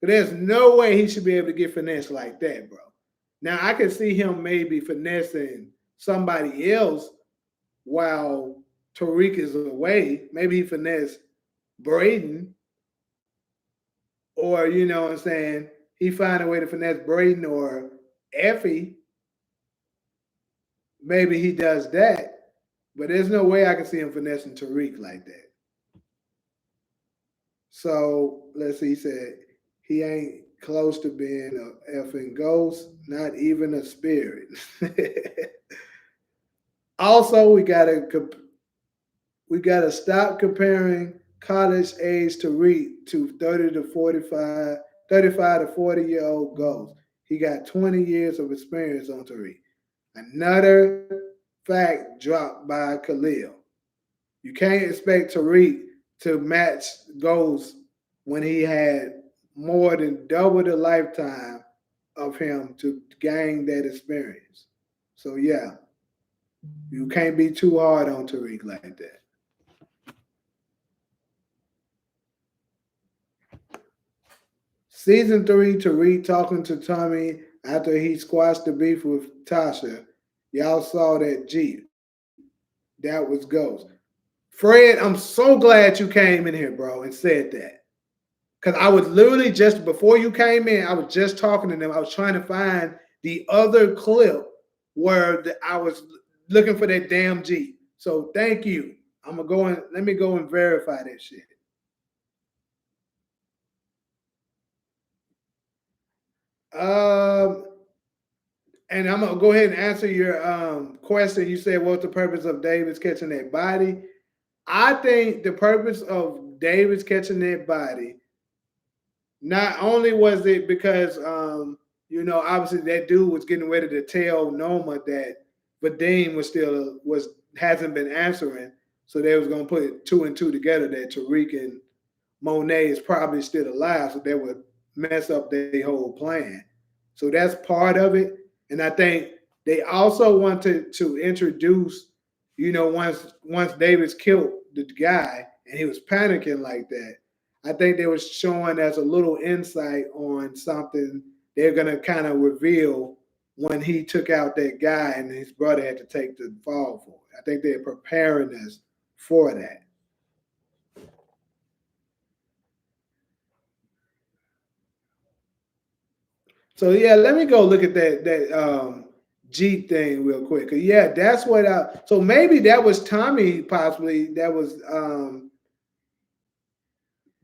There's no way he should be able to get finesse like that, bro. Now I can see him maybe finessing somebody else while Tariq is away. Maybe he finesse Brayden, or you know what I'm saying, he find a way to finesse Brayden or Effie. Maybe he does that. But there's no way I can see him finessing Tariq like that. So let's see. He said he ain't close to being a effing ghost, not even a spirit. Also, we gotta stop comparing college age Tariq to 30 to 45, 35 to 40-year-old ghosts. He got 20 years of experience on Tariq. Another fact dropped by Khalil. You can't expect Tariq to match Ghost when he had more than double the lifetime of him to gain that experience. So yeah, you can't be too hard on Tariq like that. Season three, Tariq talking to Tommy after he squashed the beef with Tasha. Y'all saw that Jeep. That was Ghost. Fred, I'm so glad you came in here, bro, and said that. Because I was literally just before you came in, I was just talking to them. I was trying to find the other clip where I was looking for that damn Jeep. So thank you. I'm gonna go and let me go and verify that shit. Um, and I'm gonna go ahead and answer your question. You said, "What's the purpose of Davis catching that body?" I think the purpose of Davis catching that body not only was it because obviously that dude was getting ready to tell Noma that Vadim was hasn't been answering, so they was gonna put two and two together that Tariq and Monet is probably still alive, so they would mess up their whole plan. So that's part of it. And I think they also wanted to introduce, once Davis killed the guy and he was panicking like that, I think they was showing as a little insight on something they're gonna kind of reveal when he took out that guy and his brother had to take the fall for it. I think they're preparing us for that. So yeah, let me go look at that Jeep thing real quick. Yeah, that's what I. So maybe that was Tommy, possibly that was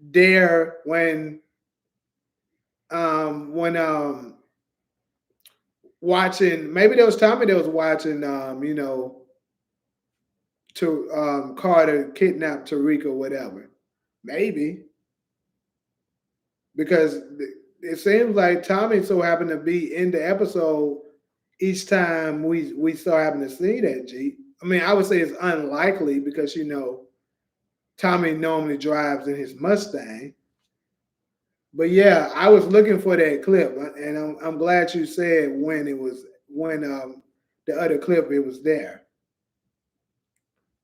there when watching. Maybe that was Tommy that was watching. To Carter kidnap Tariq or whatever. Maybe because it seems like Tommy so happened to be in the episode each time we start having to see that Jeep. I mean, I would say it's unlikely because Tommy normally drives in his Mustang. But yeah, I was looking for that clip, and I'm glad you said when the other clip it was there.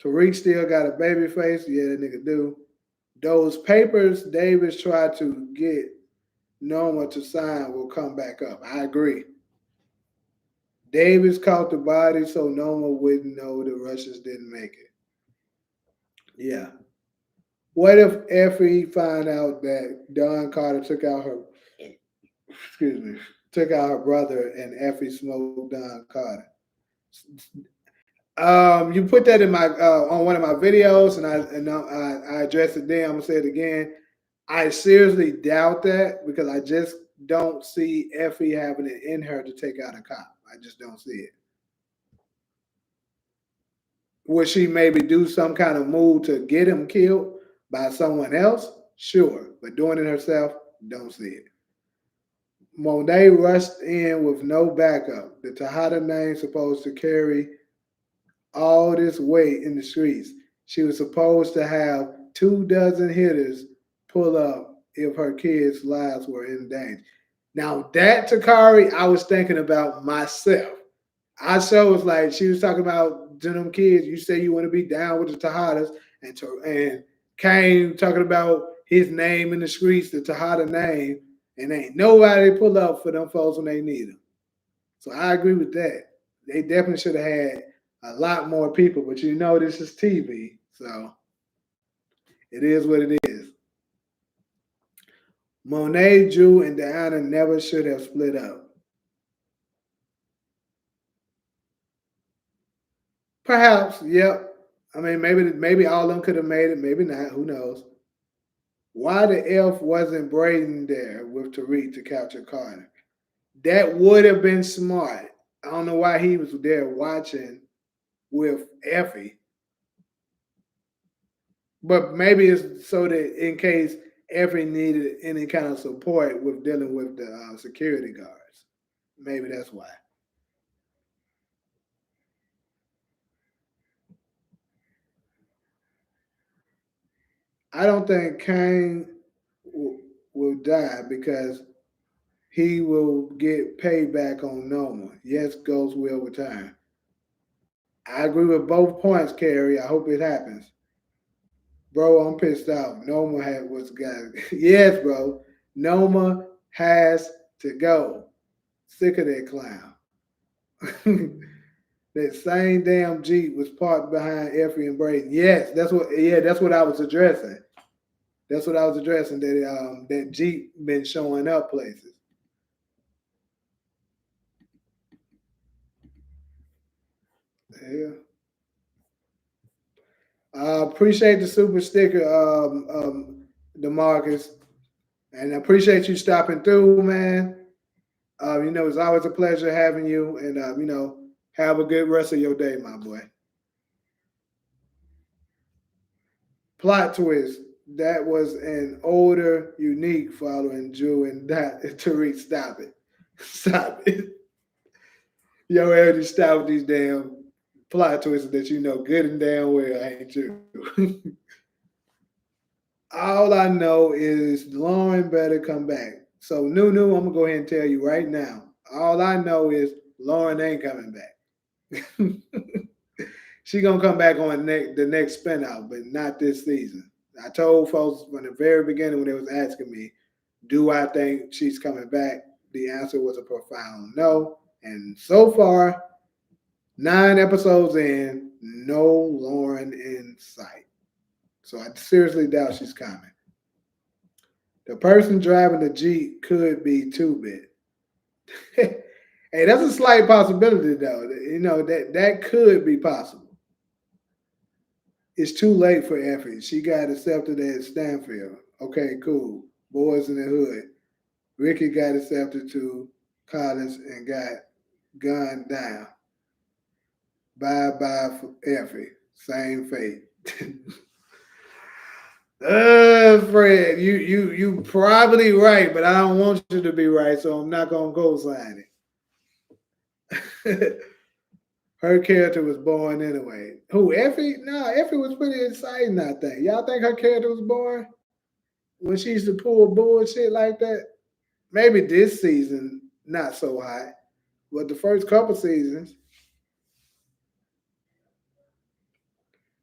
Tariq still got a baby face. Yeah, that nigga do. Those papers Davis tried to get Noma to sign will come back up. I agree. Davis caught the body so Noma wouldn't know the Russians didn't make it. Yeah. What if Effie find out that Don Carter took out her brother and Effie smoked Don Carter? You put that in my on one of my videos, and I addressed it then. I'm gonna say it again. I seriously doubt that because I just don't see Effie having it in her to take out a cop. I just don't see it. Would she maybe do some kind of move to get him killed by someone else? Sure, but doing it herself, don't see it. Monet rushed in with no backup. The Tejada name supposed to carry all this weight in the streets. She was supposed to have 2 dozen hitters pull up if her kids' lives were in danger. Now that Takari, I was thinking about myself. I sure was like she was talking about to them kids. You say you want to be down with the Tejadas, and Kane talking about his name in the streets, the Tejada name, and ain't nobody pull up for them folks when they need them. So I agree with that. They definitely should have had a lot more people, but this is TV, so it is what it is. Monet, Drew, and Diana never should have split up. Perhaps, yep. I mean, maybe all of them could have made it, maybe not. Who knows? Why the F wasn't Brayden there with Tariq to capture Carter? That would have been smart. I don't know why he was there watching with Effie, but maybe it's so that in case Effie needed any kind of support with dealing with the security guards. Maybe that's why. I don't think Kane will die because he will get payback on Noma. Yes, Ghost will return. I agree with both points, Carrie. I hope it happens. Bro, I'm pissed off. Noma had what's got yes, bro. Noma has to go. Sick of that clown. That same damn Jeep was parked behind Effie and Brayden. Yes, that's what I was addressing. That's what I was addressing. That Jeep been showing up places. Yeah. Appreciate the super sticker, Demarcus, and I appreciate you stopping through, man. It's always a pleasure having you, and have a good rest of your day, my boy. Plot twist: that was an older, unique following Drew and that Tariq. Stop it, stop it. Yo, Eddie, stop with these damn plot twists that you know good and damn well ain't true. All I know is Lauren better come back. So, Nunu, I'm gonna go ahead and tell you right now. All I know is Lauren ain't coming back. She gonna come back on the next spin out, but not this season. I told folks from the very beginning when they was asking me, do I think she's coming back? The answer was a profound no. And so far, 9 episodes in, no Lauren in sight. So I seriously doubt she's coming. The person driving the Jeep could be Two Bit. Hey, that's a slight possibility, though. That could be possible. It's too late for Effie. She got accepted at Stanfield. Okay, cool. Boys in the Hood. Ricky got accepted to college and got gunned down. Bye bye for Effie. Same fate. Fred, you probably right, but I don't want you to be right, so I'm not gonna go sign it. Her character was born anyway. Who, Effie? No, Effie was pretty exciting, I think. Y'all think her character was born when she used to pull bullshit like that? Maybe this season, not so hot. But the first couple seasons,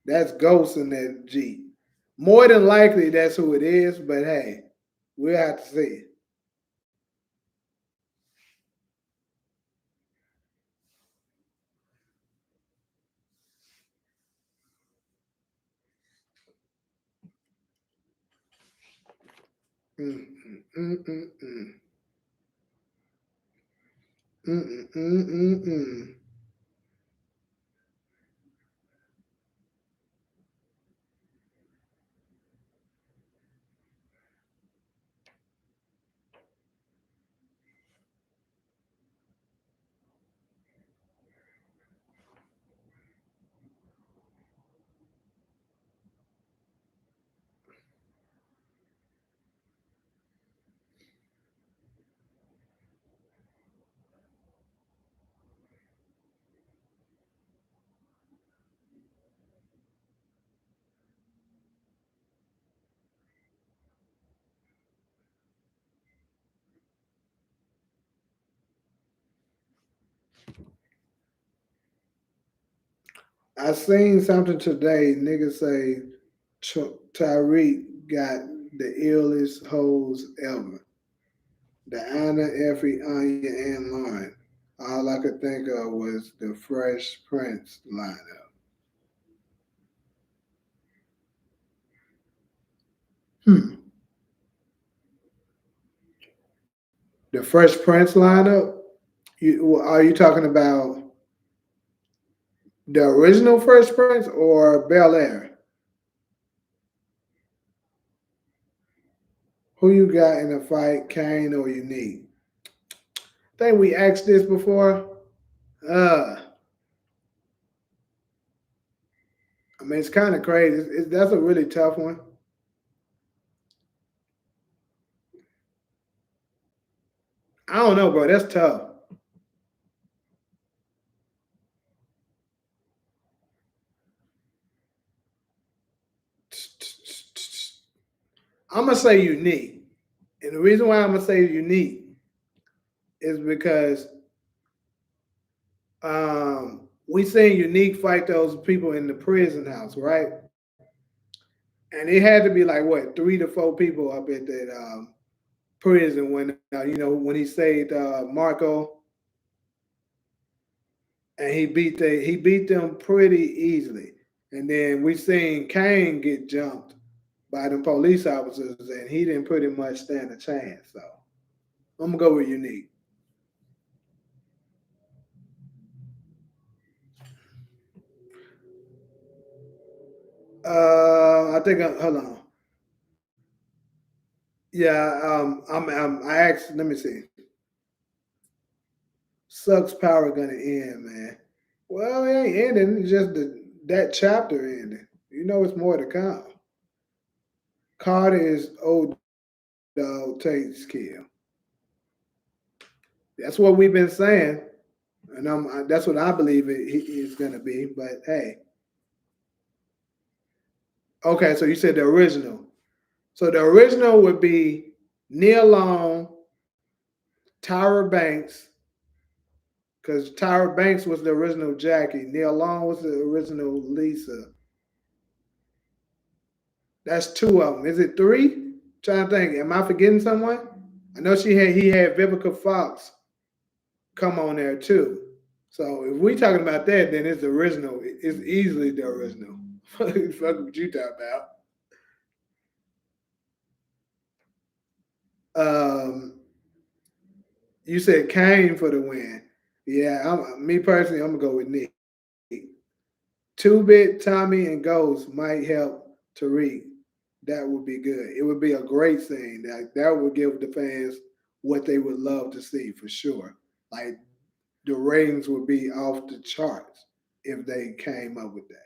that's Ghost in that Jeep. More than likely, that's who it is, but hey, we'll have to see. Mm, mm, mm, mm, mm, mm, mm, mm, mm. I seen something today. Niggas say Tariq got the illest hoes ever. The Anna, Effie, Anya, and Lauren. All I could think of was the Fresh Prince lineup. Hmm. The Fresh Prince lineup? Are you talking about The original Fresh Prince or Bel Air? Who you got in a fight, Kane or Unique? I think we asked this before. Uh, I mean, it's kind of crazy. That's a really tough one. I don't know, bro. That's tough. I'm gonna say Unique, and the reason why I'm gonna say Unique is because we seen Unique fight those people in the prison house, right? And it had to be like what 3 to 4 people up at that prison when when he saved Marco, and he beat them pretty easily. And then we seen Kane get jumped by them police officers, and he didn't pretty much stand a chance. So I'm gonna go with Unique. I think hold on. Yeah, I asked. Let me see. Sucks power gonna end, man. Well, it ain't ending. It's just that chapter ending. You know, it's more to come. Carter is old dog takes kill. That's what we've been saying, and that's what I believe it is gonna be. But hey, okay. So you said the original. So the original would be Neil Long, Tyra Banks, because Tyra Banks was the original Jackie. Neil Long was the original Lisa. That's 2 of them. Is it 3? Trying to think. Am I forgetting someone? I know he had Vivica Fox come on there too. So if we talking about that, then it's the original. It's easily the original. Fuck what you talking about. You said Kane for the win. Yeah, me personally, I'm gonna go with Nick. 2-Bit, Tommy, and Ghost might help Tariq. That would be good. It would be a great thing. That would give the fans what they would love to see for sure. Like the ratings would be off the charts if they came up with that.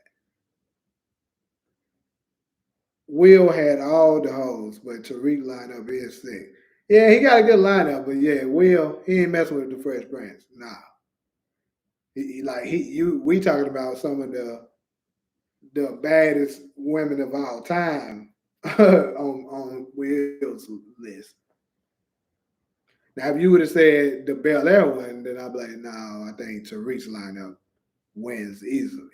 Will had all the hoes, but Tariq lineup is sick. Yeah, he got a good lineup, but yeah, Will he ain't messing with the Fresh Prince. Nah, we talking about some of the baddest women of all time on Will's list. Now, if you would have said the Bel Air one, then I'd be like, no, I think Tariq's lineup wins easily.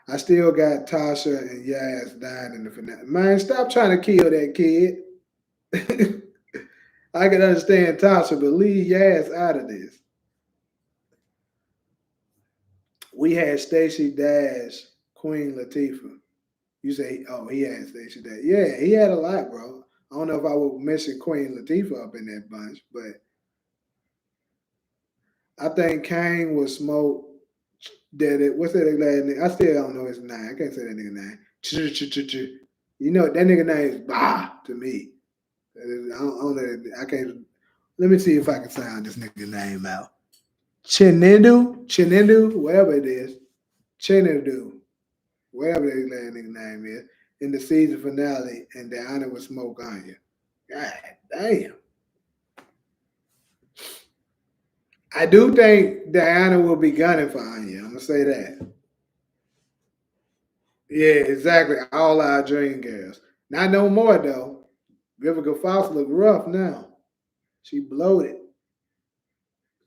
I still got Tasha and Yaz dying in the finale. Man, stop trying to kill that kid. I can understand Tasha, but leave Yaz out of this. We had Stacey Dash, Queen Latifah. You say, oh, he had Stacey Dash. Yeah, he had a lot, bro. I don't know if I would mention Queen Latifah up in that bunch, but I think Kane would smoke that. What's that last name? I still don't know his name. I can't say that nigga name. You know that nigga name is Bah to me. I don't know. I can't. Let me see if I can sound this nigga name out. Chinendu, whatever it is, Chinendu, whatever that last nigga name is, in the season finale, and Diana would smoke Anya. God damn. I do think Diana will be gunning for Anya. I'm gonna say that. Yeah, exactly. All our dream girls. Not no more though. Vivica Fox look rough now. She bloated.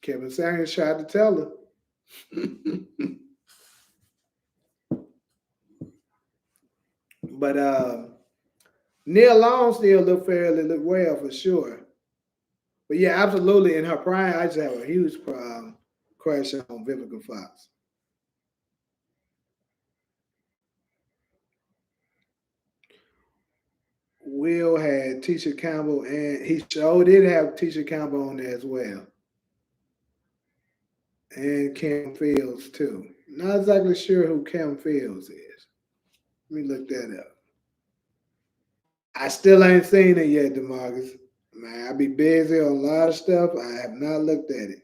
Kevin Samuels tried to tell her. But Neil Long still look well for sure. But yeah, absolutely. In her prime, I just have a huge crush on Vivica Fox. Will had Tisha Campbell, and he sure did have Tisha Campbell on there as well. and Cam Fields too. Not exactly sure who Cam Fields is. Let me look that up. I still ain't seen it yet, Demarcus. Man, I be busy on a lot of stuff. I have not looked at it.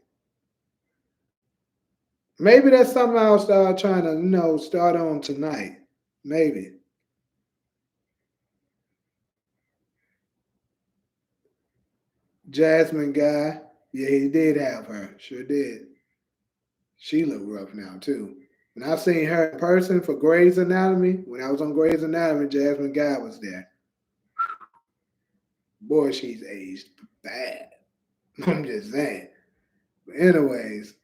Maybe that's something I'll start trying to, start on tonight. Maybe. Jasmine guy. Yeah, he did have her. Sure did. She look rough now too. When I seen her in person for Grey's Anatomy, when I was on Grey's Anatomy, Jasmine Guy was there. Boy, she's aged bad. I'm just saying. But anyways,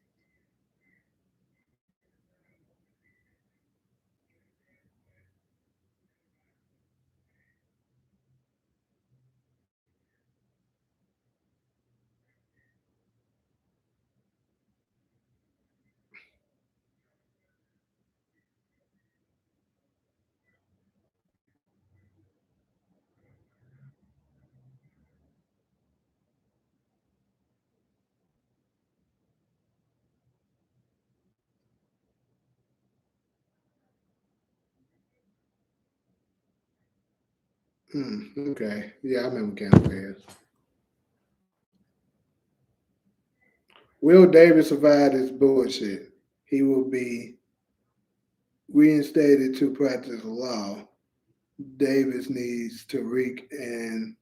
okay. Yeah, I remember Campbell. Will Davis survive this bullshit? He will be reinstated to practice law. Davis needs Tariq and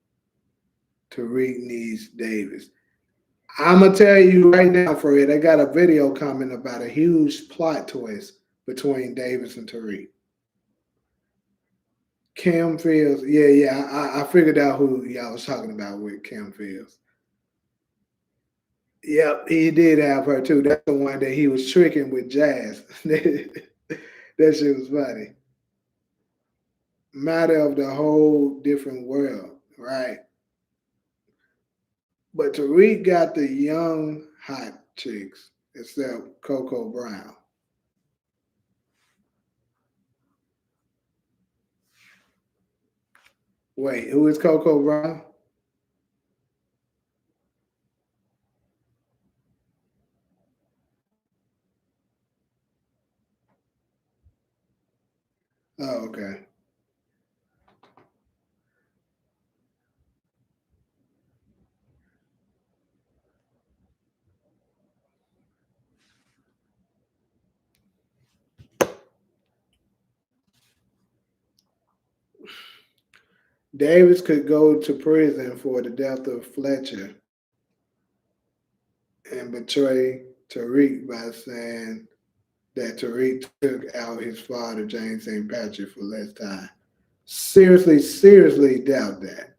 Tariq needs Davis. I'm gonna tell you right now, Fred. I got a video coming about a huge plot twist between Davis and Tariq. Cam Fields, yeah. I figured out who y'all was talking about with Cam Fields. Yep, he did have her too. That's the one that he was tricking with Jazz. That shit was funny. Matter of the whole different world, right? But Tariq got the young hot chicks, except Coco Brown. Wait, who is Coco Brown? Oh, okay. Davis could go to prison for the death of Fletcher and betray Tariq by saying that Tariq took out his father, James St. Patrick, for less time. Seriously doubt that.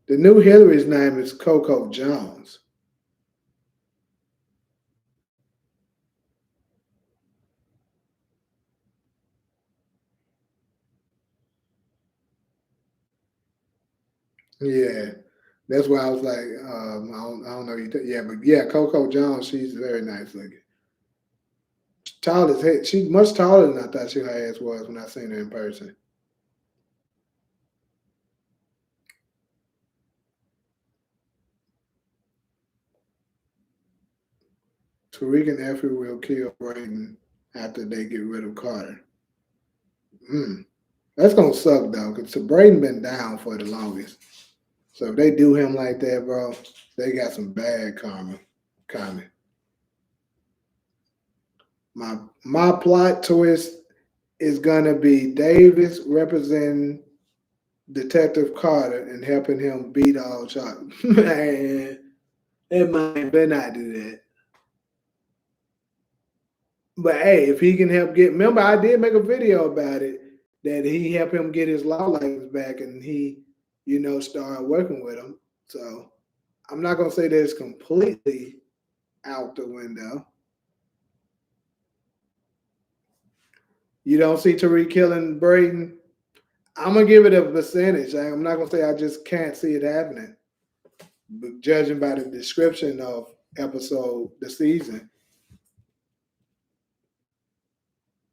The new Hillary's name is Coco Jones. Yeah, that's why I was like, I don't know. Yeah, but yeah, Coco Jones, she's very nice looking. Tall as heck. She's much taller than I thought her ass was when I seen her in person. Tariq and Effie will kill Brayden after they get rid of Carter. Mm. That's gonna suck though, because Brayden been down for the longest. So if they do him like that, bro, they got some bad karma coming. My plot twist is gonna be Davis representing Detective Carter and helping him beat all Chuck. Man, that man better not do that. But hey, if he can help get, remember I did make a video about it that he helped him get his law license back, and he, started working with him. So I'm not gonna say that it's completely out the window. You don't see Tariq killing Brayden. I'm gonna give it a percentage. I'm not gonna say I just can't see it happening. But judging by the description of the season,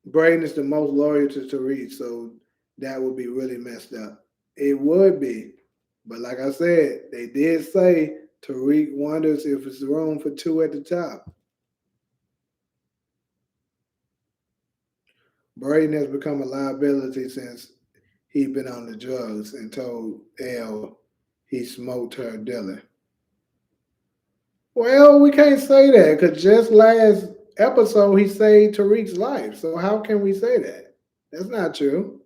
Brayden is the most loyal to Tariq, so that would be really messed up. It would be, but like I said, they did say Tariq wonders if it's room for two at the top. Brayden has become a liability since he'd been on the drugs and told Elle he smoked her dilly. Well, we can't say that because just last episode he saved Tariq's life. So how can we say that? That's not true.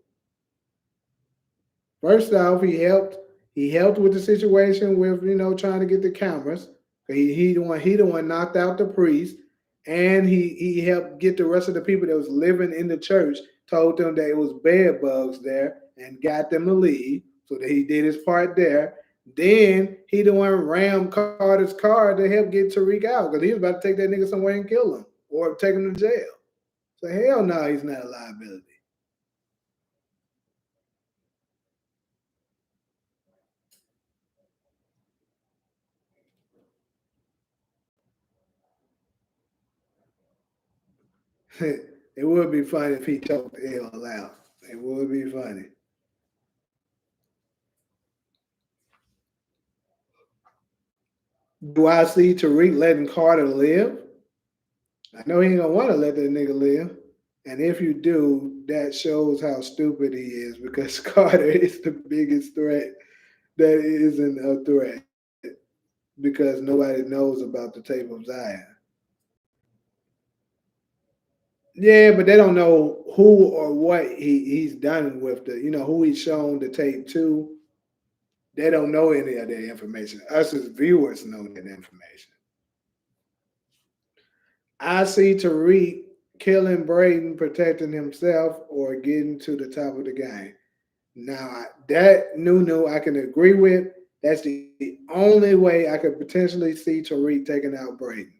First off, he helped with the situation with trying to get the cameras. He the one knocked out the priest, and he helped get the rest of the people that was living in the church. Told them that it was bed bugs there and got them to leave. So that he did his part there. Then he the one rammed Carter's car to help get Tariq out because he was about to take that nigga somewhere and kill him or take him to jail. So hell no, he's not a liability. It would be funny if he choked L out. It would be funny. Do I see Tariq letting Carter live? I know he ain't gonna want to let that nigga live. And if you do, that shows how stupid he is because Carter is the biggest threat that isn't a threat because nobody knows about the tape of Zion. Yeah, but they don't know who or what he's done with who he's shown the tape to. They don't know any of that information. Us as viewers know that information. I see Tariq killing Brayden, protecting himself, or getting to the top of the game. Now, that Nunu I can agree with. That's the only way I could potentially see Tariq taking out Brayden.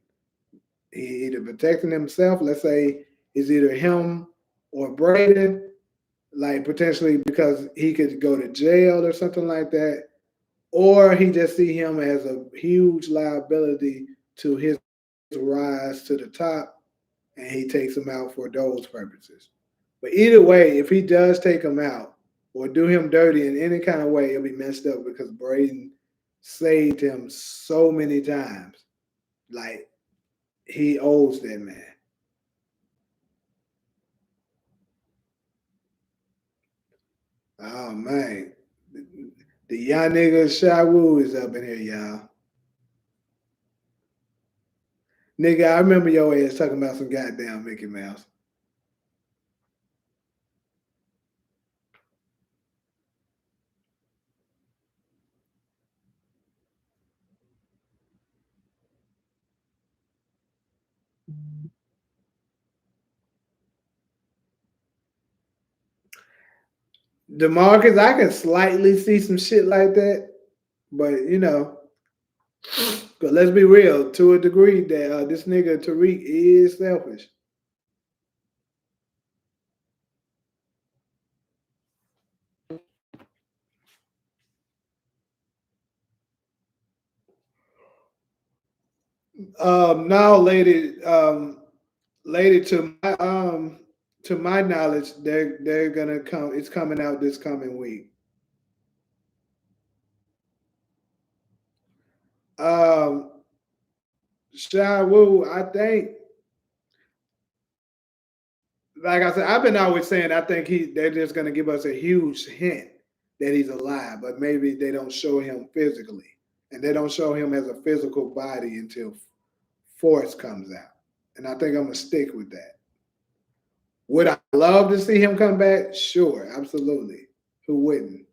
He either protecting himself, let's say it's either him or Brayden, like potentially because he could go to jail or something like that, or he just see him as a huge liability to his rise to the top, and he takes him out for those purposes. But either way, if he does take him out or do him dirty in any kind of way, it'll be messed up because Brayden saved him so many times. Like he owes that man. Oh man, the young nigga Shy Woo is up in here, y'all. Nigga, I remember your ass talking about some goddamn Mickey Mouse. DeMarcus, I can slightly see some shit like that, but but let's be real, to a degree that this nigga Tariq is selfish. Now, lady, to my knowledge, they're gonna come. It's coming out this coming week. Um, Shy Woo, I think, like I said, I've been always saying I think they're just gonna give us a huge hint that he's alive, but maybe they don't show him physically, and they don't show him as a physical body until Force comes out, and I think I'm gonna stick with that. Would I love to see him come back? Sure, absolutely. Who wouldn't?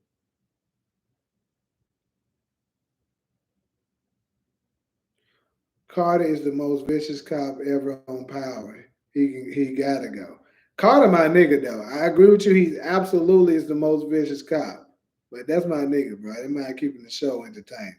Carter is the most vicious cop ever on Power. He gotta go. Carter, my nigga though. I agree with you. He absolutely is the most vicious cop. But that's my nigga, bro. They mind keeping the show entertaining.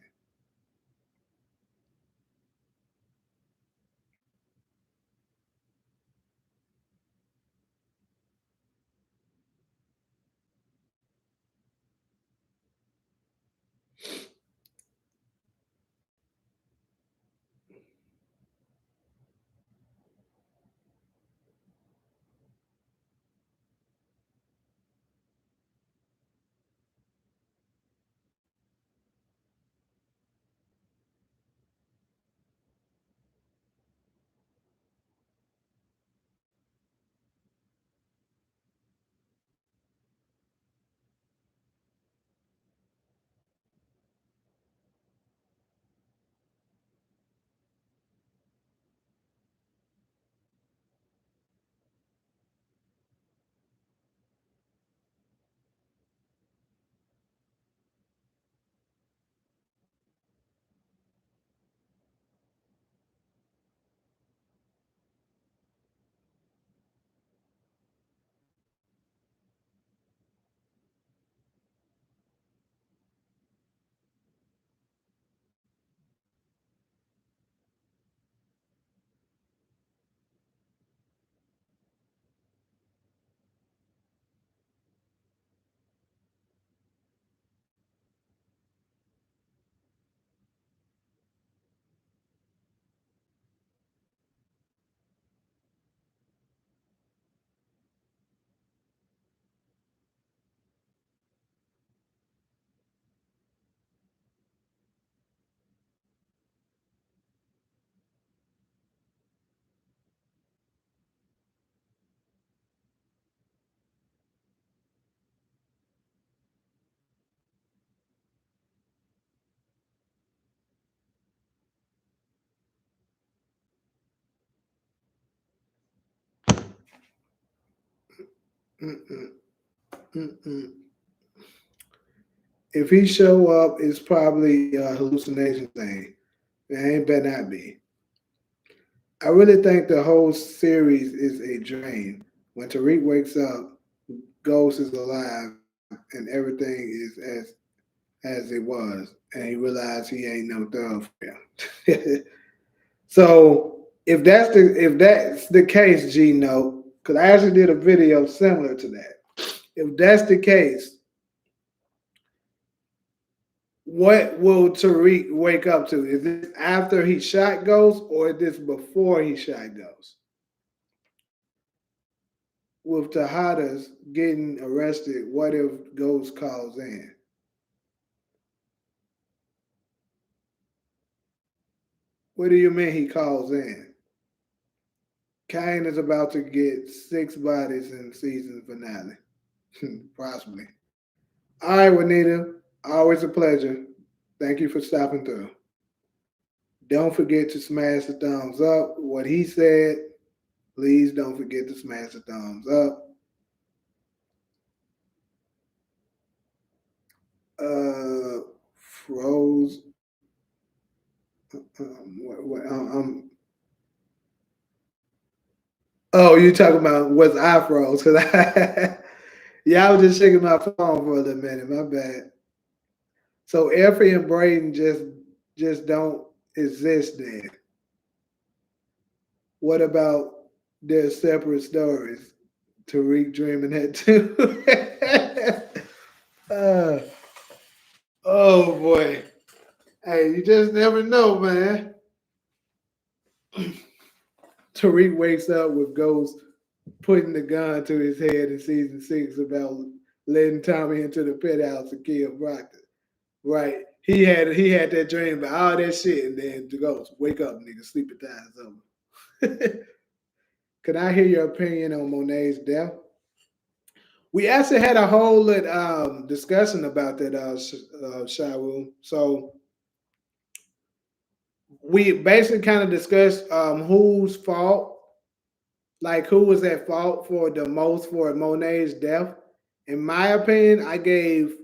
Mm-mm, mm-mm. If he show up, it's probably a hallucination thing. It ain't better not be. I really think the whole series is a dream. When Tariq wakes up, Ghost is alive, and everything is as it was, and he realized he ain't no thug for him. So if that's the case, Gino, because I actually did a video similar to that. If that's the case, what will Tariq wake up to? Is this after he shot Ghost, or is this before he shot Ghost? With Tejadas getting arrested, what if Ghost calls in? What do you mean he calls in? Kane is about to get 6 bodies in season finale. Possibly. All right, Juanita. Always a pleasure. Thank you for stopping through. Don't forget to smash the thumbs up. What he said, please don't forget to smash the thumbs up. Uh, Froze. Oh, you talking about was I froze? Cause yeah, I was just shaking my phone for a little minute. My bad. So Effie and Brayden just don't exist then. What about their separate stories? Tariq dreaming that too. uh, oh boy. Hey, you just never know, man. Tariq wakes up with Ghost putting the gun to his head in season 6 about letting Tommy into the pit house and kill Proctor. Right. He had that dream about all that shit, and then the Ghost wake up, nigga, sleeping time's over. Could I hear your opinion on Monet's death? We actually had a whole discussion about that, Shawu. So we basically kind of discussed whose fault, like who was at fault for the most for Monet's death. In my opinion, I gave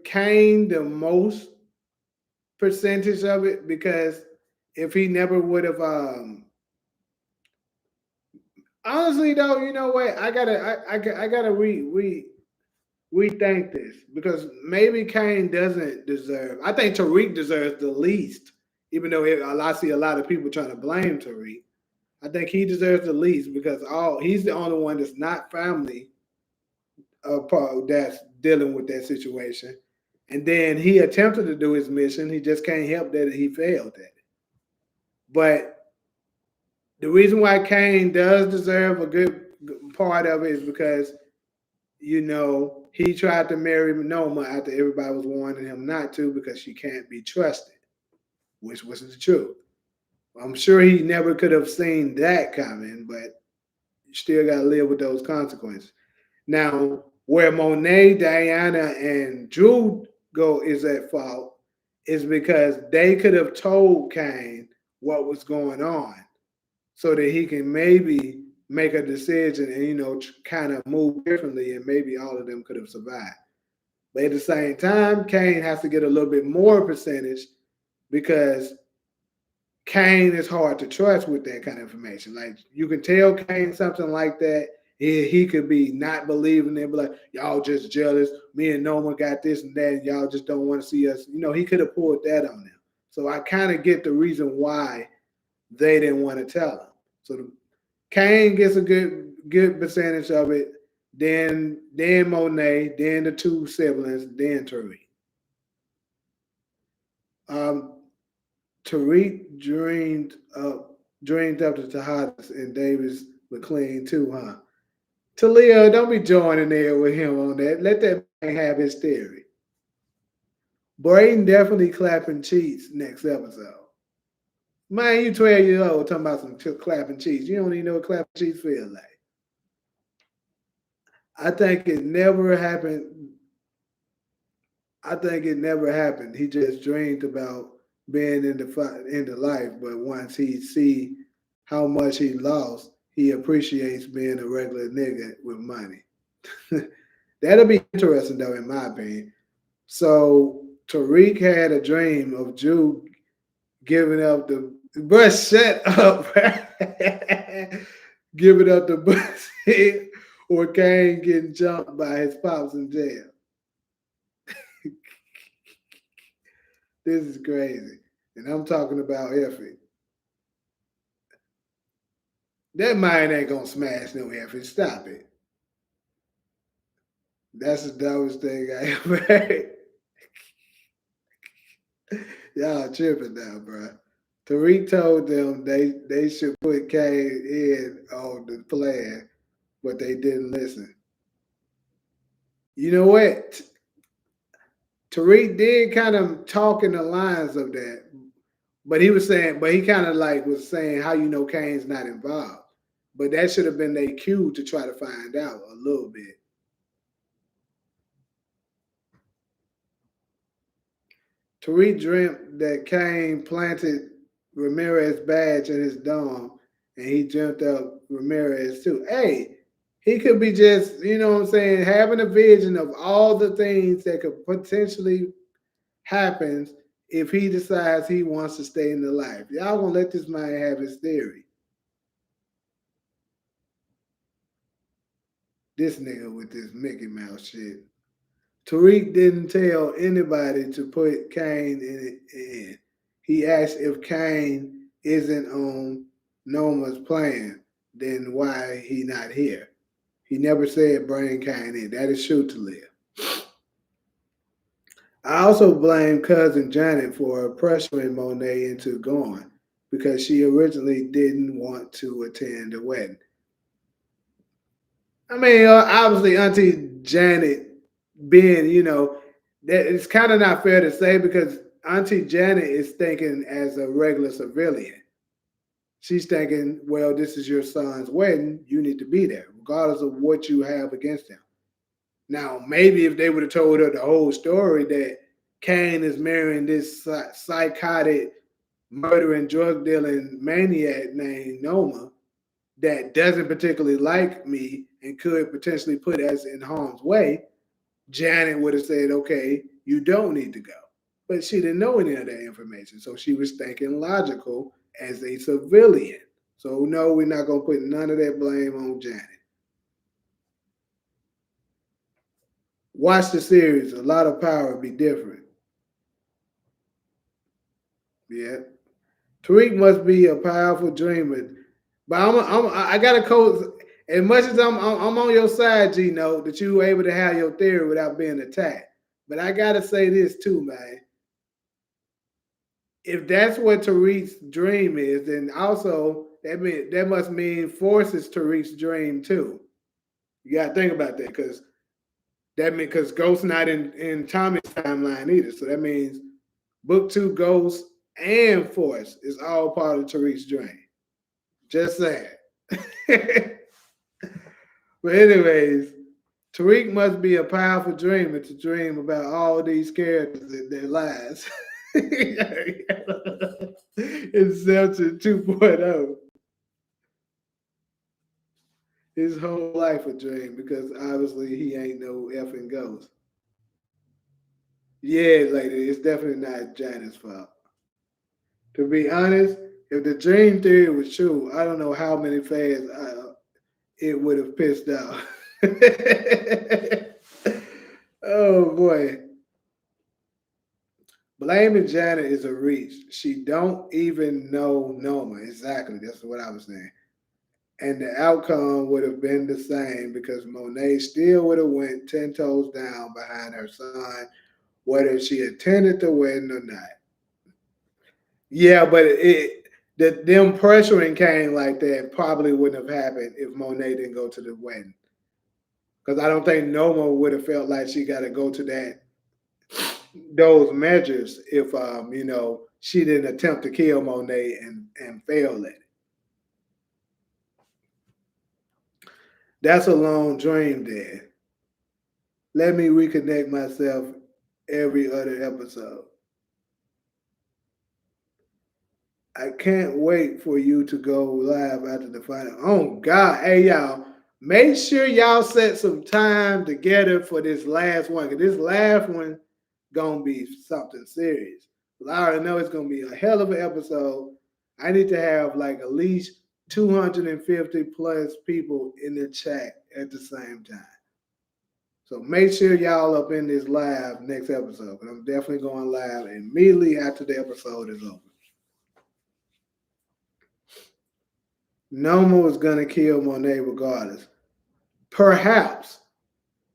Kane the most percentage of it because if he never would have, honestly though, you know what? I gotta rethink this because maybe Kane doesn't deserve. I think Tariq deserves the least, even though I see a lot of people trying to blame Tariq. I think he deserves the least because he's the only one that's not family that's dealing with that situation. And then he attempted to do his mission. He just can't help that he failed at it. But the reason why Kane does deserve a good part of it is because he tried to marry Noma after everybody was warning him not to because she can't be trusted, which was the truth. I'm sure he never could have seen that coming, but you still got to live with those consequences. Now, where Monet, Diana, and Drew go is at fault is because they could have told Kane what was going on so that he can maybe make a decision and kind of move differently, and maybe all of them could have survived. But at the same time, Kane has to get a little bit more percentage because Kane is hard to trust with that kind of information. Like you can tell Kane something like that, he could be not believing it, but like y'all just jealous. Me and Noma got this and that, and y'all just don't want to see us. He could have pulled that on them. So I kind of get the reason why they didn't want to tell him. So Kane gets a good percentage of it. Then Monet, then the two siblings, then Tariq. Um, Tariq dreamed up to Tejadas and Davis McLean too, huh? Talia, don't be joining there with him on that. Let that man have his theory. Brayden definitely clapping cheeks next episode. Man, you 12 years old talking about some clapping cheeks. You don't even know what clapping cheeks feel like. I think it never happened. I think it never happened. He just dreamed about being in the life, but once he see how much he lost, he appreciates being a regular nigga with money. That'll be interesting though, in my opinion. So Tariq had a dream of Jew giving up the bus. Shut up, giving up the bus, or Kane getting jumped by his pops in jail. This is crazy, and I'm talking about Effie. That mind ain't gonna smash no Effie. Stop it. That's the dumbest thing I ever heard. Y'all tripping now, bro. Tariq told them they should put Kane in on the plan, but they didn't listen. You know what? Tariq did kind of talk in the lines of that, but he was saying, but he kind of like was saying how you know Kane's not involved. But that should have been their cue to try to find out a little bit. Tariq dreamt that Kane planted Ramirez's badge in his dome, and he dreamt up Ramirez too. Hey, he could be just, you know what I'm saying, having a vision of all the things that could potentially happen if he decides he wants to stay in the life. Y'all gonna let this man have his theory. This nigga with this Mickey Mouse shit. Tariq didn't tell anybody to put Kane in. He asked if Kane isn't on Noma's plan, then why he not here? He never said bring Kane in. That is true to live. I also blame cousin Janet for pressuring Monet into going because she originally didn't want to attend the wedding. I mean, obviously, Auntie Janet being, that it's kind of not fair to say because Auntie Janet is thinking as a regular civilian. She's thinking, well, this is your son's wedding. You need to be there, regardless of what you have against him. Now, maybe if they would have told her the whole story that Kane is marrying this psychotic, murdering, drug dealing maniac named Noma that doesn't particularly like me and could potentially put us in harm's way, Janet would have said, okay, you don't need to go. But she didn't know any of that information. So she was thinking logical as a civilian. So, no, we're not going to put none of that blame on Janet. Watch the series. A lot of power be different. Yeah. Tariq must be a powerful dreamer. But I got to code. As much as I'm on your side, Gino, that you were able to have your theory without being attacked. But I got to say this too, man. If that's what Tariq's dream is, then also that must mean Force is Tariq's dream too. You got to think about that because Ghost's not in Tommy's timeline either. So that means Book 2 Ghost and Force is all part of Tariq's dream. Just saying. But anyways, Tariq must be a powerful dreamer to dream about all these characters in their lives. Inception 2.0. His whole life a dream because obviously he ain't no effing ghost. Yeah, lady, it's definitely not Janet's fault. To be honest, if the dream theory was true, I don't know how many fans it would have pissed off. Oh boy. Blaming Janet is a reach. She don't even know Noma. Exactly. That's what I was saying. And the outcome would have been the same because Monet still would have went 10 toes down behind her son, whether she attended the wedding or not. Yeah, but them pressuring Kane like that probably wouldn't have happened if Monet didn't go to the wedding. Because I don't think Noma would have felt like she got to go to those measures if she didn't attempt to kill Monet and fail at it. That's a long dream, Dad. Let me reconnect myself every other episode. I can't wait for you to go live after the final. Oh God, hey y'all, make sure y'all set some time together for this last one. Cause this last one gonna be something serious. I already know it's gonna be a hell of an episode. I need to have like at least 250 plus people in the chat at the same time. So make sure y'all up in this live next episode. I'm definitely going live immediately after the episode is over. Noma was gonna kill Monet regardless. Perhaps,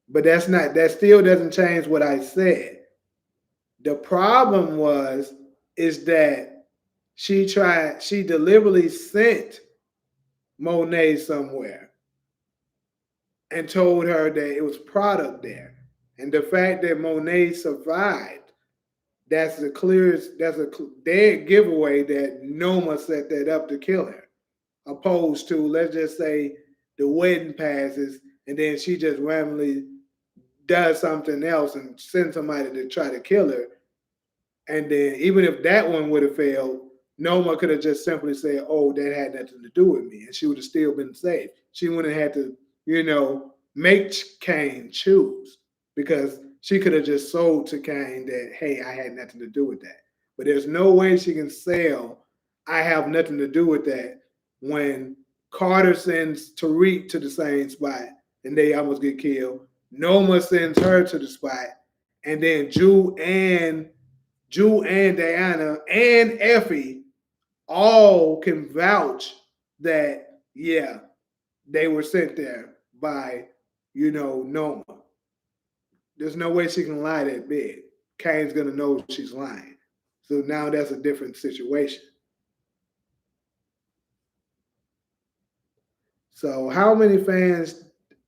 but that's not. That still doesn't change what I said. The problem is that she deliberately sent Monet somewhere and told her that it was product there. And the fact that Monet survived, that's a dead giveaway that Noma set that up to kill her. Opposed to, let's just say, the wedding passes and then she just randomly does something else and sends somebody to try to kill her. And then even if that one would have failed, Noma could have just simply said, "Oh, that had nothing to do with me," and she would have still been safe. She wouldn't have had to, make Kane choose because she could have just sold to Kane that, "Hey, I had nothing to do with that." But there's no way she can sell, "I have nothing to do with that," when Carter sends Tariq to the same spot and they almost get killed. Noma sends her to the spot, and then Jew and Diana and Effie all can vouch that, yeah, they were sent there by, Noma. There's no way she can lie that big. Kane's gonna know she's lying. So now that's a different situation. So how many fans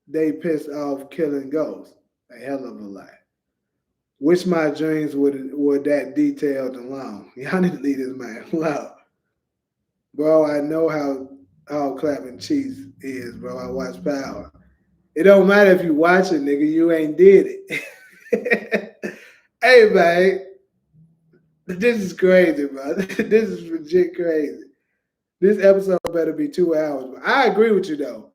they pissed off killing Ghost? A hell of a lot. Wish my dreams were that detailed and long. Y'all need to leave this man alone. Bro, I know how clapping cheese is, bro. I watch Power. It don't matter if you watch it, nigga. You ain't did it. Hey, man, this is crazy, bro. This is legit crazy. This episode better be 2 hours. But I agree with you though.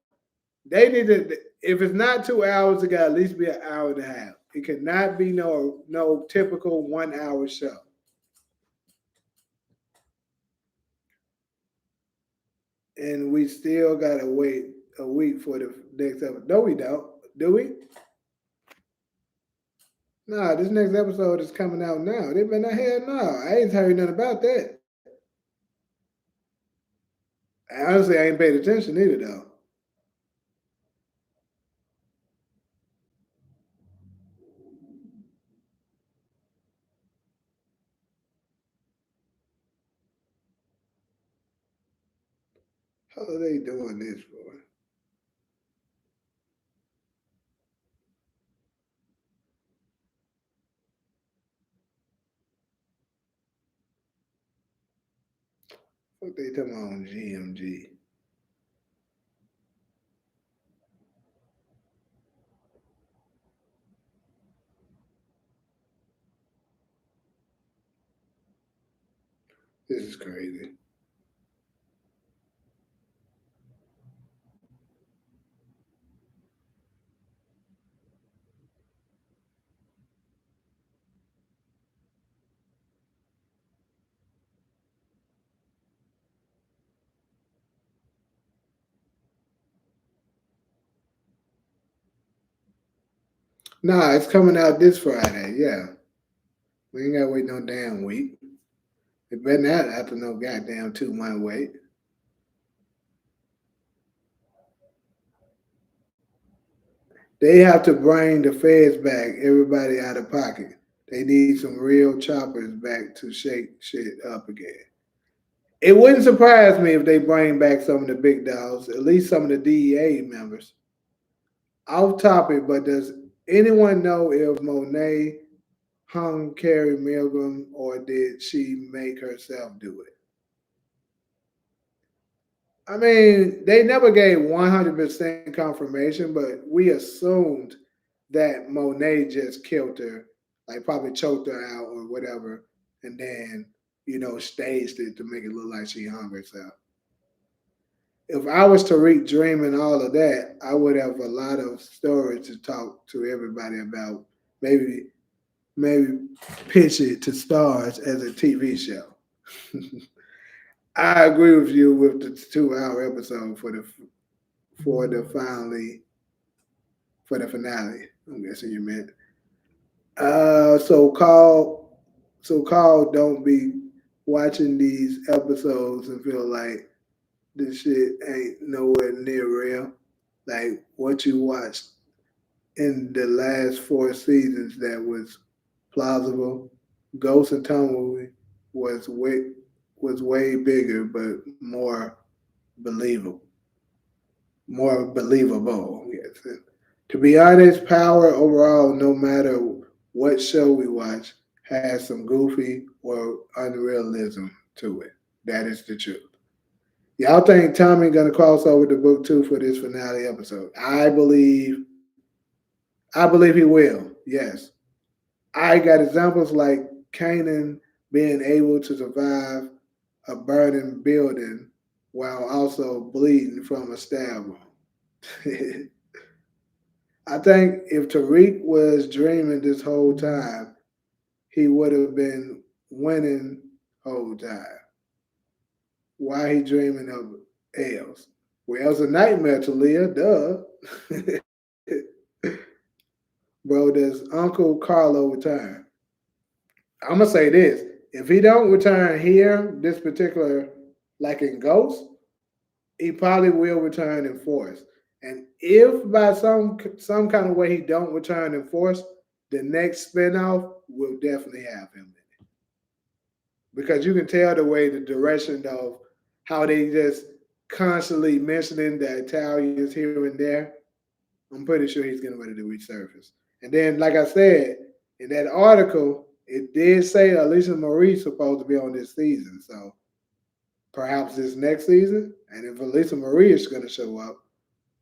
They need to. If it's not 2 hours, it got to at least be an hour and a half. It cannot be no typical 1 hour show. And we still gotta wait a week for the next episode. No, we don't. Do we? Nah, this next episode is coming out now. They been ahead now. I ain't heard nothing about that. Honestly, I ain't paid attention either though. How are they doing this for? What they talking about on GMG? This is crazy. Nah, it's coming out this Friday. Yeah, we ain't gotta wait no damn week. It better not after no goddamn 2 month wait. They have to bring the feds back, everybody out of pocket. They need some real choppers back to shake shit up again. It wouldn't surprise me if they bring back some of the big dogs, at least some of the DEA members. Off topic, but does anyone know if Monet hung Carrie Milgram or did she make herself do it? I mean, they never gave 100% confirmation, but we assumed that Monet just killed her, like probably choked her out or whatever, and then staged it to make it look like she hung herself. If I was Tariq dreaming all of that, I would have a lot of stories to talk to everybody about. Maybe, maybe pitch it to stars as a TV show. I agree with you with the 2 hour episode for the finally for the finale. I'm guessing you meant. Uh, so call so call don't be watching these episodes and feel like this shit ain't nowhere near real. Like what you watched in the last 4 seasons that was plausible. Ghost and Tumbleweed was way bigger but believable. More believable. Yes. And to be honest, Power overall, no matter what show we watch, has some goofy or unrealism to it. That is the truth. Y'all think Tommy gonna cross over to book two for this finale episode? I believe he will. Yes. I got examples like Kanan being able to survive a burning building while also bleeding from a stab wound. I think if Tariq was dreaming this whole time, he would have been winning whole time. Why he dreaming of Els? Well, it's a nightmare to Leah, duh. Bro, does Uncle Carlo return? I'm gonna say this: if he don't return here, this particular, like in Ghost, he probably will return in Force. And if by some kind of way he don't return in Force, the next spinoff will definitely have him in it because you can tell the way the direction of how they just constantly mentioning the Italians here and there. I'm pretty sure he's getting ready to resurface. And then, like I said, in that article, it did say Alicia Marie's supposed to be on this season. So perhaps this next season. And if Alicia Marie is going to show up,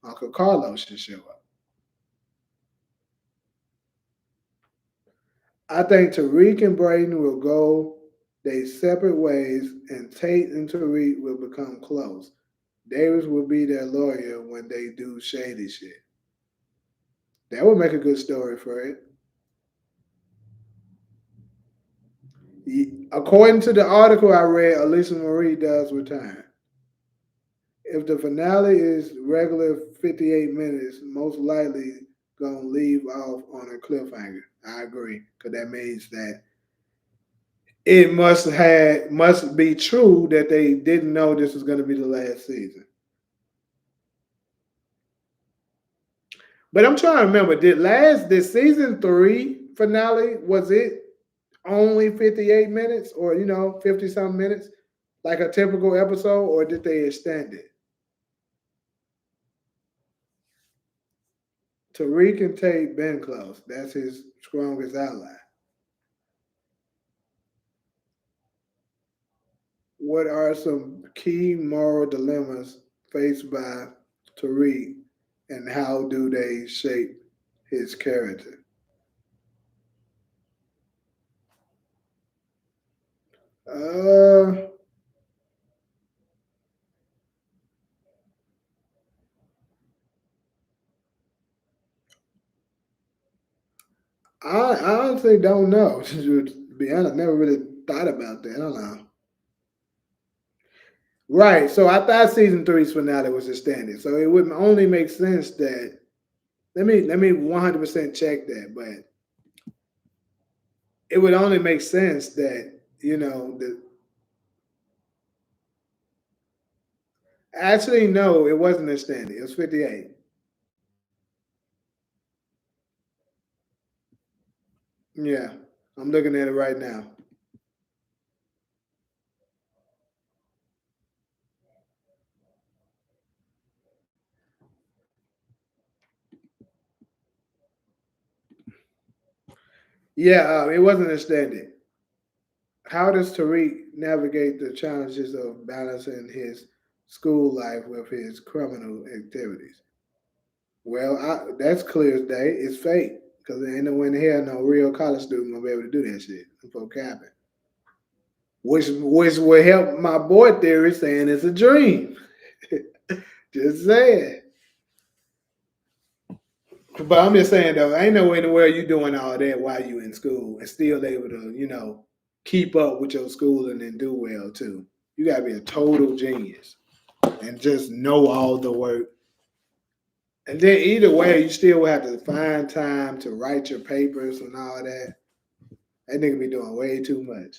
Uncle Carlos should show up. I think Tariq and Brayden will go their separate ways, and Tate and Tariq will become close. Davis will be their lawyer when they do shady shit. That would make a good story for it. According to the article I read, Alicia Marie does return. If the finale is regular 58 minutes, most likely gonna leave off on a cliffhanger. I agree, because that means that it must be true that they didn't know this was gonna be the last season. But I'm trying to remember, did season three finale was it only 58 minutes or 50 something minutes like a typical episode, or did they extend it? Tariq and Tate been close. That's his strongest ally. What are some key moral dilemmas faced by Tariq, and how do they shape his character? Uh, I honestly don't know. To be honest, never really thought about that. I don't know. Right. So I thought season three's finale was extended. So it would only make sense that let me 100% check that, but it would only make sense that the actually no, it wasn't extended. It was 58. Yeah, I'm looking at it right now. Yeah, it wasn't extended. How does Tariq navigate the challenges of balancing his school life with his criminal activities? Well, that's clear as day. It's fake because there ain't no in hell no real college student gonna be able to do that shit for capping. which will help my boy theory saying it's a dream. Just saying. But I'm just saying though, ain't no way in the world you doing all that while you in school and still able to, keep up with your schooling and do well too. You gotta be a total genius and just know all the work. And then either way, you still will have to find time to write your papers and all that. That nigga be doing way too much.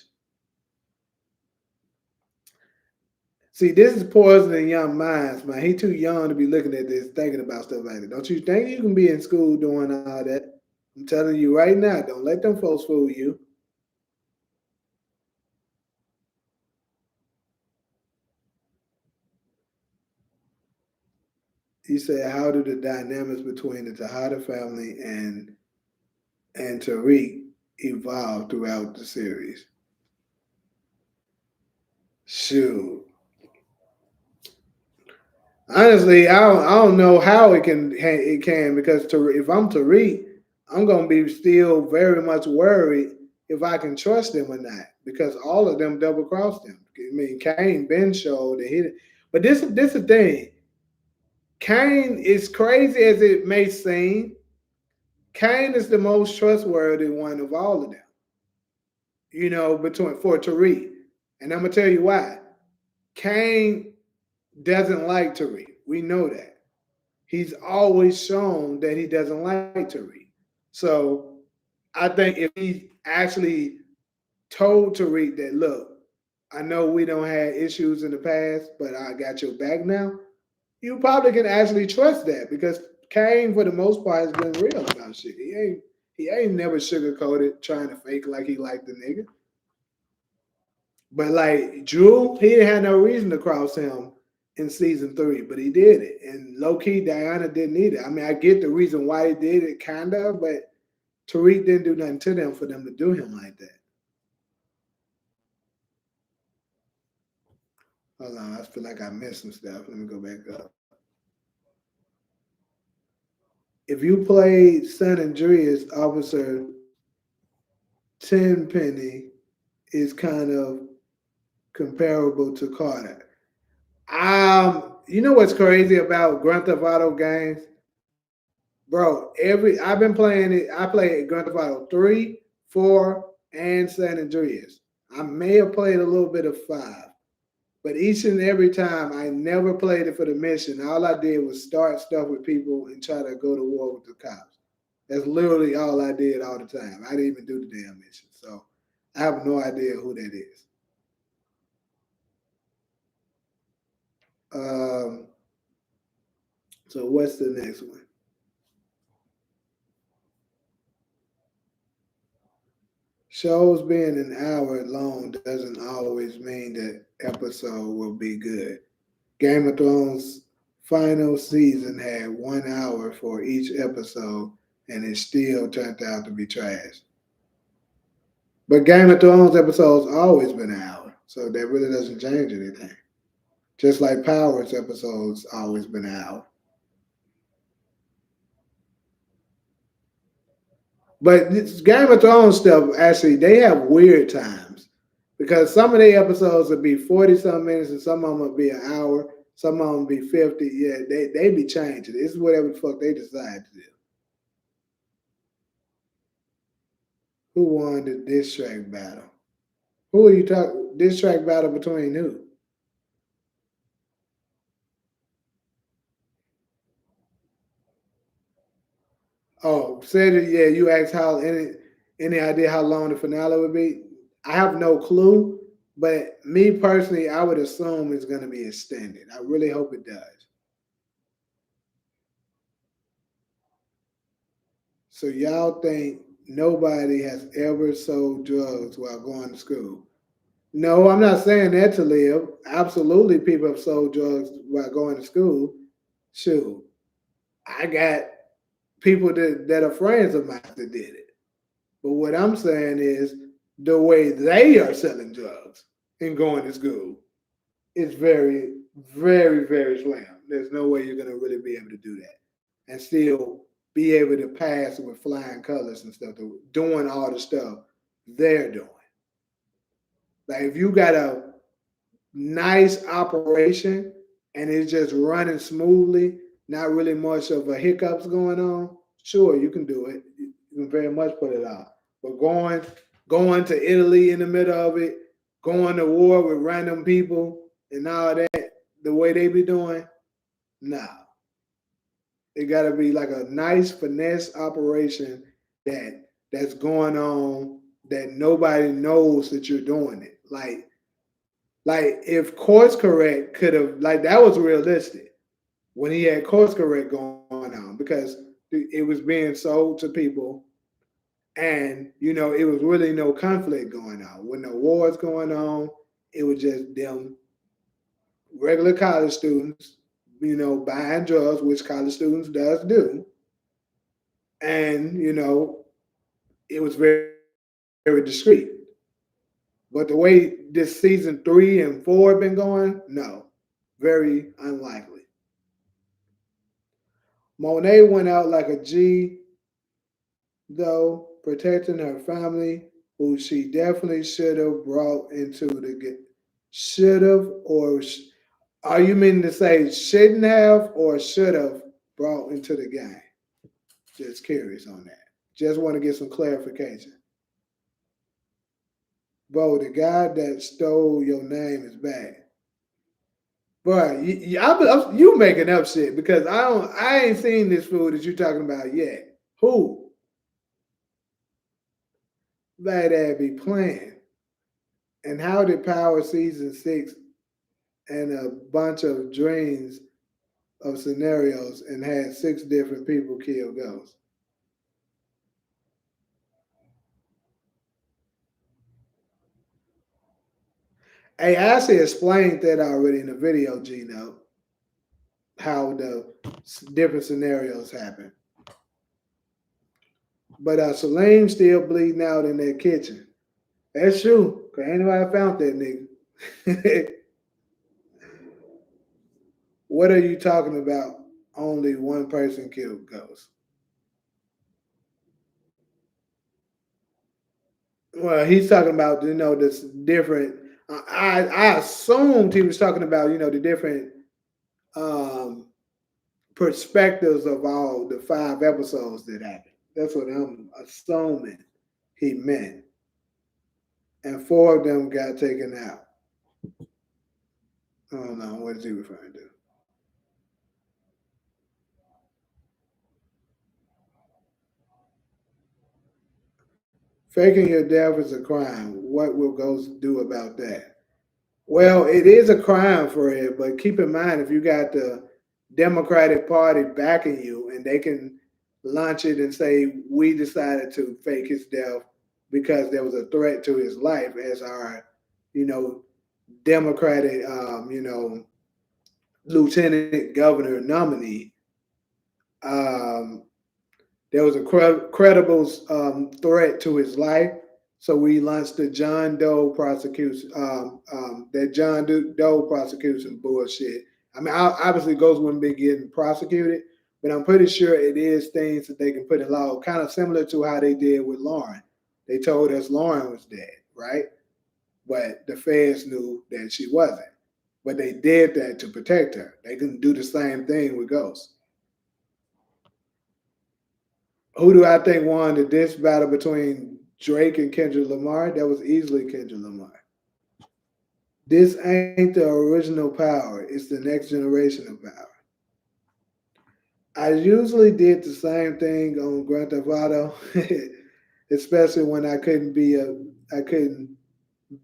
See, this is poisoning young minds, man. He too young to be looking at this, thinking about stuff like that. Don't you think you can be in school doing all that? I'm telling you right now, don't let them folks fool you. He said, how do the dynamics between the Tejada family and Tariq evolve throughout the series? Shoot. Honestly, I don't know how it can because if I'm Tariq, I'm gonna be still very much worried if I can trust him or not because all of them double crossed him. I mean, Kane Ben showed that he, but this is the thing. Kane, is crazy as it may seem, Kane is the most trustworthy one of all of them. Between for Tariq, and I'm gonna tell you why. Kane doesn't like Tariq. We know that. He's always shown that he doesn't like Tariq. So I think if he actually told Tariq that, look, I know we don't have issues in the past, but I got your back now, you probably can actually trust that because Kane, for the most part, has been real about shit. He ain't never sugarcoated trying to fake like he liked the nigga. But like Drew, he didn't have no reason to cross him in season 3, but he did it. And low key, Diana didn't either. I mean, I get the reason why he did it, kind of, but Tariq didn't do nothing to them for them to do him like that. Hold on, I feel like I missed some stuff. Let me go back up. If you played San Andreas, Officer Tenpenny is kind of comparable to Carter. You know what's crazy about Grand Theft Auto games? Bro, I've been playing it. I played Grand Theft Auto 3, 4, and San Andreas. I may have played a little bit of 5. But each and every time, I never played it for the mission. All I did was start stuff with people and try to go to war with the cops. That's literally all I did all the time. I didn't even do the damn mission. So I have no idea who that is. Um, so what's the next one? Shows being an hour long doesn't always mean that episode will be good. Game of Thrones final season had 1 hour for each episode, and it still turned out to be trash. But Game of Thrones episodes always been an hour, so that really doesn't change anything. Just like Powers episodes always been an hour. But this Game of Thrones stuff actually they have weird times because some of the episodes will be 40 some minutes and some of them will be an hour. Some of them will be 50. Yeah, they be changing. It's whatever the fuck they decide to do. Who won the diss track battle? Who are you talking? Diss track battle between who? Oh, said it. Yeah, you asked how any idea how long the finale would be? I have no clue, but me personally, I would assume it's going to be extended. I really hope it does. So y'all think nobody has ever sold drugs while going to school? No, I'm not saying that to live. Absolutely, people have sold drugs while going to school. Shoot, I got people that are friends of mine that did it. But what I'm saying is the way they are selling drugs and going to school is very, very, very slim. There's no way you're gonna really be able to do that and still be able to pass with flying colors and stuff, doing all the stuff they're doing. Like if you got a nice operation and it's just running smoothly, not really much of a hiccups going on, sure you can do it. You can very much put it out. But going to Italy in the middle of it, going to war with random people and all that, the way they be doing, nah. It gotta be like a nice finesse operation that's going on that nobody knows that you're doing it. Like if course correct could have like that was realistic when he had course correct going on because it was being sold to people and it was really no conflict going on. When the wars going on, it was just them regular college students, buying drugs, which college students does do, and it was very discreet. But the way this season 3 and 4 have been going, no, very unlikely. Monet went out like a G, though, protecting her family, who she definitely should have brought into the should have are you meaning to say shouldn't have or should have brought into the game? Just curious on that. Just want to get some clarification. Bro, the guy that stole your name is back. Bro, you making up shit because I ain't seen this fool that you talking about yet. Who? That be playing. And how did Power Season 6 and a bunch of dreams of scenarios and had 6 different people kill Ghost? Hey, I actually explained that already in the video, Gino, how the different scenarios happen. But Salim still bleeding out in that kitchen. That's true. Cause anybody found that nigga. What are you talking about? Only one person killed Ghost. Well, he's talking about this different. I assumed he was talking about the different um, perspectives of all the 5 episodes that happened. That's what I'm assuming he meant, and 4 of them got taken out. I don't know what is he referring to. Faking your death is a crime. What will Ghost do about that? Well, it is a crime for it, but keep in mind if you got the Democratic Party backing you and they can launch it and say, we decided to fake his death because there was a threat to his life as our, you know, Democratic, Lieutenant Governor nominee. Um, There was a credible threat to his life, so we launched the John Doe prosecution. That John Doe prosecution bullshit. I mean, obviously, Ghost wouldn't be getting prosecuted, but I'm pretty sure it is things that they can put in law, kind of similar to how they did with Lauren. They told us Lauren was dead, right? But the feds knew that she wasn't. But they did that to protect her. They can do the same thing with Ghost. Who do I think won the diss battle between Drake and Kendrick Lamar? That was easily Kendrick Lamar. This ain't the original power, it's the next generation of power. I usually did the same thing on Grand Theft Auto, especially when I couldn't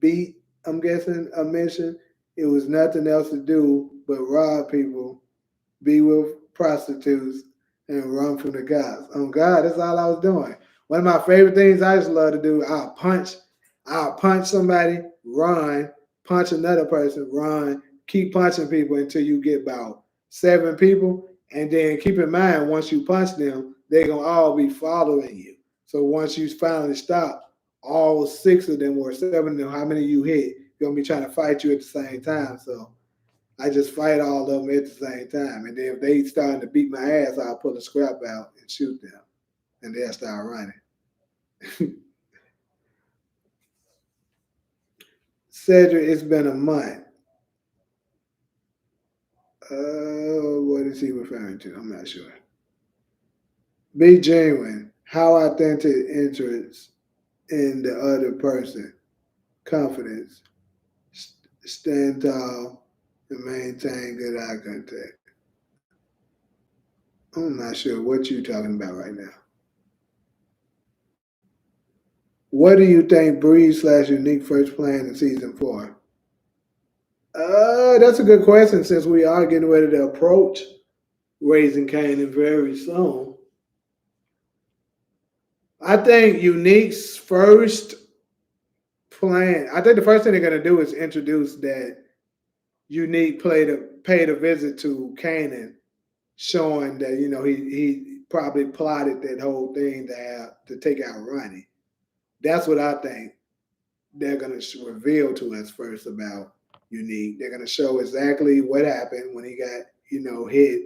beat, I'm guessing, a mission. It was nothing else to do but rob people, be with prostitutes, and run from the cops. Oh God, that's all I was doing. One of my favorite things I just love to do, I'll punch somebody, run, punch another person, run, keep punching people until you get about 7 people. And then keep in mind, once you punch them, they're gonna all be following you. So once you finally stop, all 6 of them or 7 of them, how many you hit, gonna be trying to fight you at the same time. So I just fight all of them at the same time. And then if they starting to beat my ass, I'll pull a scrap out and shoot them. And they'll start running. Cedric, it's been a month. What is he referring to? I'm not sure. Be genuine. How authentic interest in the other person. Confidence. Stand tall and maintain good eye contact. I'm not sure what you're talking about right now. What do you think Breeze slash Unique first plan in season 4? That's a good question since we are getting ready to approach Raising Canaan very soon. I think Unique's first plan, I think the first thing they're going to do is introduce that Unique paid a visit to Canaan, showing that, he probably plotted that whole thing to take out Ronnie. That's what I think they're going to reveal to us first about Unique. They're going to show exactly what happened when he got, hit,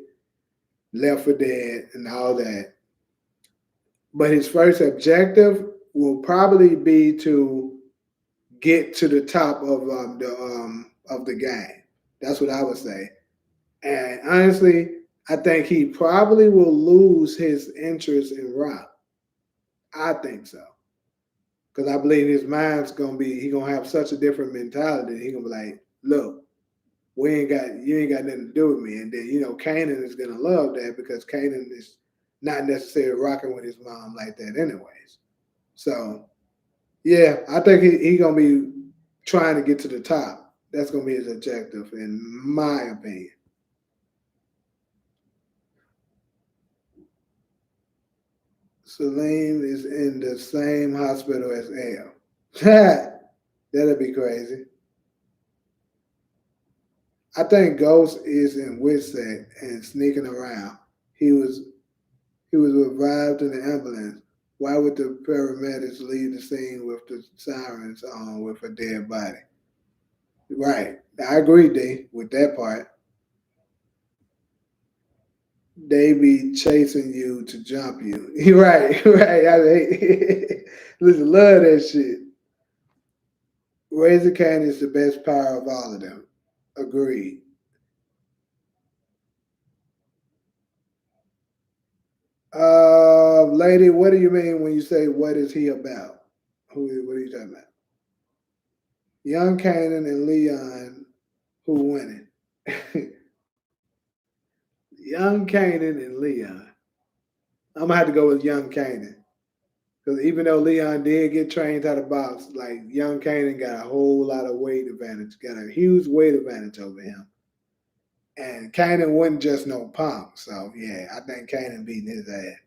left for dead, and all that. But his first objective will probably be to get to the top of the game. That's what I would say. And honestly, I think he probably will lose his interest in rock. I think so. Because I believe his mind's he gonna have such a different mentality. He gonna be like, look, you ain't got nothing to do with me. And then, Kanan is gonna love that because Kanan is not necessarily rocking with his mom like that anyways. So yeah, I think he gonna be trying to get to the top. That's gonna be his objective, in my opinion. Salim is in the same hospital as L. That'd be crazy. I think Ghost is in Witset and sneaking around. He was he was revived in the ambulance. Why would the paramedics leave the scene with the sirens on with a dead body? Right. I agree, D, with that part. They be chasing you to jump you. Right, right. Listen, love that shit. Razor Cane is the best power of all of them. Agreed. Lady, what do you mean when you say what is he about? What are you talking about? Young Kanan and Leon, who winning? Young Kanan and Leon. I'm gonna have to go with Young Kanan. Because even though Leon did get trained out of box, like young Kanan got a whole lot of weight advantage, got a huge weight advantage over him. And Kanan wasn't just no punk. So yeah, I think Kanan beating his ass.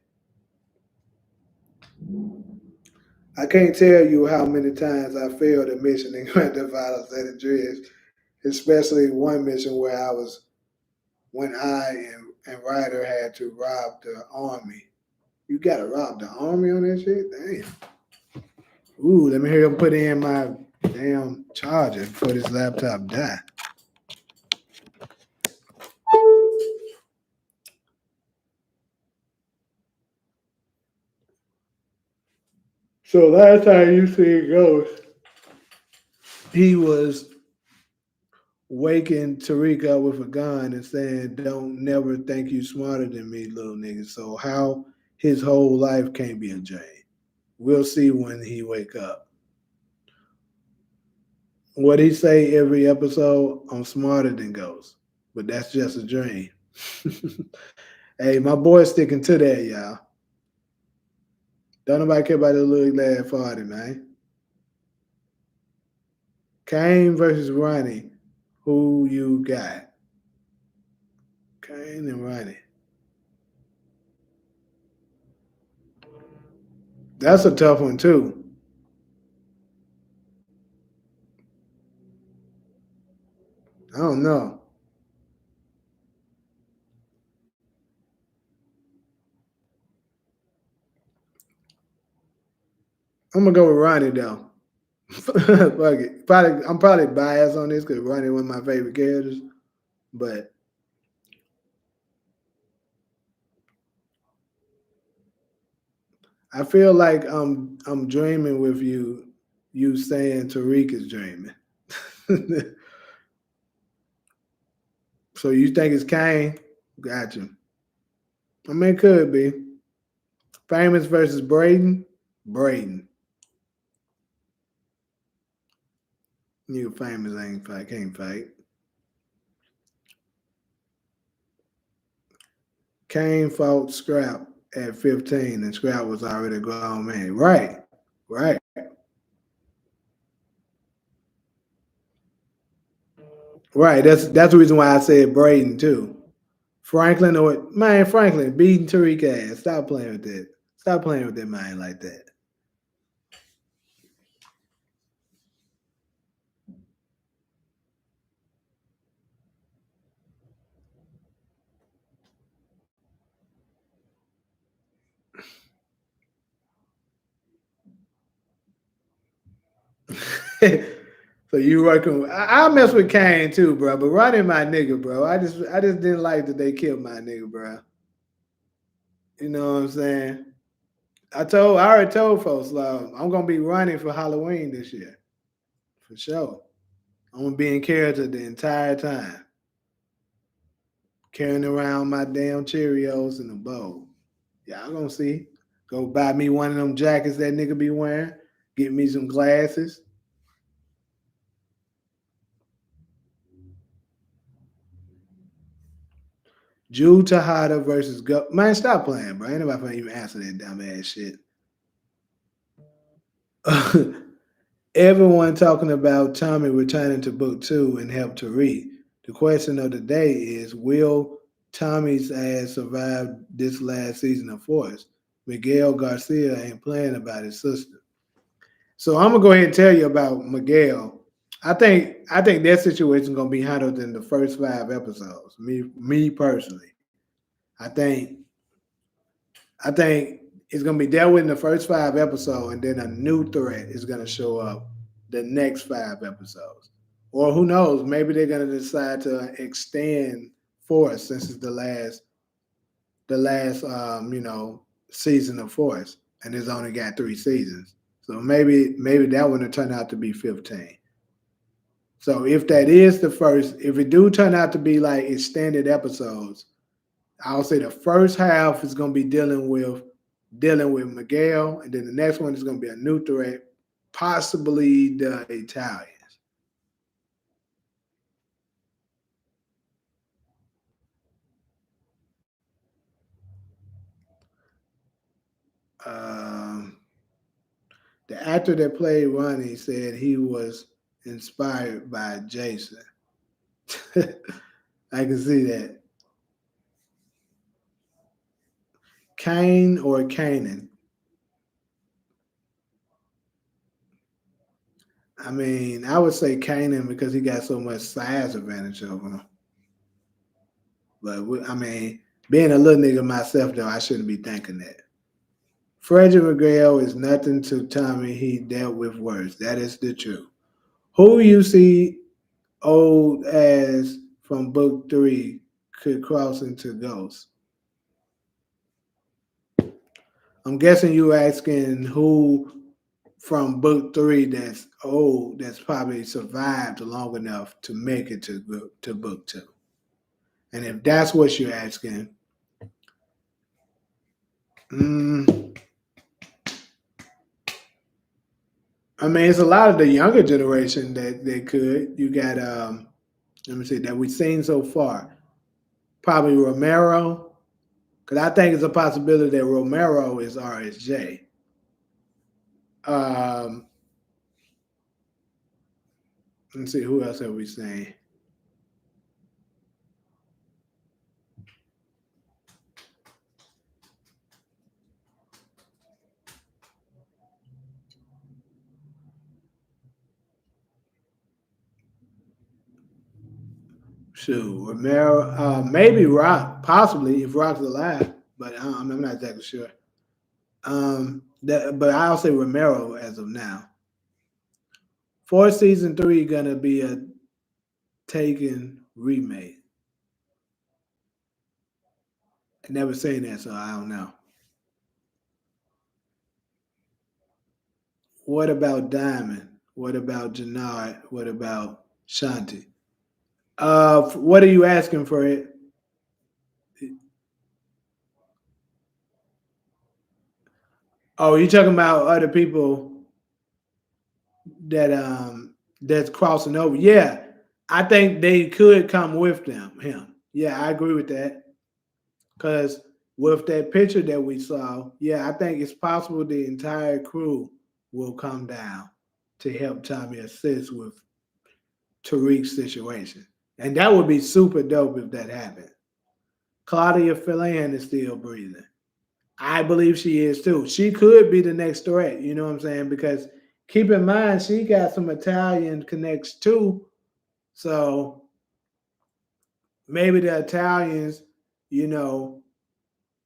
I can't tell you how many times I failed a mission in Grand Theft Auto San Andreas, especially one mission where when I and Ryder had to rob the army. You gotta rob the army on that shit? Damn. Ooh, let me hear him put in my damn charger before this laptop die. So last time you see Ghost, he was waking Tariq up with a gun and saying, "Don't never think you smarter than me, little nigga." So how his whole life can't be a dream? We'll see when he wake up. What he say every episode, I'm smarter than Ghost, but that's just a dream. Hey, my boy's sticking to that, y'all. Don't nobody care about the little lad party, man. Kane versus Ronnie. Who you got? Kane and Ronnie. That's a tough one too. I don't know. I'm gonna go with Ronnie though. Fuck it. I'm probably biased on this because Ronnie one of my favorite characters. But I feel like I'm dreaming with you. You saying Tariq is dreaming. So you think it's Kane? Gotcha. I mean, it could be. Famous versus Brayden. Brayden. You famous ain't fight, can't fight. Kane fought Scrap at 15, and Scrap was already a grown man. Right, right, right. That's the reason why I said Brayden too. Franklin or man, Franklin beating Tariq ass. Stop playing with that. Stop playing with that man like that. So you working? I mess with Kane too, bro. But Ronnie my nigga, bro. I just didn't like that they killed my nigga, bro. You know what I'm saying? I already told folks, I'm gonna be running for Halloween this year for sure. I'm gonna be in character the entire time, carrying around my damn Cheerios in a bowl. Y'all gonna see. Go buy me one of them jackets that nigga be wearing. Get me some glasses. Jew Tejada versus Go. Man, stop playing, bro. Ain't nobody gonna even answer that dumb ass shit. Everyone talking about Tommy returning to book two and help Tariq. The question of the day is, will Tommy's ass survive this last season of Force? Miguel Garcia ain't playing about his sister. So I'm gonna go ahead and tell you about Miguel. I think that situation is gonna be handled in the first 5 episodes. Me personally. I think I think it's gonna be dealt with in the first 5 episodes, and then a new threat is gonna show up the next 5 episodes. Or who knows? Maybe they're gonna decide to extend Force since it's the last season of Force, and it's only got 3 seasons. So maybe that one will turn out to be 15. So if that is the first, if it do turn out to be like extended episodes, I'll say the first half is going to be dealing with Miguel, and then the next one is going to be a new threat, possibly the Italians. Um, the actor that played Ronnie said he was inspired by Jason. I can see that. Kane or Kanan? I mean, I would say Kanan because he got so much size advantage over him. But I mean, being a little nigga myself, though, I shouldn't be thinking that. Frederick Miguel is nothing to Tommy. He dealt with worse. That is the truth. Who you see old as from book three could cross into Ghost? I'm guessing you asking who from book three that's old that's probably survived long enough to make it to book two. And if that's what you're asking, mm, I mean, it's a lot of the younger generation that they could. You got let me see that we've seen so far. Probably Romero, because I think it's a possibility that Romero is RSJ. Um, let's see who else have we seen. Shoot, Romero, maybe Rock, possibly if Rock's alive, but I'm not exactly sure. But I'll say Romero as of now. For season three, gonna be a Taken remake. I never seen that, so I don't know. What about Diamond? What about Jannard? What about Shanti. What are you asking for it? Oh, you talking about other people that that's crossing over? Yeah, I think they could come with them. Him. Yeah, I agree with that. Because with that picture that we saw, yeah, I think it's possible the entire crew will come down to help Tommy assist with Tariq's situation. And that would be super dope if that happened. Claudia Philan is still breathing. I believe she is too. She could be the next threat, you know what I'm saying? Because keep in mind, she got some Italian connects too. So maybe the Italians, you know,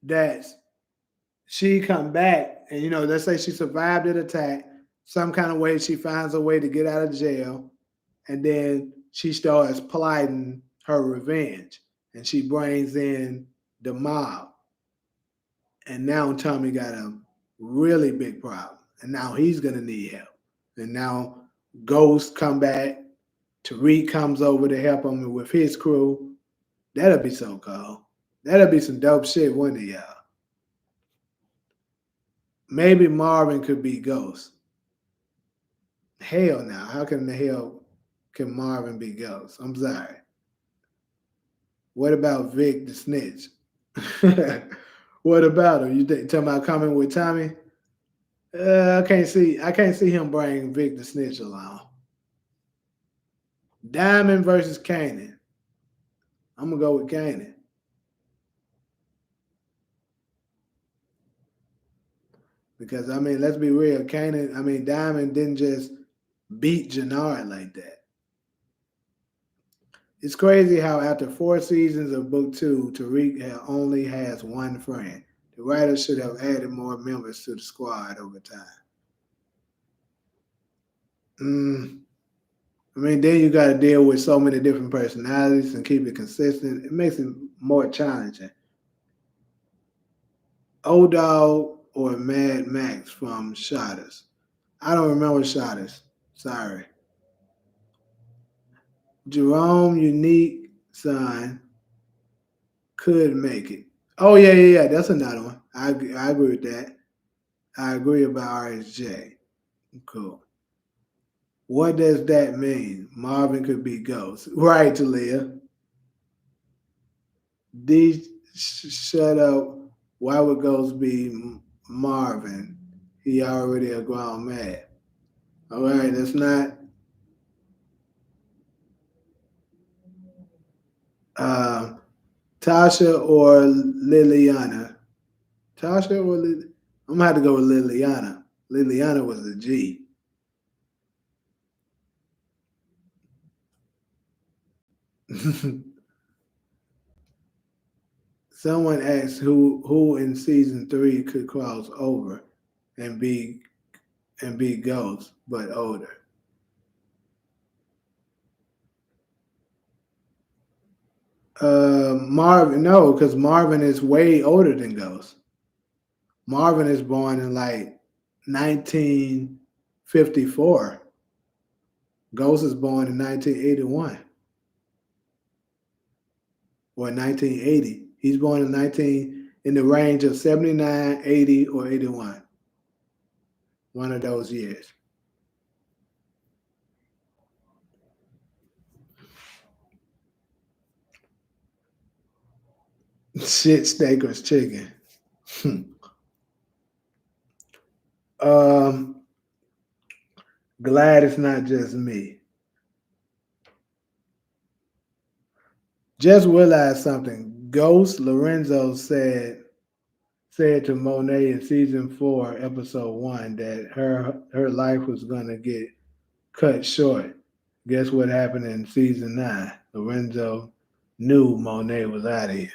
that she come back and let's say she survived an attack some kind of way she finds a way to get out of jail and then she starts plotting her revenge and she brings in the mob and now Tommy got a really big problem and now he's gonna need help and now Ghost come back. Tariq comes over to help him with his crew. That'll be so cool. That'll be some dope shit, wouldn't it, y'all? Maybe Marvin could be Ghost. Hell now. How can the hell can Marvin be Ghost? I'm sorry. What about Vic the snitch? What about him? You talking about coming with Tommy? I can't see him bringing Vic the snitch along. Diamond versus Kanan. I'm gonna go with Kanan. Because I mean, let's be real. Diamond didn't just beat Jannard like that. It's crazy how after 4 seasons of book two, Tariq only has one friend. The writers should have added more members to the squad over time. Mm, then you got to deal with so many different personalities and keep it consistent. It makes it more challenging. Old Dog or Mad Max from Shotters? I don't remember Shotters. Sorry. Jerome Unique Son could make it. Oh yeah. That's another one. I agree with that. I agree about RSJ. Cool. What does that mean? Marvin could be Ghost. Right, Talia. D, shut up. Why would Ghost be Marvin? He already a grown man. All right, that's not uh, Tasha or Liliana. Tasha or I'm gonna have to go with Liliana. Liliana was a G. Someone asked who in season three could cross over and be Ghost, but older. Marvin, no, because Marvin is way older than Ghost. Marvin is born in like 1954. Ghost is born in 1981 or 1980. He's born in the range of 79, 80, or 81. One of those years. Shit, steak or chicken. um, Glad it's not just me. Just realized something. Ghost Lorenzo said to Monet in season four, episode one, that her life was gonna get cut short. Guess what happened in season nine? Lorenzo knew Monet was out of here.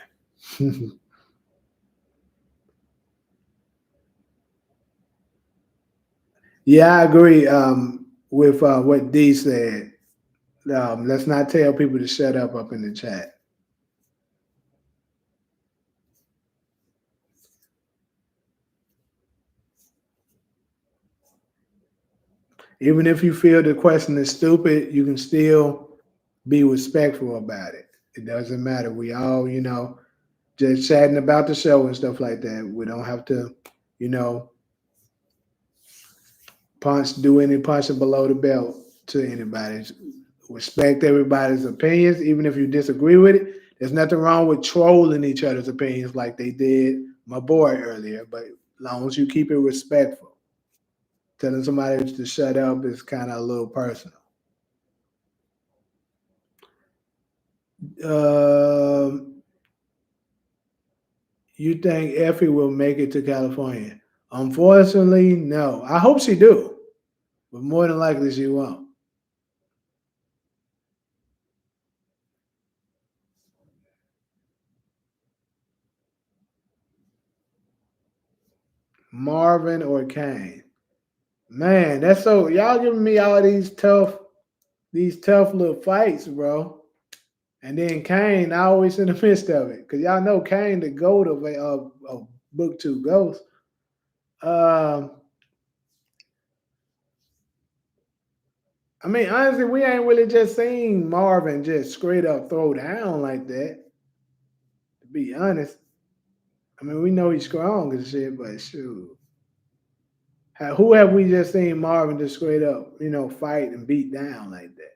Yeah, I agree with what D said. Let's not tell people to shut up in the chat. Even if you feel the question is stupid, you can still be respectful about it. It doesn't matter. We all, just chatting about the show and stuff like that. We don't have to, you know, do any punching below the belt to anybody. Respect everybody's opinions, even if you disagree with it. There's nothing wrong with trolling each other's opinions like they did my boy earlier, but as long as you keep it respectful. Telling somebody to shut up is kind of a little personal. Um, you think Effie will make it to California? Unfortunately, no. I hope she do, but more than likely she won't. Marvin or Kane? Man, that's so y'all giving me all these tough little fights, bro. And then Kane, I always in the midst of it, cause y'all know Kane, the goat of Book Two Ghost. Um, I mean, honestly, we ain't really just seen Marvin just straight up throw down like that. To be honest, I mean, we know he's strong and shit, but shoot, who have we just seen Marvin just straight up, fight and beat down like that?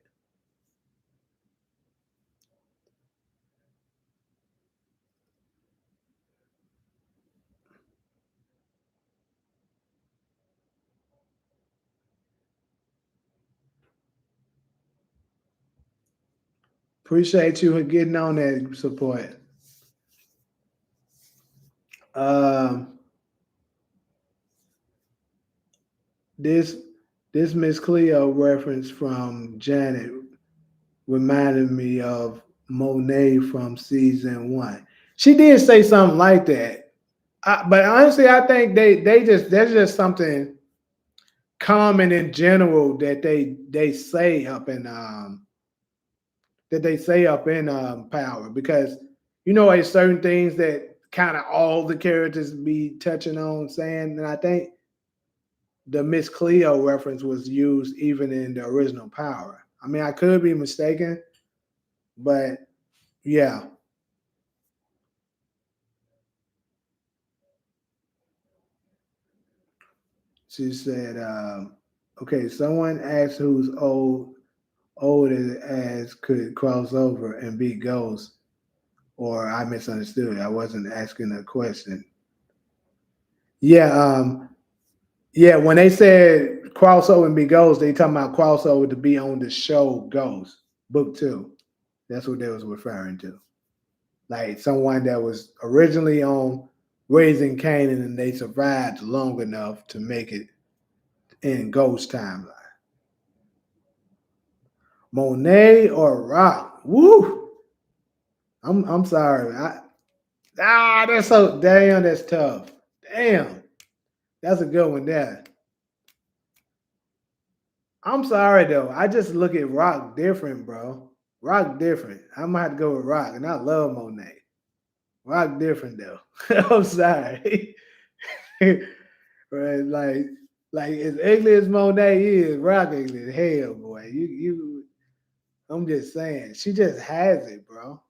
Appreciate you getting on that support. Um, this this Miss Cleo reference from Janet reminded me of Monet from season one. She did say something like that, but honestly, I think they just that's just something common in general that they say up in Power, because it's certain things that kind of all the characters be touching on saying, and I think the Miss Cleo reference was used even in the original Power. I mean, I could be mistaken, but yeah. She said, okay, someone asked who's old as could cross over and be Ghost, or I misunderstood. I wasn't asking a question. Yeah, yeah, when they said crossover and be Ghost, they talking about crossover to be on the show Ghost, book two. That's what they was referring to. Like someone that was originally on Raising Canaan and they survived long enough to make it in Ghost timeline. Monet or Rock? Woo! I'm sorry. That's so damn. That's tough. Damn, that's a good one there. I'm sorry though. I just look at Rock different, bro. Rock different. I'm gonna have to go with Rock, and I love Monet. Rock different though. I'm sorry. Right, like as ugly as Monet is, Rock ugly as hell, boy. You. I'm just saying, she just has it, bro.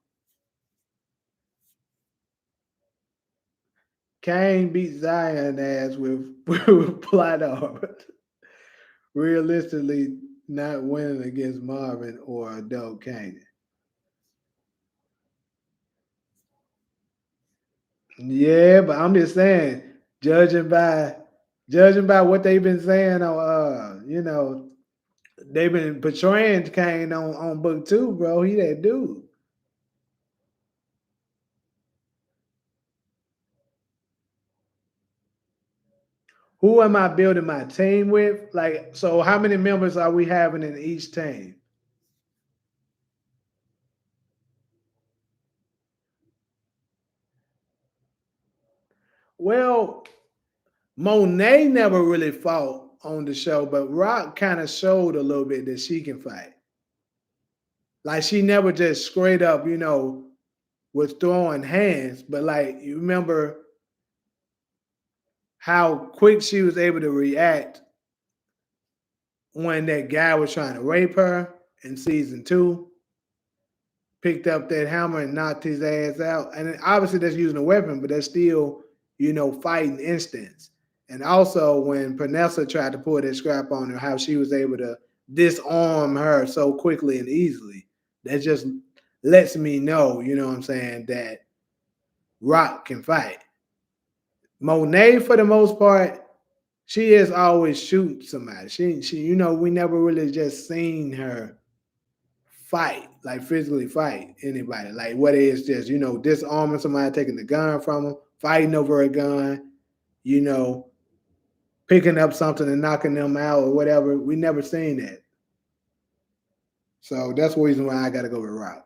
Kane beat Zion ass with with Plato. Realistically, not winning against Marvin or Adult Kane. Yeah, but I'm just saying, judging by judging by what they've been saying on they've been portraying Kane on book two, bro. He that dude. Who am I building my team with? Like, so how many members are we having in each team? Well, Monet never really fought on the show, but Rock kind of showed a little bit that she can fight. Like she never just straight up, was throwing hands, but like you remember how quick she was able to react when that guy was trying to rape her in season two. picked up that hammer and knocked his ass out. And obviously that's using a weapon, but that's still, fighting instincts. And also when Vanessa tried to pull that scrap on her, how she was able to disarm her so quickly and easily. That just lets me know, you know what I'm saying, that Rock can fight. Monet, for the most part, she is always shooting somebody. She, we never really just seen her fight, like physically fight anybody. Like what is just, disarming somebody, taking the gun from them, fighting over a gun, you know, picking up something and knocking them out or whatever. We never seen that. So that's the reason why I gotta go with Rock.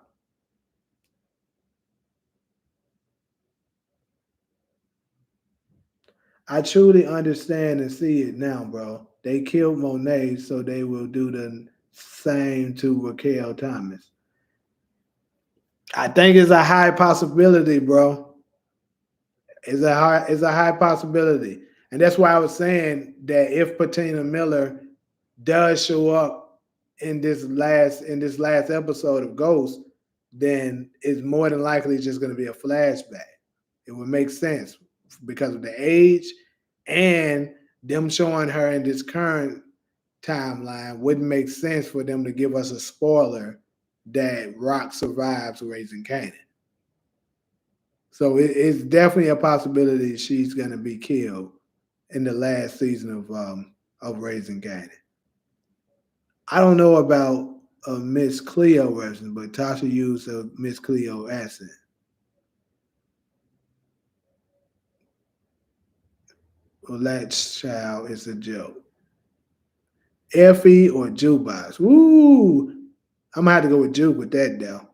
I truly understand and see it now, bro. They killed Monet, so they will do the same to Raquel Thomas. I think it's a high possibility, bro. It's a high possibility. And that's why I was saying that if Patina Miller does show up in this last episode of Ghost, then it's more than likely just going to be a flashback. It would make sense because of the age and them showing her in this current timeline wouldn't make sense for them to give us a spoiler that Rock survives raising Canaan. So it's definitely a possibility she's going to be killed in the last season of Raising Canaan. I don't know about a Miss Cleo version, but Tasha used a Miss Cleo accent. Well, that child is a joke. Effie or Jukebox? Woo! I'm gonna have to go with Juke with that though.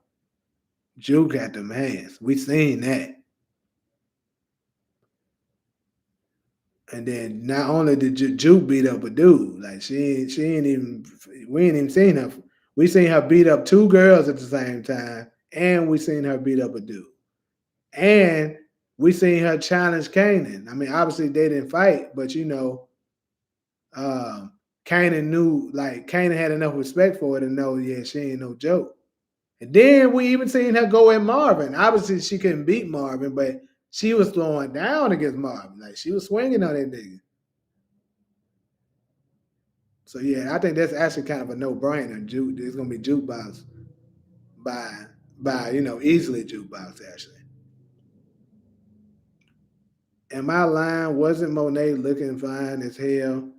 Juke got them hands. We seen that. And then not only did Juke beat up a dude, like she ain't even we ain't even seen her. We seen her beat up two girls at the same time, and we seen her beat up a dude. And we seen her challenge Kanan. I mean, obviously they didn't fight, but um, Kanan knew, like Kanan had enough respect for her to know, yeah, she ain't no joke. And then we even seen her go at Marvin. Obviously, she couldn't beat Marvin, but she was throwing down against Marvin. Like she was swinging on that nigga. So yeah, I think that's actually kind of a no-brainer. Juke, it's gonna be jukebox by easily jukebox actually. And my line wasn't Monet looking fine as hell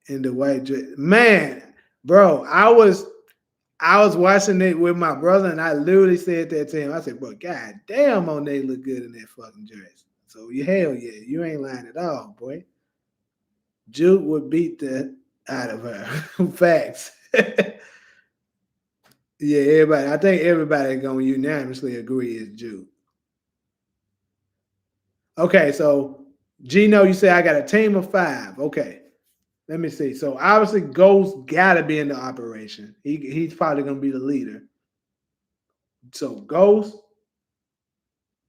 in the white dress. Man, bro, I was watching it with my brother, and I literally said that to him. I said, "Bro, god damn, Monet look good in that fucking dress." So hell yeah, you ain't lying at all, boy. Juke would beat the out of her. Facts. Yeah, everybody. I think everybody gonna unanimously agree is Juke. Okay, so Gino, you say I got a team of 5. Okay, let me see. So obviously, Ghost gotta be in the operation. He's probably gonna be the leader. So Ghost,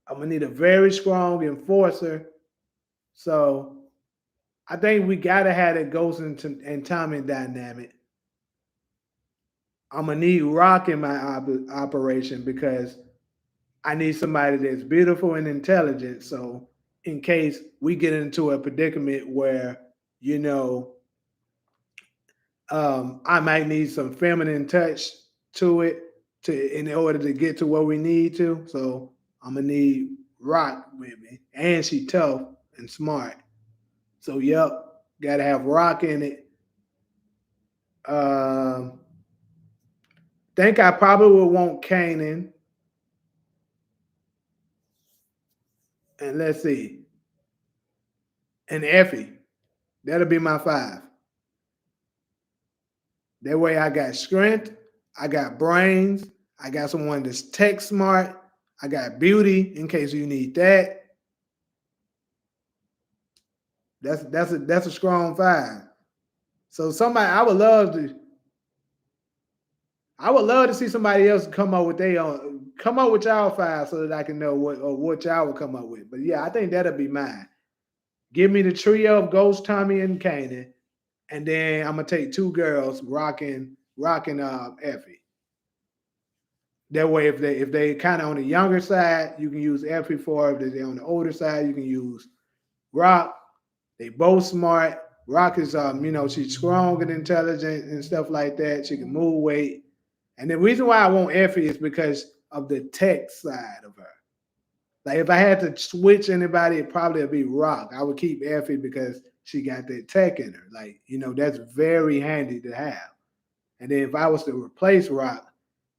I'm gonna need a very strong enforcer. So I think we gotta have that Ghost and Tommy dynamic. I'm gonna need Rock in my operation because I need somebody that's beautiful and intelligent. So in case we get into a predicament where you know I might need some feminine touch to it in order to get to where we need to. So I'm gonna need Rock with me, and she tough and smart. So yep, gotta have Rock in it. Um, think I probably would want Kanan, and let's see, and Effie. That'll be my 5. That way I got strength, I got brains, I got someone that's tech smart, I got beauty in case you need that. That's a strong 5. So somebody I would love to see somebody else come up with their own, come up with y'all 5 so that I can know what y'all would come up with. But yeah, I think that'll be mine. Give me the trio of Ghost, Tommy, and Kanan, and then I'm gonna take 2 girls rocking Effie. That way, if they kind of on the younger side, you can use Effie for. If they're on the older side, you can use Rock. They both smart. Rock is she's strong and intelligent and stuff like that. She can move weight. And the reason why I want Effie is because of the tech side of her. Like if I had to switch anybody, it probably would be Rock. I would keep Effie because she got that tech in her. Like, that's very handy to have. And then if I was to replace Rock,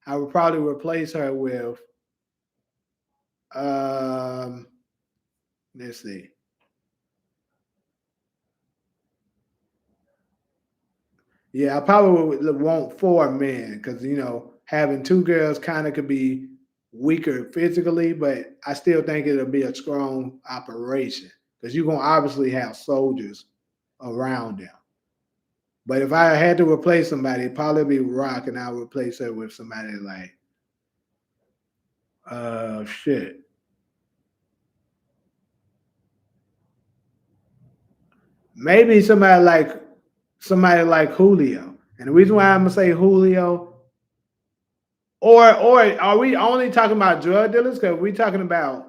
I would probably replace her with let's see. Yeah, I probably would want four men because having two girls kind of could be weaker physically, but I still think it'll be a strong operation because you're gonna obviously have soldiers around them. But if I had to replace somebody, it'd probably be Rock, and I'll replace her with somebody like shit. Maybe somebody like Julio. And the reason why I'm gonna say Julio, or are we only talking about drug dealers? Because if we talking about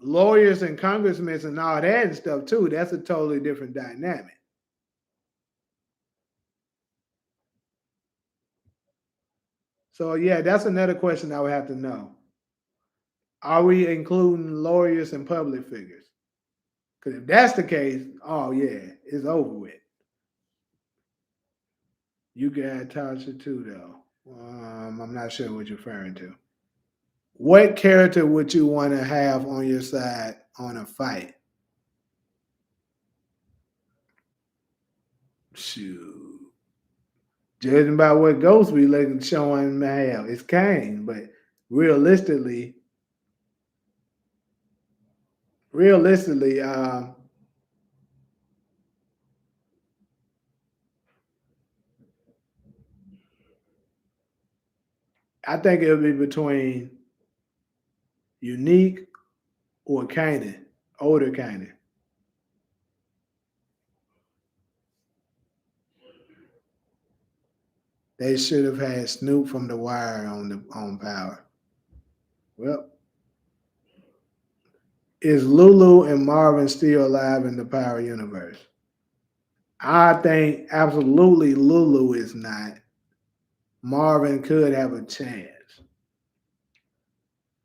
lawyers and congressmen and all that and stuff too, that's a totally different dynamic. So yeah, that's another question I would have to know. Are we including lawyers and public figures? Because if that's the case, oh yeah, it's over with. You got Tasha too, though. I'm not sure what you're referring to. What character would you want to have on your side on a fight? Shoot. Judging by what Ghost we looking showing him to have, it's Kane. But realistically, realistically, I think it'll be between Unique or Kanan, older Kanan. They should have had Snoop from The Wire on Power. Well, is Lulu and Marvin still alive in the Power universe? I think absolutely Lulu is not. Marvin could have a chance.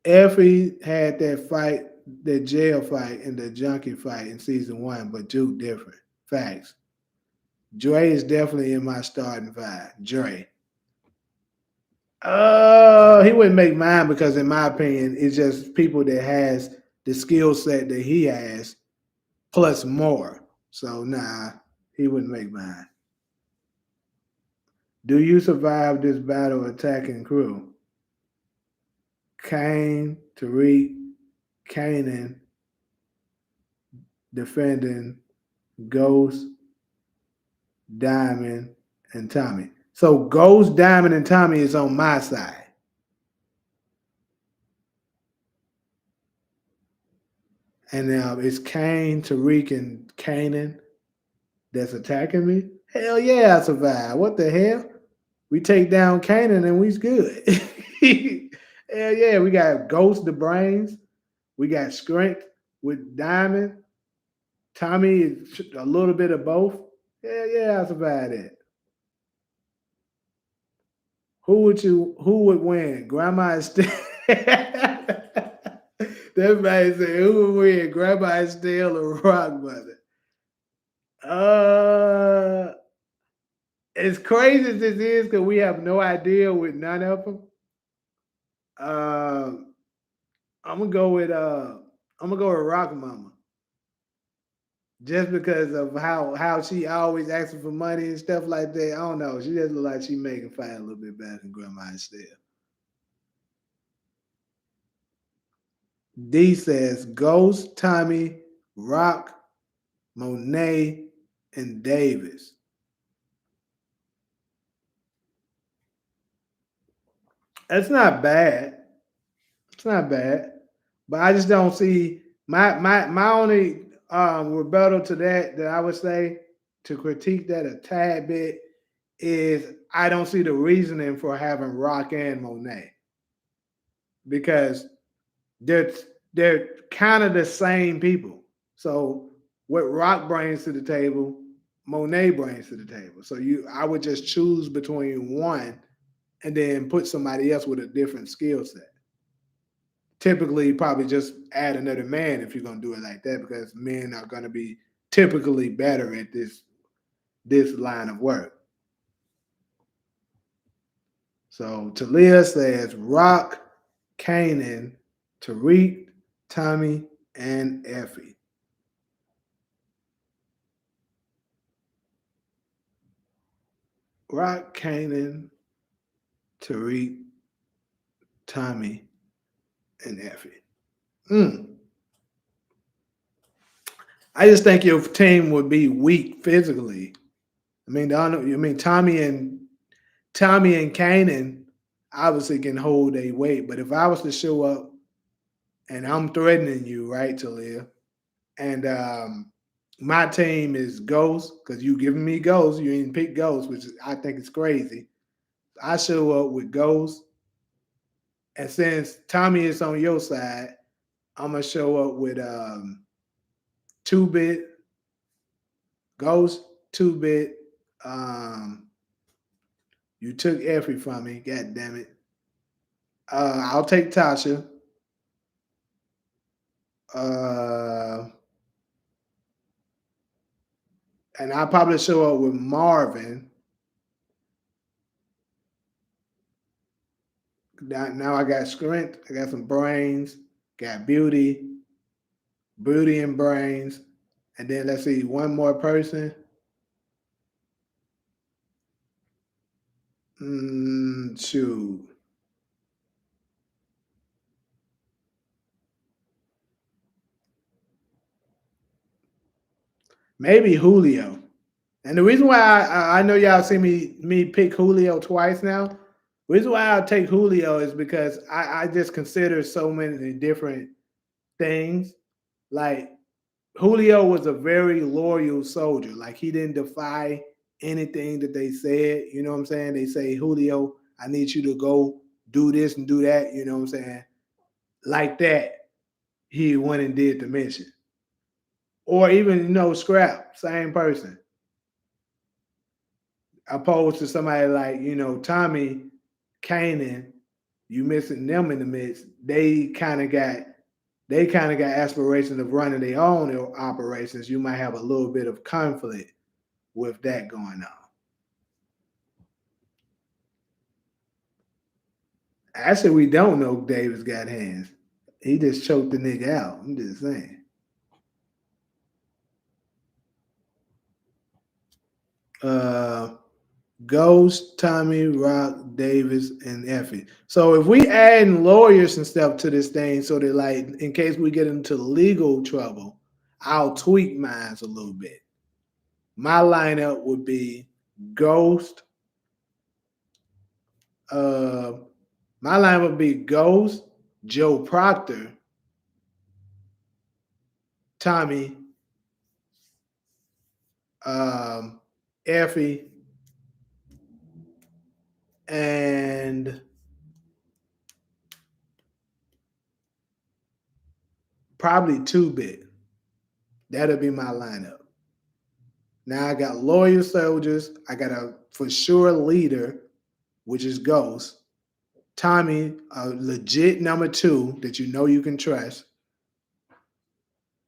Effie had that fight, that jail fight, and the junkie fight in season one, but Duke different. Facts. Dre is definitely in my starting five. Dre. He wouldn't make mine because, in my opinion, it's just people that has the skill set that he has plus more. So nah, he wouldn't make mine. Do you survive this battle attacking crew? Kane, Tariq, Kanan, defending Ghost, Diamond, and Tommy. So Ghost, Diamond, and Tommy is on my side. And now it's Kane, Tariq, and Kanan that's attacking me. Hell yeah, I survive. What the hell? We take down Kanan and we's good. Hell yeah, we got Ghost the Brains. We got Strength with Diamond. Tommy is a little bit of both. Hell yeah, I survived it. Who would win? Grandma is still that man said who would win? Grandma is still or Rock Mother? Uh as crazy as this is, because we have no idea with none of them. Uh, I'm gonna go with Rock Mama, just because of how she always asking for money and stuff like that. I don't know. She just look like she making fight a little bit better than Grandma still. D says Ghost, Tommy, Rock, Monet, and Davis. That's not bad. It's not bad. But I just don't see my only rebuttal to that I would say to critique that a tad bit is I don't see the reasoning for having Rock and Monet because they're they're kind of the same people. So what Rock brings to the table, Monet brings to the table. So I would just choose between one and then put somebody else with a different skill set. Typically, probably just add another man if you're gonna do it like that because men are gonna be typically better at this line of work. So Talia says Rock, Kanan, Tariq, Tommy, and Effie. Rock, Kanan, Tariq, Tommy, and Effie. Mm. I just think your team would be weak physically. Tommy and Kanan obviously can hold a weight, but if I was to show up and I'm threatening you, right, Talia, and my team is Ghost because you giving me Ghost, you didn't pick Ghost, which I think is crazy. I show up with Ghost, and since Tommy is on your side, I'm gonna show up with 2-bit Ghost, 2-bit. Um, you took Effie from me, god damn it. I'll take Tasha. Uh, and I'll probably show up with Marvin. Now I got strength, I got some brains, got beauty and brains. And then let's see, one more person. Shoot. Maybe Julio. And the reason why I know y'all see me pick Julio twice now. The reason why I take Julio is because I just consider so many different things. Like Julio was a very loyal soldier. Like he didn't defy anything that they said. You know what I'm saying? They say, Julio, I need you to go do this and do that. You know what I'm saying? Like that, he went and did the mission. Or even, Scrap, same person. Opposed to somebody like, Tommy, Kanan, you missing them in the midst. They kind of got aspirations of running their own operations. You might have a little bit of conflict with that going on. Actually, we don't know Davis got hands. He just choked the nigga out. I'm just saying. Uh, Ghost, Tommy, Rock, Davis, and Effie. So if we add lawyers and stuff to this thing, so that like in case we get into legal trouble, I'll tweak mine a little bit. My lineup would be Ghost. Uh, my lineup would be Ghost, Joe Proctor, Tommy, Effie, and probably 2-bit. That'll be my lineup. Now I got loyal soldiers. I got a for sure leader, which is Ghost. Tommy, a legit number 2 that you know you can trust.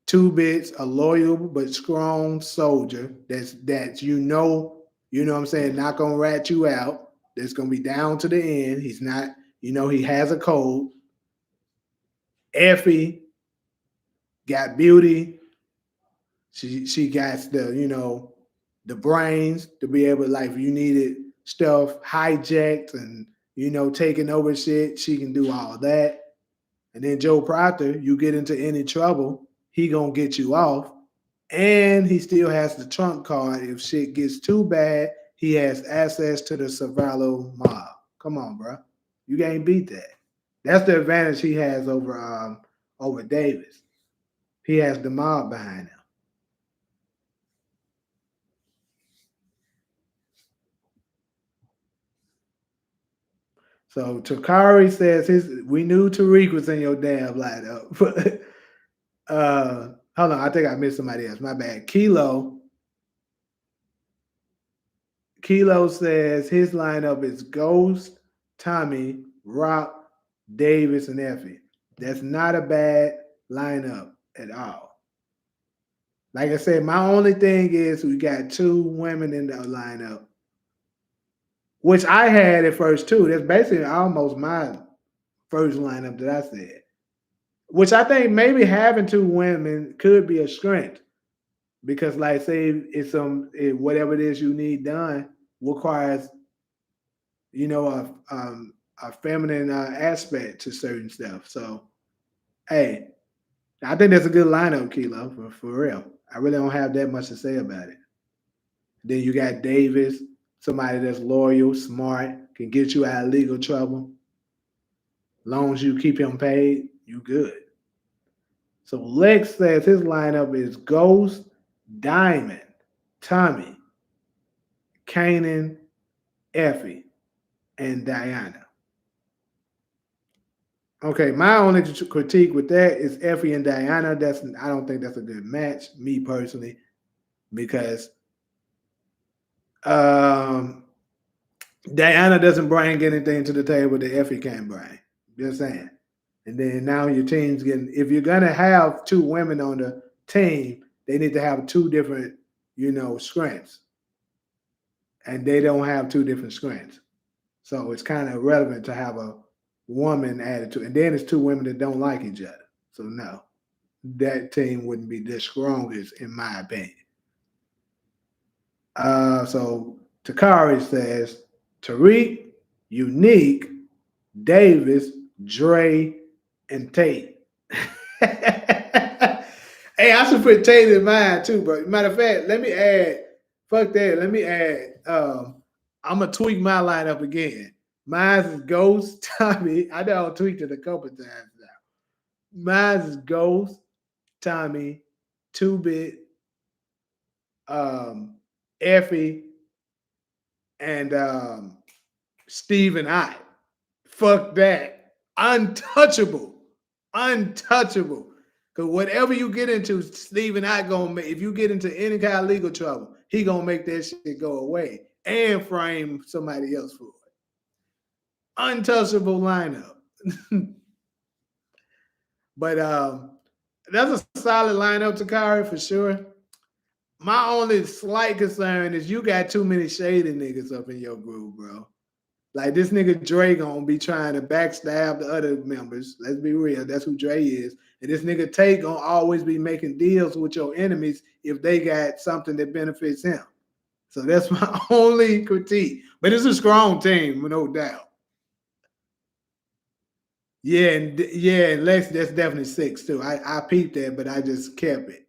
2-bits, a loyal but strong soldier that's what I'm saying, not gonna rat you out. That's gonna be down to the end. He's not, he has a code. Effie got beauty. She got the brains to be able to, like, if you needed stuff hijacked and taking over shit, she can do all that. And then Joe Proctor, you get into any trouble, he gonna get you off. And he still has the trump card. If shit gets too bad, he has access to the Survival mob. Come on, bro. You can't beat that. That's the advantage he has over Davis. He has the mob behind him. So Takari says we knew Tariq was in your damn lineup. Hold on, I think I missed somebody else. My bad. Kilo says his lineup is Ghost, Tommy, Rock, Davis, and Effie. That's not a bad lineup at all. Like I said, my only thing is we got two women in the lineup, which I had at first too. That's basically almost my first lineup that I said. Which I think maybe having two women could be a strength because, like, say whatever it is you need done requires a feminine aspect to certain stuff. So, hey, I think that's a good lineup, Kilo, for real. I really don't have that much to say about it. Then you got Davis, somebody that's loyal, smart, can get you out of legal trouble. Long as you keep him paid, you good. So Lex says his lineup is Ghost, Diamond, Tommy, Kanan, Effie, and Diana. Okay, my only critique with that is Effie and Diana. I don't think that's a good match, me personally, because um, Diana doesn't bring anything to the table that Effie can bring. Just saying. And then now your team's getting. If you're gonna have two women on the team, they need to have two different, strengths, and they don't have two different strengths. So it's kind of irrelevant to have a woman added to, and then it's two women that don't like each other. So no, that team wouldn't be the strongest in my opinion. So Takari says Tariq, Unique, Davis, Dre, and Tate. Hey, I should put Tate in mine too, bro. Matter of fact, let me add. Fuck that. Let me add. I'm gonna tweak my lineup again. Mine is Ghost, Tommy. I know I tweaked it a couple times now. Mine is Ghost, Tommy, Two Bit, Effie, and Steve and I. Fuck that. Untouchable. Untouchable. Because whatever you get into, Steve and I gonna make, if you get into any kind of legal trouble, he gonna make that shit go away and frame somebody else for it. Untouchable lineup. But that's a solid lineup, Takari, for sure. My only slight concern is you got too many shady niggas up in your group, bro. Like this nigga Dre gonna be trying to backstab the other members. Let's be real. That's who Dre is. And this nigga Tate gonna always be making deals with your enemies if they got something that benefits him. So that's my only critique. But it's a strong team, no doubt. And Lex, that's definitely six too. I peeped that, but I just kept it.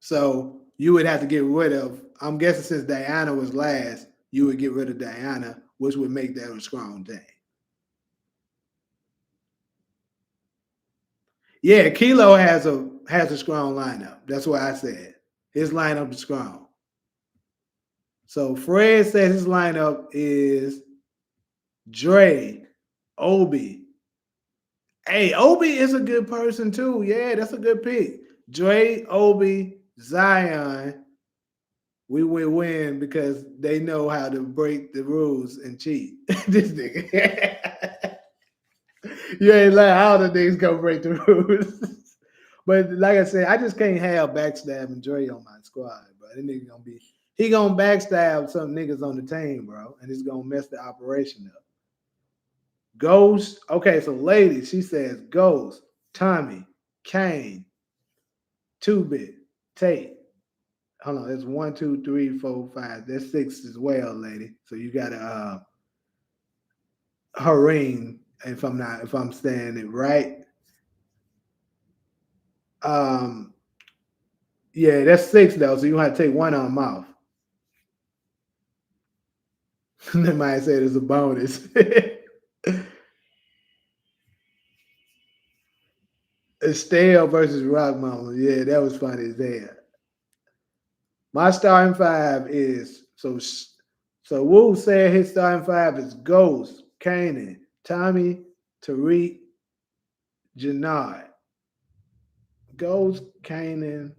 So you would have to get rid of. I'm guessing since Diana was last, you would get rid of Diana, which would make that a strong team. Yeah, Kilo has a strong lineup. That's what I said. His lineup is strong. So Fred says his lineup is Dre, Obi. Hey, Obi is a good person too. Yeah, that's a good pick. Dre, Obi, Zion. We will win because they know how to break the rules and cheat. This nigga. You ain't like how the niggas gonna break the rules. But like I said, I just can't have backstab and Dre on my squad, bro. That nigga he gonna backstab some niggas on the team, bro, and it's gonna mess the operation up. Ghost, okay, so lady, she says Ghost, Tommy, Kane, Two Bit, Tate. Hold on, that's 1, 2, 3, 4, 5. That's six as well, lady. So you got a Hareen, if I'm saying it right. Um, yeah, that's six though, so you have to take one on them off. They might say it's a bonus. Estelle versus Rock Mama. Yeah, that was funny as hell. My starting five is so So Wu said his starting five is Ghost, Kanan, Tommy, Tariq, Jannard. Ghost, Kanan,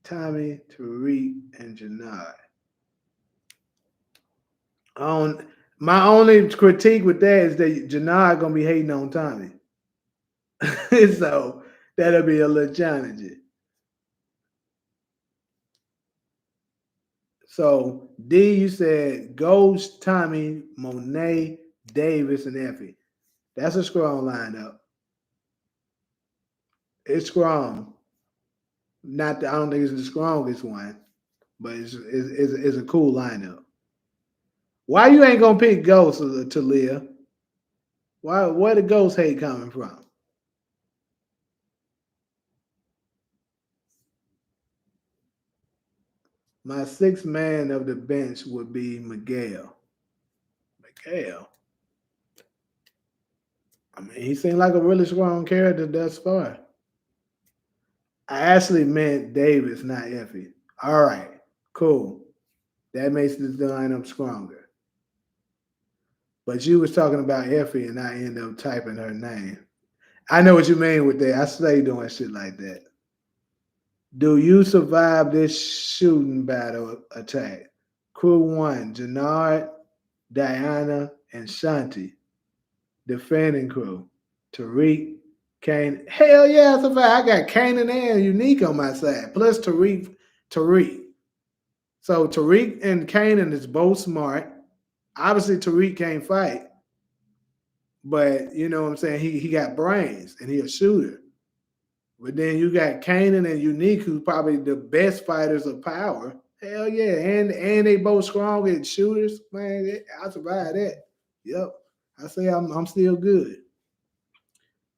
Tommy, Tariq, and Jannard. On my only critique with that is that Jannard gonna be hating on Tommy. So that'll be a little challenging. So D, you said Ghost, Tommy, Monet, Davis, and Effie. That's a strong lineup. It's strong. Not I don't think it's the strongest one, but it's a cool lineup. Why you ain't gonna pick Ghost to Leah? Why where the Ghost hate coming from? My sixth man of the bench would be Miguel. Miguel. I mean, he seemed like a really strong character thus far. I actually meant Davis, not Effie. All right, cool. That makes this lineup stronger. But you was talking about Effie, and I end up typing her name. I know what you mean with that. I stay doing shit like that. Do you survive this shooting battle attack? Crew one: Jannard, Diana, and Shanti. Defending crew: Tariq, Kane. Hell yeah, I survived. I got Kanan and Unique on my side. Plus Tariq. So Tariq and Kanan is both smart. Obviously, Tariq can't fight, but you know what I'm saying? He got brains and he a shooter. But then you got Kanan and Unique, who's probably the best fighters of power. Hell yeah, and they both strong at shooters. Man, I survived that. Yep, I say I'm still good.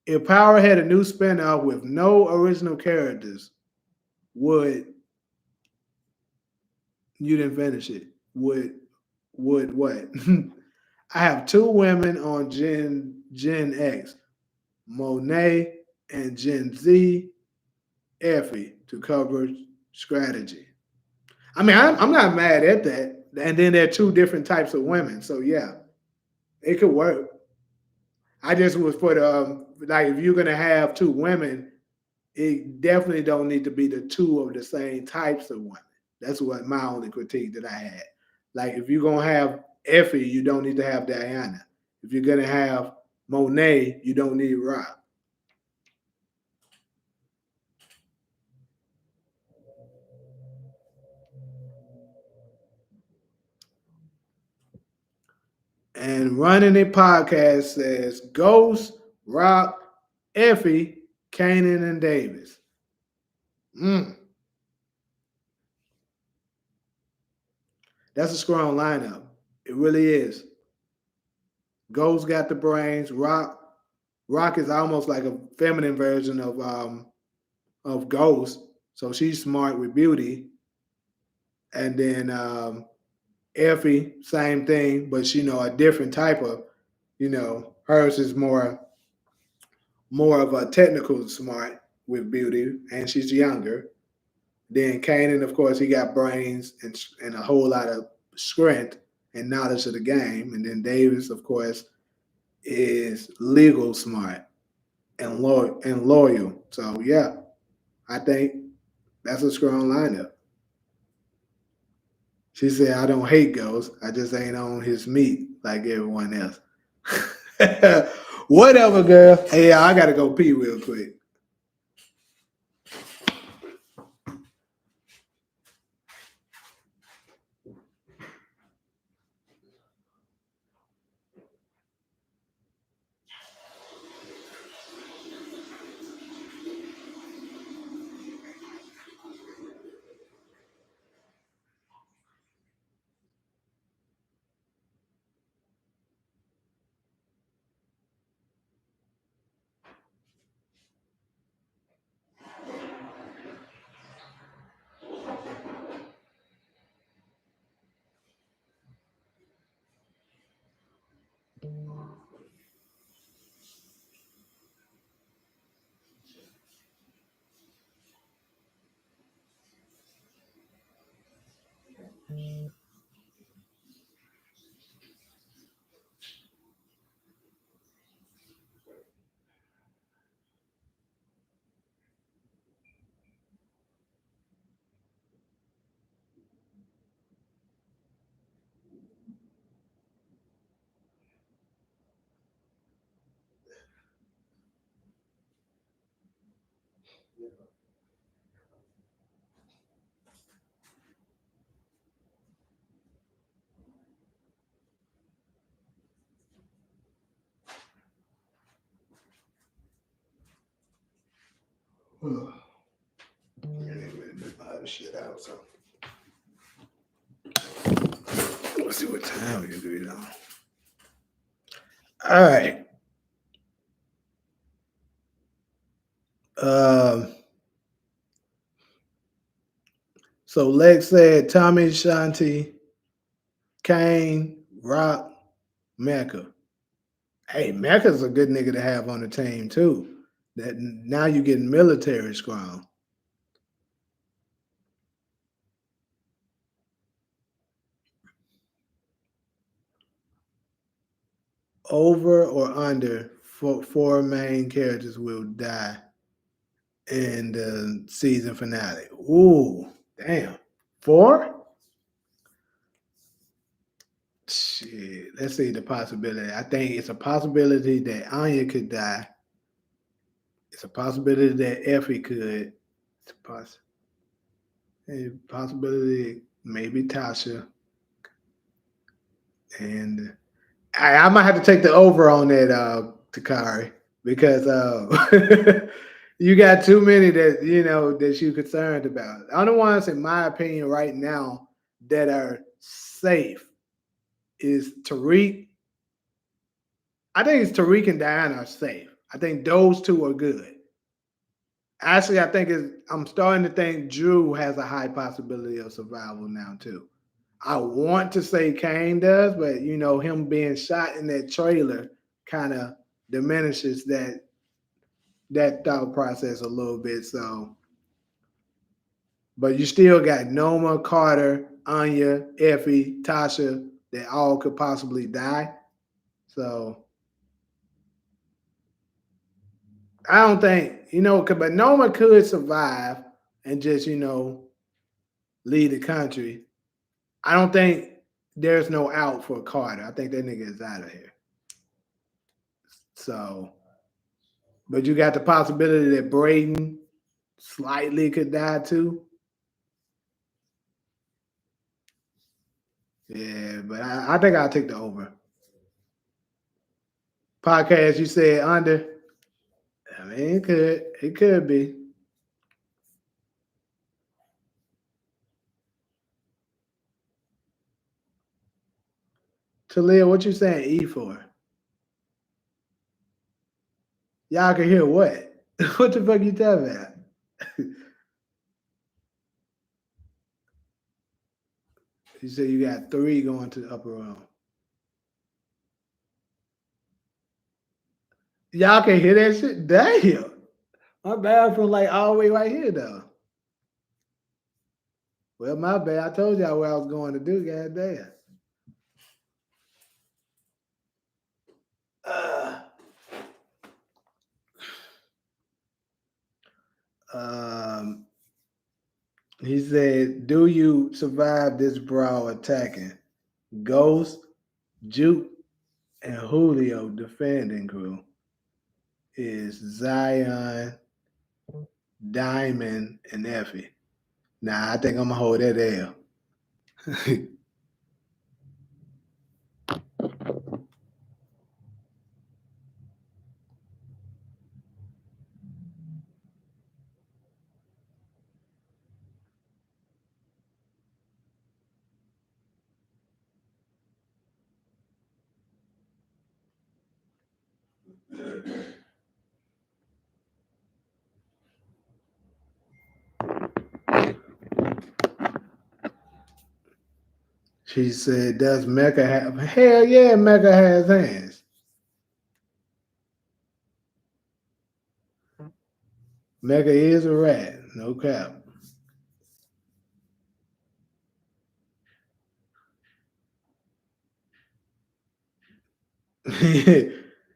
If Power had a new spinoff with no original characters, would you didn't finish it? Would what? I have two women on Gen X, Monet and Gen Z, Effie to cover strategy. I mean, I'm not mad at that. And then there are two different types of women, so yeah, it could work. I just was for the like if you're gonna have two women, it definitely don't need to be the two of the same types of women. That's what my only critique that I had. Like if you're gonna have Effie, you don't need to have Diana. If you're gonna have Monet, you don't need Rock. And running it podcast says Ghost, Rock, Effie, Kanan, and Davis. Mm, that's a strong lineup. It really is. Ghost got the brains. Rock is almost like a feminine version of Ghost. So she's smart with beauty. And then Effie, same thing, but a different type of, hers is more of a technical smart with beauty, and she's younger. Then Kanan, of course, he got brains and a whole lot of strength and knowledge of the game. And then Davis, of course, is legal smart and loyal. So yeah, I think that's a strong lineup. She said, I don't hate Ghost. I just ain't on his meat like everyone else. Whatever, girl. Hey, I got to go pee real quick. Shit out, so let's see what time we do it on. All right. So Lex said Tommy, Shanti, Kane, Rock, Mecca. Hey, Mecca's a good nigga to have on the team too. That now you getting military strong. Over or under four main characters will die in the season finale. Ooh, damn. 4? Shit. Let's see the possibility. I think it's a possibility that Anya could die. It's a possibility that Effie could. It's a possibility maybe Tasha. And I might have to take the over on that, Takari, because you got too many that that you're concerned about. The only ones, in my opinion, right now that are safe is Tariq. I think it's Tariq and Diana are safe. I think those two are good. Actually, I'm starting to think Drew has a high possibility of survival now too. I want to say Kane does, but him being shot in that trailer kind of diminishes that thought process a little bit. So, but you still got Noma, Carter, Anya, Effie, Tasha that all could possibly die. So I don't think but Noma could survive and just leave the country. I don't think there's no out for Carter. I think that nigga is out of here. So, but you got the possibility that Brayden slightly could die too. Yeah, but I think I'll take the over. Podcast, you said under. I mean, it could be. Talia, what you saying E for? Y'all can hear what? What the fuck you talking about? You said you got 3 going to the upper room. Y'all can hear that shit? Damn. My bad from like all the way right here though. Well, my bad. I told y'all what I was going to do, goddamn. Uh, um, he said, "Do you survive this brawl attacking Ghost, Juke, and Julio defending crew? Is Zion, Diamond, and Effie? Nah, I think I'm gonna hold that L." She said, "Does Mecca have?" Hell yeah, Mecca has hands. Mecca is a rat, no cap.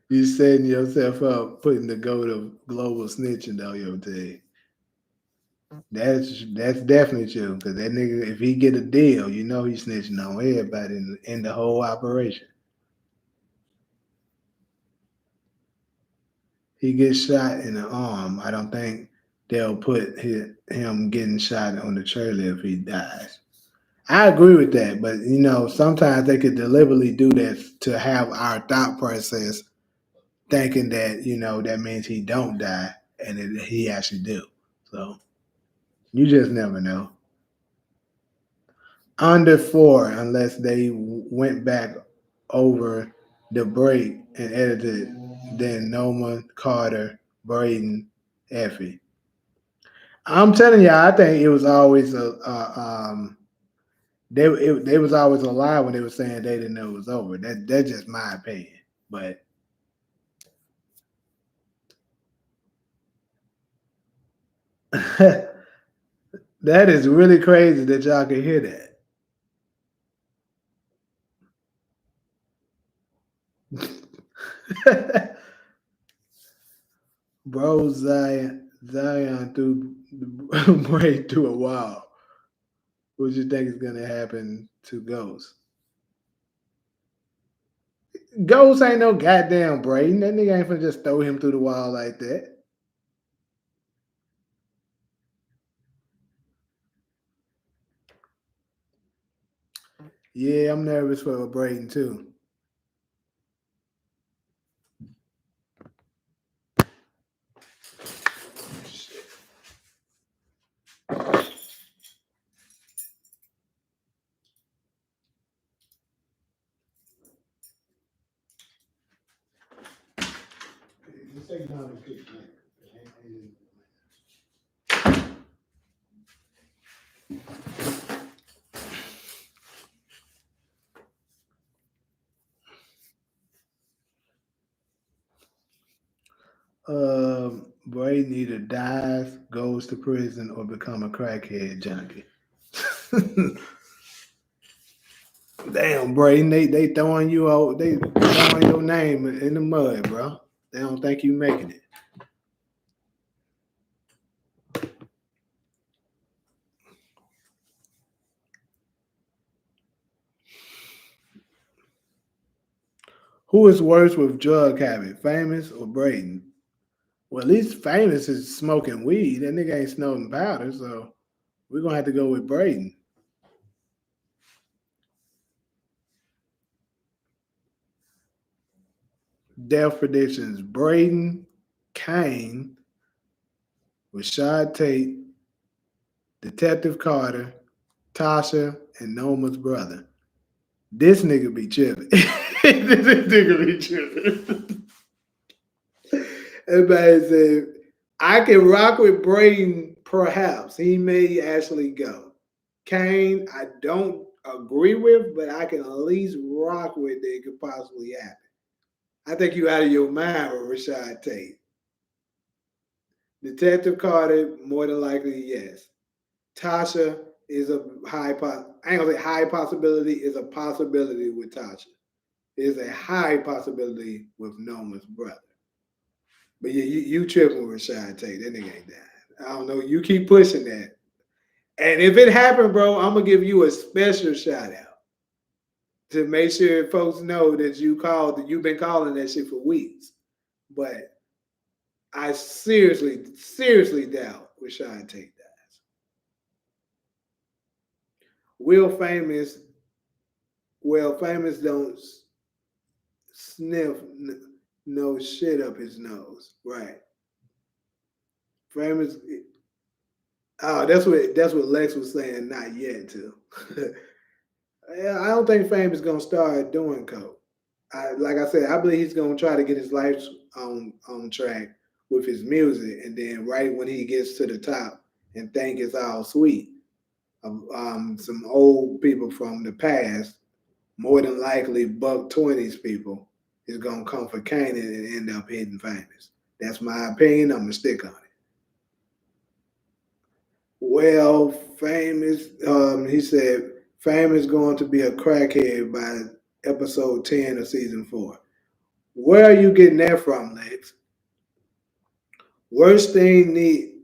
You setting yourself up, putting the goat of global snitching on your team. That's definitely true. Because that nigga, if he get a deal, he's snitching on everybody in the whole operation. He gets shot in the arm. I don't think they'll put him getting shot on the trailer if he dies. I agree with that, but sometimes they could deliberately do that to have our thought process thinking that that means he don't die, and he actually do. So you just never know. Under four, unless they went back over the break and edited, then Noma, Carter, Brayden, Effie. I'm telling you, I think it was always they was always a lie when they were saying they didn't know it was over. That's just my opinion, but that is really crazy that y'all can hear that. Bro, Zion threw the braid through a wall. What do you think is gonna happen to Ghost? Ghost ain't no goddamn Brayden. That nigga ain't finna just throw him through the wall like that. Yeah, I'm nervous for Brayden too. Brayden either dies, goes to prison, or become a crackhead junkie. Damn, Brayden, they throwing you out. They throwing your name in the mud, bro. They don't think you making it. Who is worse with drug habit, Famous or Brayden? Well, at least Famous is smoking weed. That nigga ain't snorting powder, so we're gonna have to go with Brayden. Death predictions: Brayden, Kane, Rashad Tate, Detective Carter, Tasha, and Noma's brother. This nigga be tripping. This nigga be tripping. Everybody said, I can rock with Brayden, perhaps. He may actually go. Kane, I don't agree with, but I can at least rock with that it could possibly happen. I think you out of your mind with Rashad Tate. Detective Carter, more than likely, yes. Tasha is a I ain't gonna say high possibility, is a possibility with Tasha. Is a high possibility with Noma's brother. But yeah, you tripping with Rashad Tate. That nigga ain't dying. I don't know. You keep pushing that. And if it happened, bro, I'm gonna give you a special shout out to make sure folks know that you've been calling that shit for weeks. But I seriously doubt Rashad Tate dies. Will Famous, well, Famous don't sniff no shit up his nose, right? Famous. Oh, that's what Lex was saying. Not yet, too. I don't think Fame is gonna start doing coke. Like I said, I believe he's gonna try to get his life on track with his music, and then right when he gets to the top and think it's all sweet, some old people from the past, more than likely buck 20s people, is gonna come for Kane and end up hitting Famous. That's my opinion. I'm gonna stick on it. Well, Famous, he said, Fame is going to be a crackhead by episode 10 of season 4. Where are you getting that from, Lex? Worst thing need,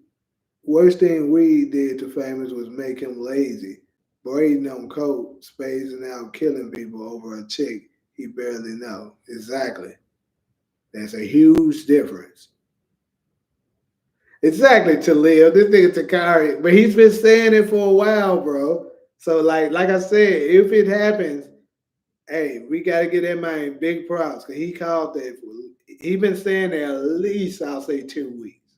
worst thing we did to Famous was make him lazy. Braiding on coke, spacing out, killing people over a chick he barely know. Exactly. That's a huge difference. Exactly, to live. This nigga Takari, but he's been saying it for a while, bro. So like I said, if it happens, hey, we gotta get that man big props because he called that. He been saying that at least I'll say 2 weeks.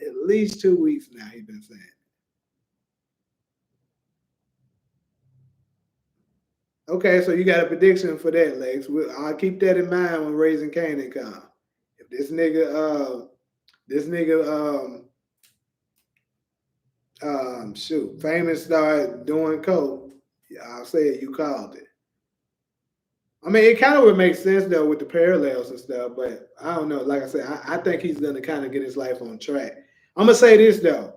At least 2 weeks now. He been saying. Okay, so you got a prediction for that, Lex. I'll keep that in mind when raising Canaan come. If this nigga, shoot, famous start doing coke, yeah, I'll say it. You called it. I mean, it kind of would make sense though with the parallels and stuff, but I don't know. Like I said, I think he's gonna kind of get his life on track. I'm gonna say this though: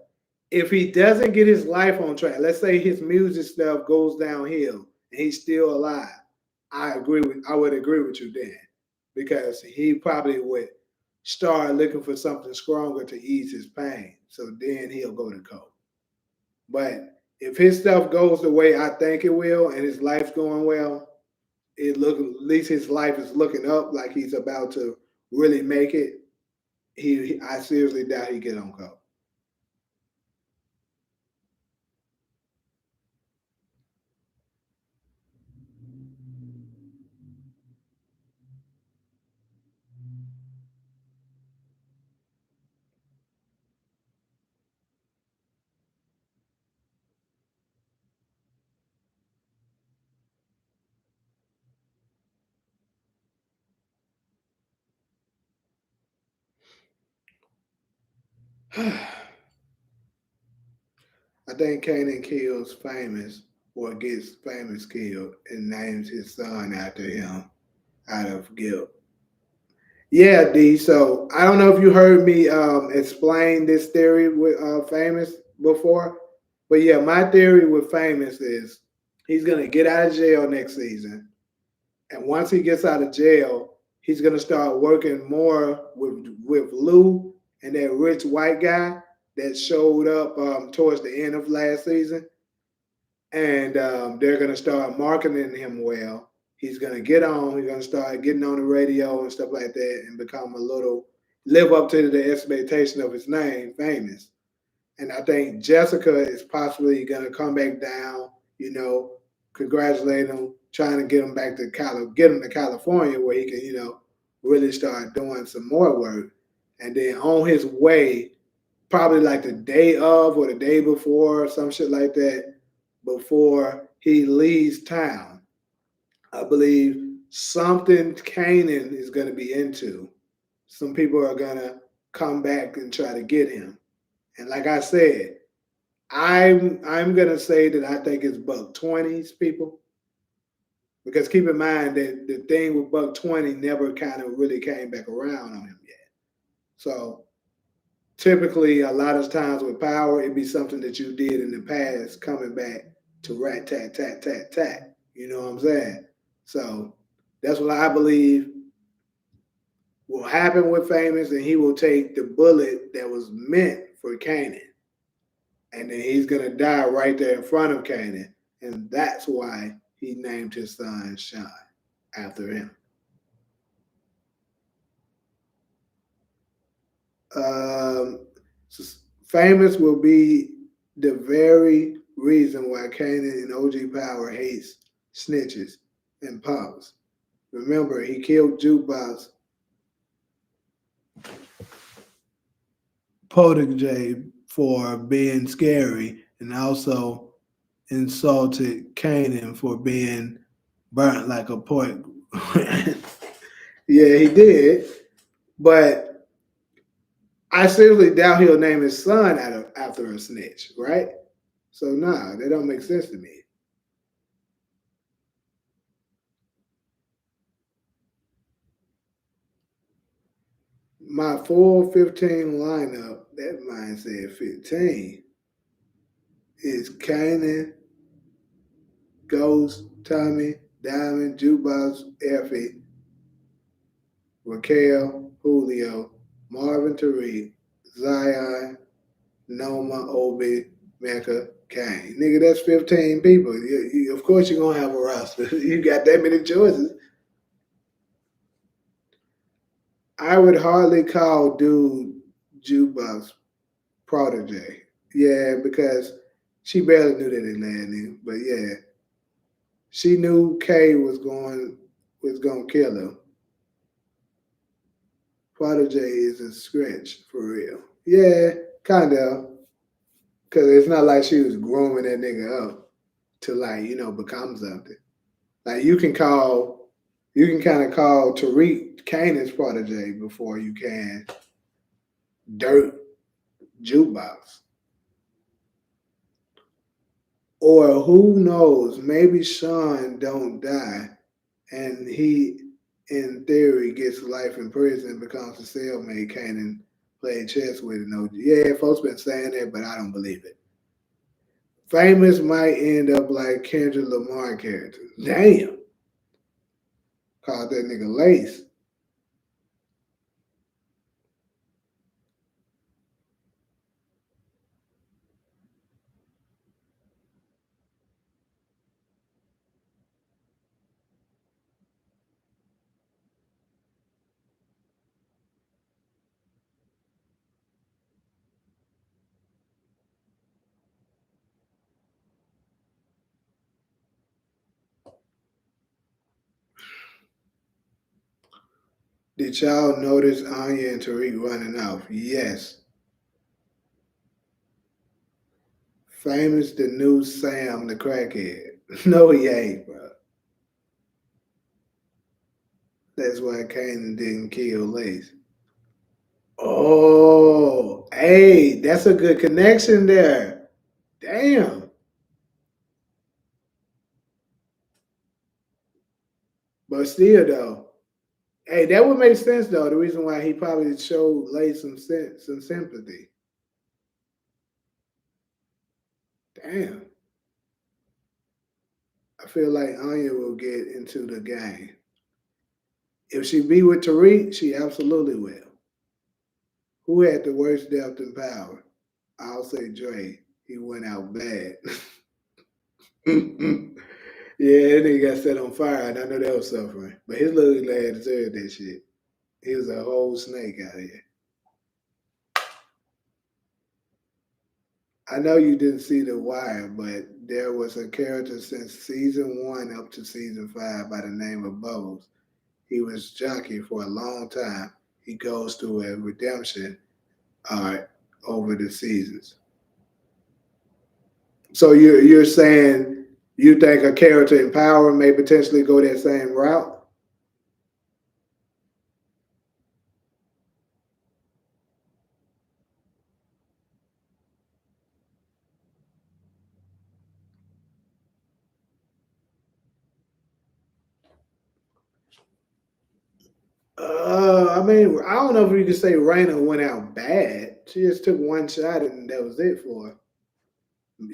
if he doesn't get his life on track, let's say his music stuff goes downhill and he's still alive, I would agree with you then, because he probably would start looking for something stronger to ease his pain. So then he'll go to coke. But if his stuff goes the way I think it will and his life's going well, at least his life is looking up like he's about to really make it. I seriously doubt he get on coke. I think Kanan kills famous or gets famous killed and names his son after him out of guilt. Yeah, D. So I don't know if you heard me explain this theory with famous before, but yeah, my theory with famous is he's gonna get out of jail next season. And once he gets out of jail, he's gonna start working more with Lou and that rich white guy that showed up towards the end of last season, and they're gonna start marketing him well. He's gonna get on. He's gonna start getting on the radio and stuff like that, and become a little live up to the expectation of his name, famous. And I think Jessica is possibly going to come back down, congratulate him, trying to get him back to get him to California where he can, really start doing some more work. And then on his way, probably like the day of or the day before, some shit like that, before he leaves town, I believe something Kanan is going to be into. Some people are going to come back and try to get him. And like I said, I'm gonna say that I think it's Buck 20's people, because keep in mind that the thing with Buck 20 never kind of really came back around on him yet. So typically, a lot of times with power, it'd be something that you did in the past coming back to rat tat tat tat tat. You know what I'm saying? So that's what I believe will happen with Famous, and he will take the bullet that was meant for Kanan, and then he's gonna die right there in front of Canaan, and that's why he named his son Sean after him. Um, Famous will be the very reason why Canaan and OG Power hates snitches and punks. Remember, he killed Jukebox Protege for being scary, and also insulted Canaan for being burnt like a pork. Yeah, he did. But I seriously doubt he'll name his son after a snitch, right? So nah, that don't make sense to me. My full 15 lineup, that mine said 15, is Kanan, Ghost, Tommy, Diamond, Jukebox, Effie, Raquel, Julio, Marvin Tariq, Zion, Noma, Obi, Mecca, Kane. Nigga, that's 15 people. Of course you're gonna have a roster. You got that many choices. I would hardly call dude jukebox protege. Yeah, because she barely knew that it landed. But yeah, she knew Kay was gonna kill him. Protege is a stretch for real. Yeah, kind of. Cause it's not like she was grooming that nigga up to like become something. Like you can kind of call Tariq Kanan's protege before you can Dirt Jukebox. Or who knows? Maybe Sean don't die, and he, in theory, gets life in prison and becomes a cellmate. Kanan played chess with it. No, yeah, folks been saying that, but I don't believe it. Famous might end up like Kendrick Lamar character. Damn, called that nigga Lace. Did y'all notice Anya and Tariq running off? Yes. Famous the new Sam the crackhead. No, he ain't, bro. That's why Kanan didn't kill Lace. Oh, hey, that's a good connection there. Damn. But still, though, hey, that would make sense though. The reason why he probably showed Lace some sympathy. Damn. I feel like Anya will get into the game. If she be with Tariq, she absolutely will. Who had the worst depth and power? I'll say Dre. He went out bad. Yeah, that nigga got set on fire, and I know that was suffering. But his little lad deserved that shit. He was a whole snake out here. I know you didn't see The Wire, but there was a character since season one up to season five by the name of Bubbles. He was jockey for a long time. He goes through a redemption arc over the seasons. So you're saying you think a character in Power may potentially go that same route? I mean, I don't know if you could say Raina went out bad. She just took one shot and that was it for her.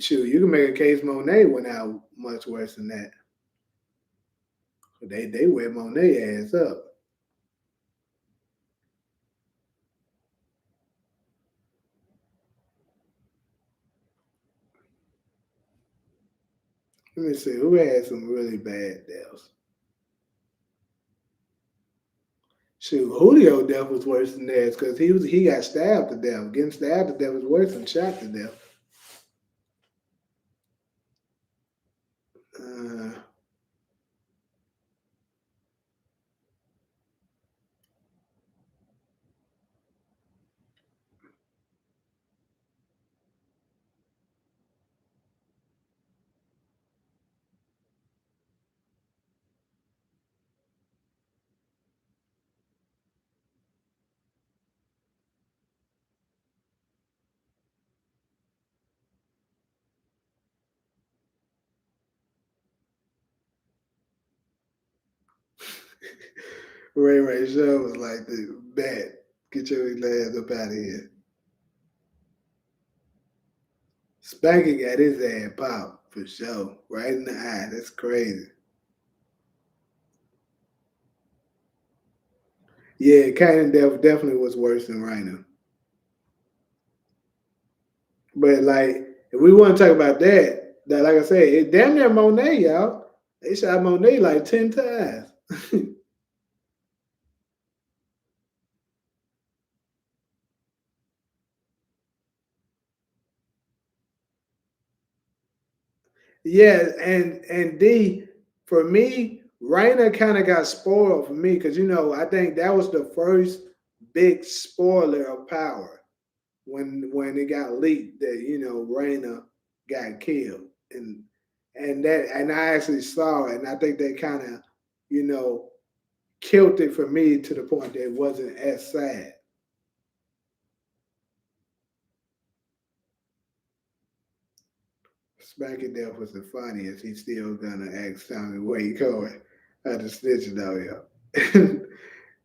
Shoot, you can make a case Monet went out much worse than that. They wear Monet ass up. Let me see who had some really bad deaths. Shoot, Julio death was worse than theirs because he got stabbed to death. Getting stabbed to death was worse than shot to death. Uh, Ray Show was like the bat. Get your ass up out of here. Spanky got his ass popped for sure. Right in the eye. That's crazy. Yeah, Kanan definitely was worse than Rhino. But like, if we want to talk about that like I said, it damn near Monet, y'all. They shot Monet like 10 times. Yeah, and D, for me, Raina kind of got spoiled for me because I think that was the first big spoiler of Power when it got leaked that Raina got killed, and I actually saw it, and I think they kind of you know killed it for me to the point that it wasn't as sad. Spanky Death was the funniest. He's still gonna ask Tommy where you going after snitching out here.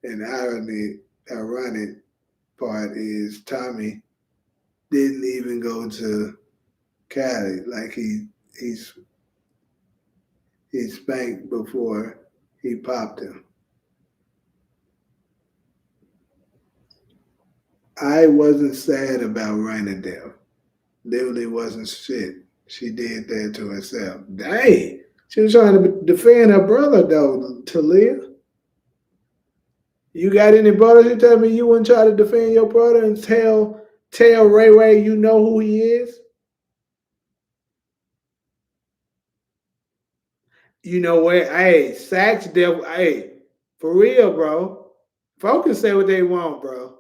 And ironic part is Tommy didn't even go to Cali. Like he's he spanked before he popped him. I wasn't sad about Raina death. Literally wasn't shit. She did that to herself. Dang. She was trying to defend her brother though, Talia. You got any brothers? You tell me you wouldn't try to defend your brother and tell Ray Ray you know who he is? You know what? Hey, Sax devil. Hey, for real, bro. Folks can say what they want, bro.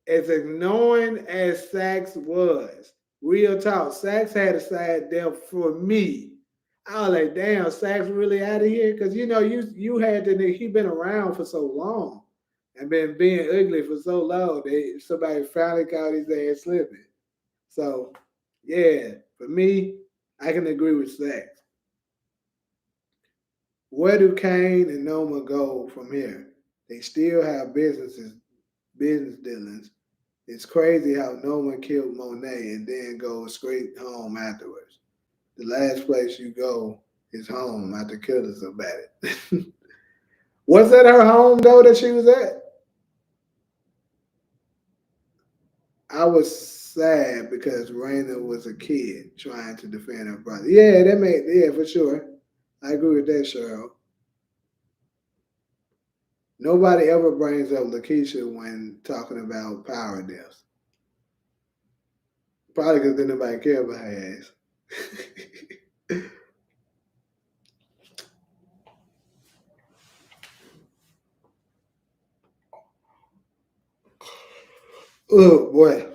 As annoying as Sax was, real talk, Sax had a side there for me. I was like, damn, Sax really out of here? Because you had the nigga, he been around for so long and been being ugly for so long that somebody finally caught his ass slipping. So, yeah, for me, I can agree with Sax. Where do Kane and Noma go from here? They still have business dealings. It's crazy how Noma killed Monet and then goes straight home afterwards. The last place you go is home after killing somebody. Was that her home though that she was at? I was sad because Raina was a kid trying to defend her brother. Yeah, that made yeah for sure. I agree with that, Cheryl. Nobody ever brings up Lakeisha when talking about power deaths. Probably because didn't nobody care about her ass. Oh boy.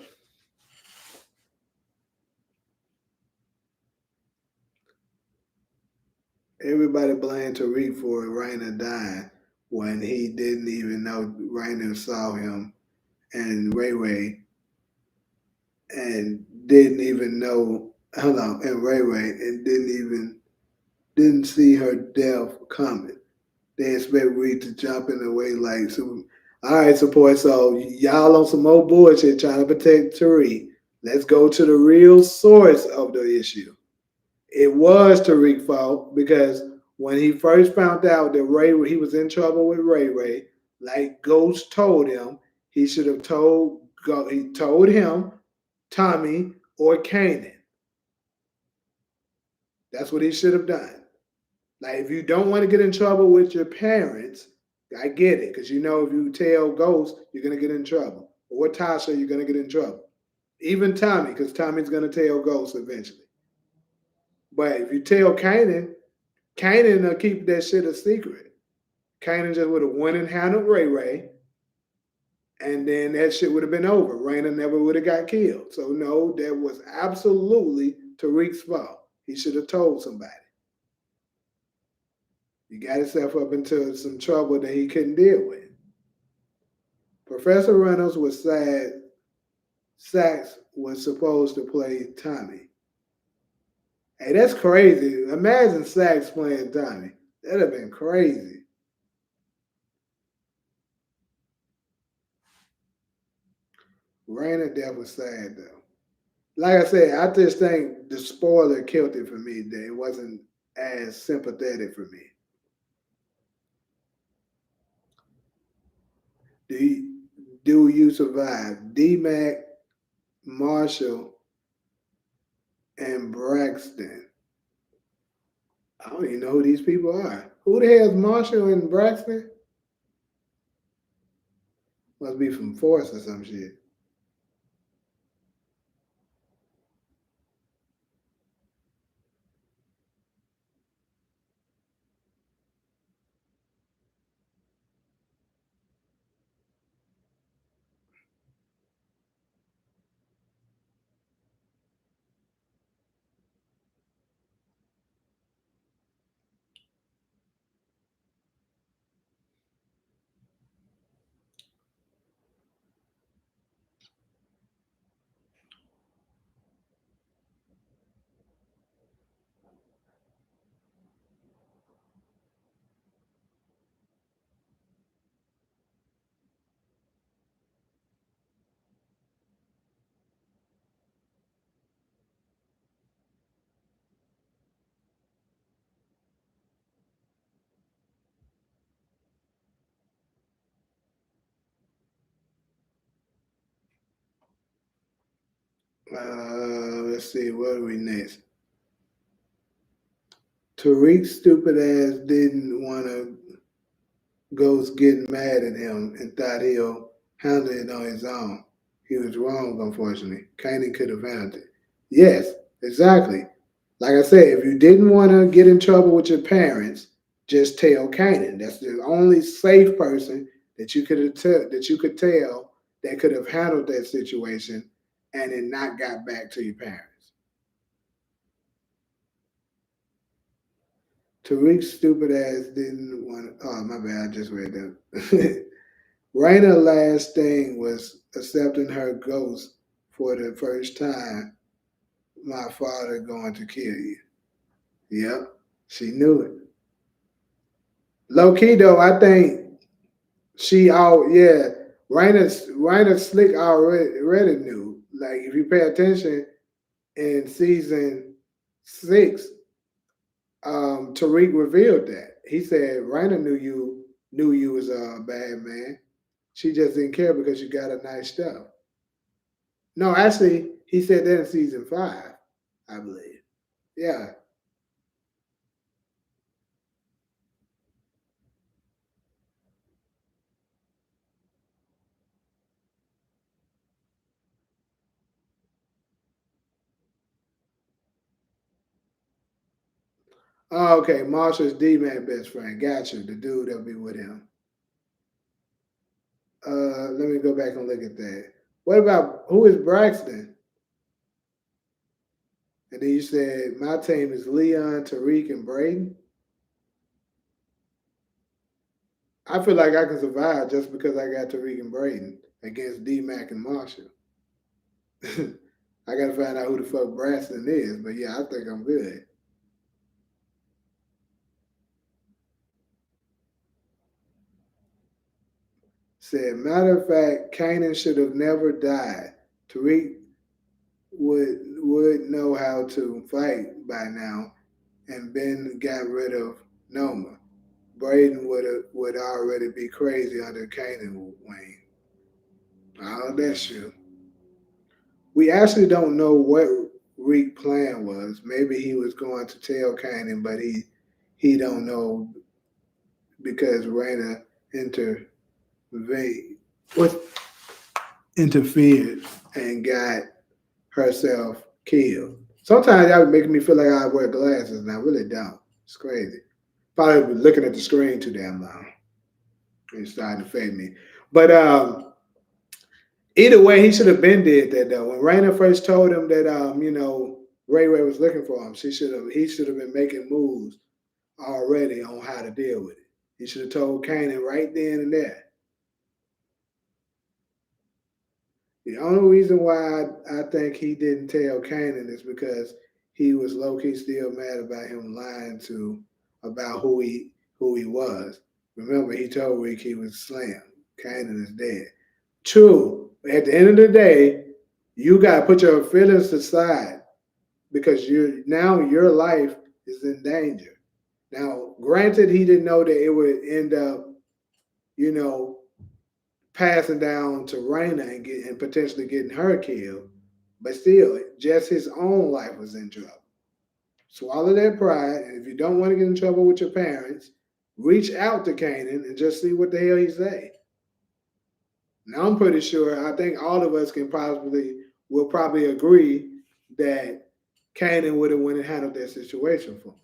Everybody blamed Tariq for Raina dying when he didn't even know Raina saw him and Ray Ray and didn't even know hold on and Ray Ray and didn't see her death coming. They expect Reed to jump in the way like so. All right, support. So y'all on some more bullshit trying to protect Tariq. Let's go to the real source of the issue. It was Tariq's fault because when he first found out that he was in trouble with Ray Ray, like Ghost told him, he should have he told him, Tommy or Kanan. That's what he should have done. Like if you don't want to get in trouble with your parents, I get it because if you tell Ghost, you're gonna get in trouble, or Tasha, you're gonna get in trouble. Even Tommy, because Tommy's gonna tell Ghost eventually. But if you tell Kanan will keep that shit a secret. Kanan just would have went and handled Ray Ray, and then that shit would have been over. Raina never would have got killed. So no, that was absolutely Tariq's fault. He should have told somebody. He got himself up into some trouble that he couldn't deal with. Professor Reynolds was sad Sax was supposed to play Tommy. Hey, that's crazy. Imagine Sax playing Tommy. That'd have been crazy. Raina death was sad though. Like I said, I just think the spoiler killed it for me. That it wasn't as sympathetic for me. Do you, do you survive? D Mac, Marshall, and Braxton. I don't even know who these people are. Who the hell is Marshall and Braxton? Must be from Force or some shit. Let's see, what are we next? Tariq's stupid ass didn't want to Ghost getting mad at him and thought he'll handle it on his own. He was wrong, unfortunately. Kanan could have handled it. Yes, exactly. Like I said, if you didn't want to get in trouble with your parents, just tell Kanan. That's the only safe person that you could tell that could have handled that situation and it not got back to your parents. Tariq's stupid ass didn't want to. Oh, my bad. I just read that. Raina's last thing was accepting her ghost for the first time. My father going to kill you. Yep, she knew it. Low key though, I think she all yeah. Raina slick already knew. Like if you pay attention in season 6, Tariq revealed that. He said Raina knew you was a bad man. She just didn't care because you got a nice stuff. No, actually, he said that in season 5, I believe. Yeah. Oh, okay. Marshall's D-man best friend. Got you. The dude that'll be with him. Let me go back and look at that. What about who is Braxton? And then you said my team is Leon, Tariq, and Brayden. I feel like I can survive just because I got Tariq and Brayden against D Mac and Marshall. I gotta find out who the fuck Braxton is, but yeah, I think I'm good. Said, matter of fact, Kanan should have never died. Tariq would know how to fight by now, and Ben got rid of Noma. Brayden would already be crazy under Kanan wing. Oh, that's true. We actually don't know what Reek's plan was. Maybe he was going to tell Kanan, but he don't know because Raina intervened, what interfered and got herself killed. Sometimes that would make me feel like I wear glasses, and I really don't. It's crazy. Probably been looking at the screen too damn long. It's starting to fade me. But either way, he should have been did that though. When Raina first told him that Ray Ray was looking for him, he should have been making moves already on how to deal with it. He should have told Kanan right then and there. The only reason why I think he didn't tell Kanan is because he was low key still mad about him lying to about who he was. Remember, he told Rick he was Slam. Kanan is dead. True. At the end of the day, you gotta put your feelings aside because your life is in danger. Now, granted, he didn't know that it would end up, you know, passing down to Raina and potentially getting her killed. But still, just his own life was in trouble. Swallow that pride, and if you don't want to get in trouble with your parents, reach out to Kanan and just see what the hell he say. Now I'm pretty sure. I think all of us will probably agree that Kanan would have went and handled that situation for him.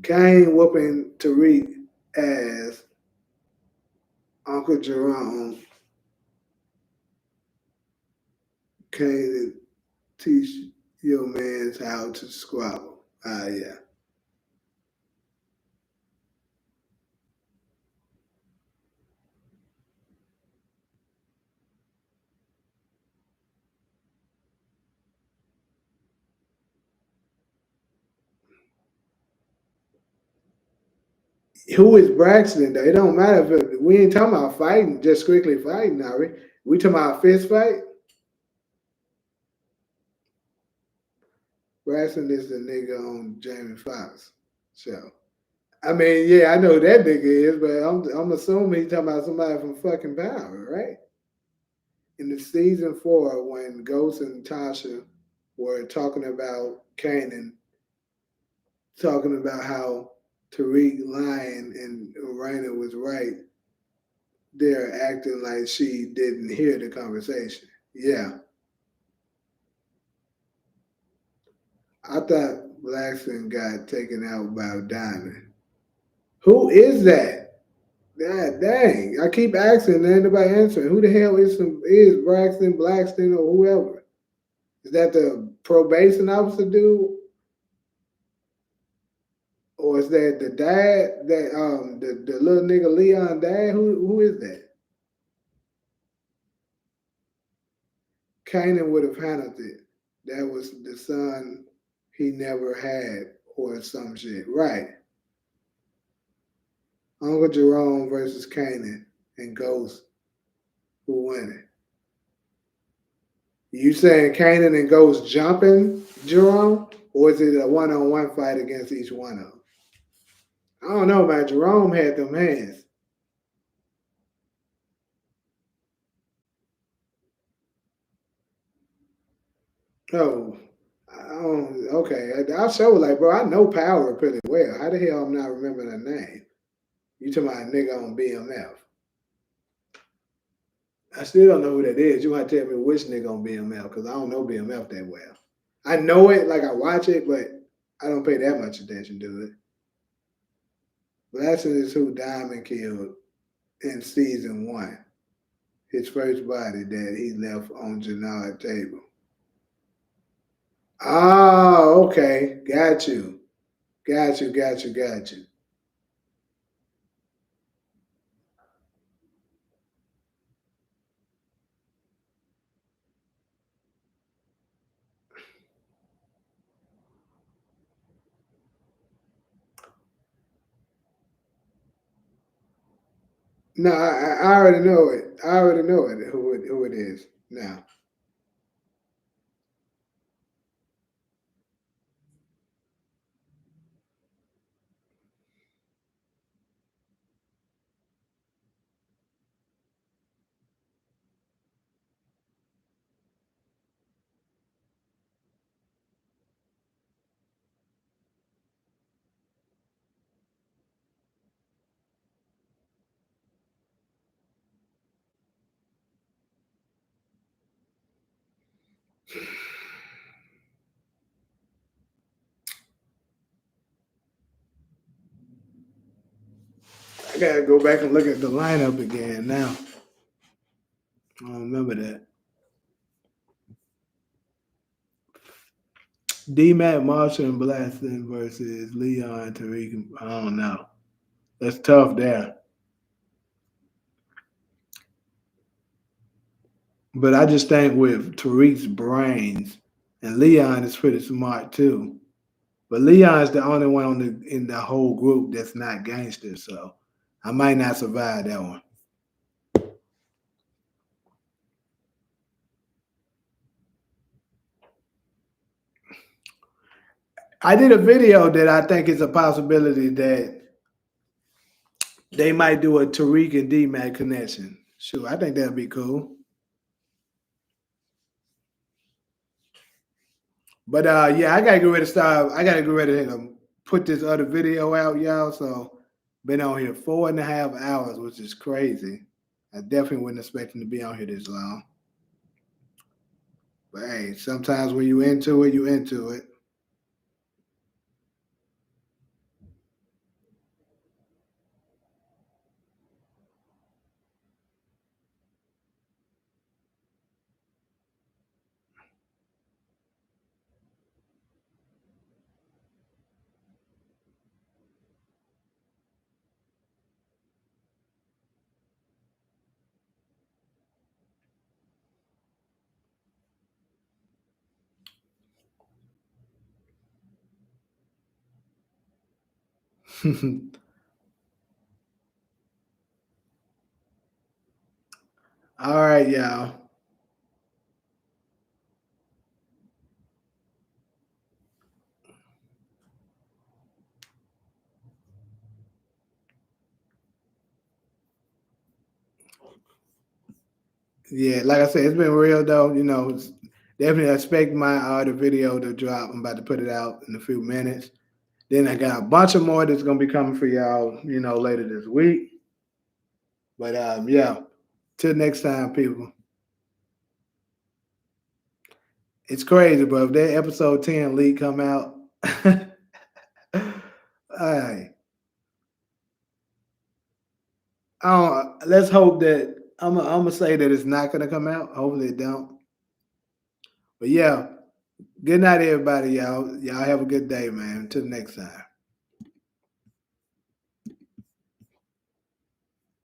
Kane whooping Tariq as Uncle Jerome came to teach your man's how to squabble. Ah, yeah. Who is Braxton though? It don't matter if we ain't talking about fighting, just strictly fighting, are we? We talking about fist fight? Braxton is the nigga on Jamie Foxx show. I mean, yeah, I know who that nigga is, but I'm assuming he's talking about somebody from fucking Power, right? in the season 4 when Ghost and Tasha were talking about Kanan, talking about how Tariq lying and Raina was right. They're acting like she didn't hear the conversation. Yeah, I thought Blackson got taken out by Diamond. Who is that? God dang! I keep asking, and ain't nobody answering. Who the hell is Braxton, Blackson, or whoever? Is that the probation officer dude, or is that the dad? That the little nigga Leon dad? Who is that? Kanan would have handled it. That was the son he never had, or some shit. Right. Uncle Jerome versus Kanan and Ghost. Who winning? You saying Kanan and Ghost jumping Jerome, or is it a one-on-one fight against each one of them? I don't know, man. Jerome had them hands. Oh, okay. I show like, bro, I know Power pretty well. How the hell I'm not remembering her name? You talking about a nigga on BMF? I still don't know who that is. You want to tell me which nigga on BMF because I don't know BMF that well. I know it, like I watch it, but I don't pay that much attention to it. Blasting is who Diamond killed in season 1. His first body that he left on Janard's table. Oh, okay. Got you. Got you, got you, got you. No, I already know it. I already know it. Who it is now. I gotta go back and look at the lineup again now. I don't remember that. D Mac Marshall and Blaston versus Leon Tariq. I don't know. That's tough there. But I just think with Tariq's brains, and Leon is pretty smart too. But Leon's the only one in the whole group that's not gangster, so I might not survive that one. I did a video that I think is a possibility that they might do a Tariq and D Mac connection. Sure, I think that'd be cool. But yeah, I gotta get ready to start. I gotta get ready to put this other video out, y'all. So been on here 4.5 hours, which is crazy. I definitely wasn't expecting to be on here this long. But hey, sometimes when you into it, you into it. All right, y'all. Yeah, like I said, it's been real though. Definitely expect my other video to drop. I'm about to put it out in a few minutes. Then I got a bunch of more that's gonna be coming for y'all, later this week. But yeah, till next time, people. It's crazy, bro. If that episode 10 leak come out, all right. Let's hope that I'm gonna say that it's not gonna come out. Hopefully it don't. But yeah, good night, everybody, y'all. Y'all have a good day, man. Until next time.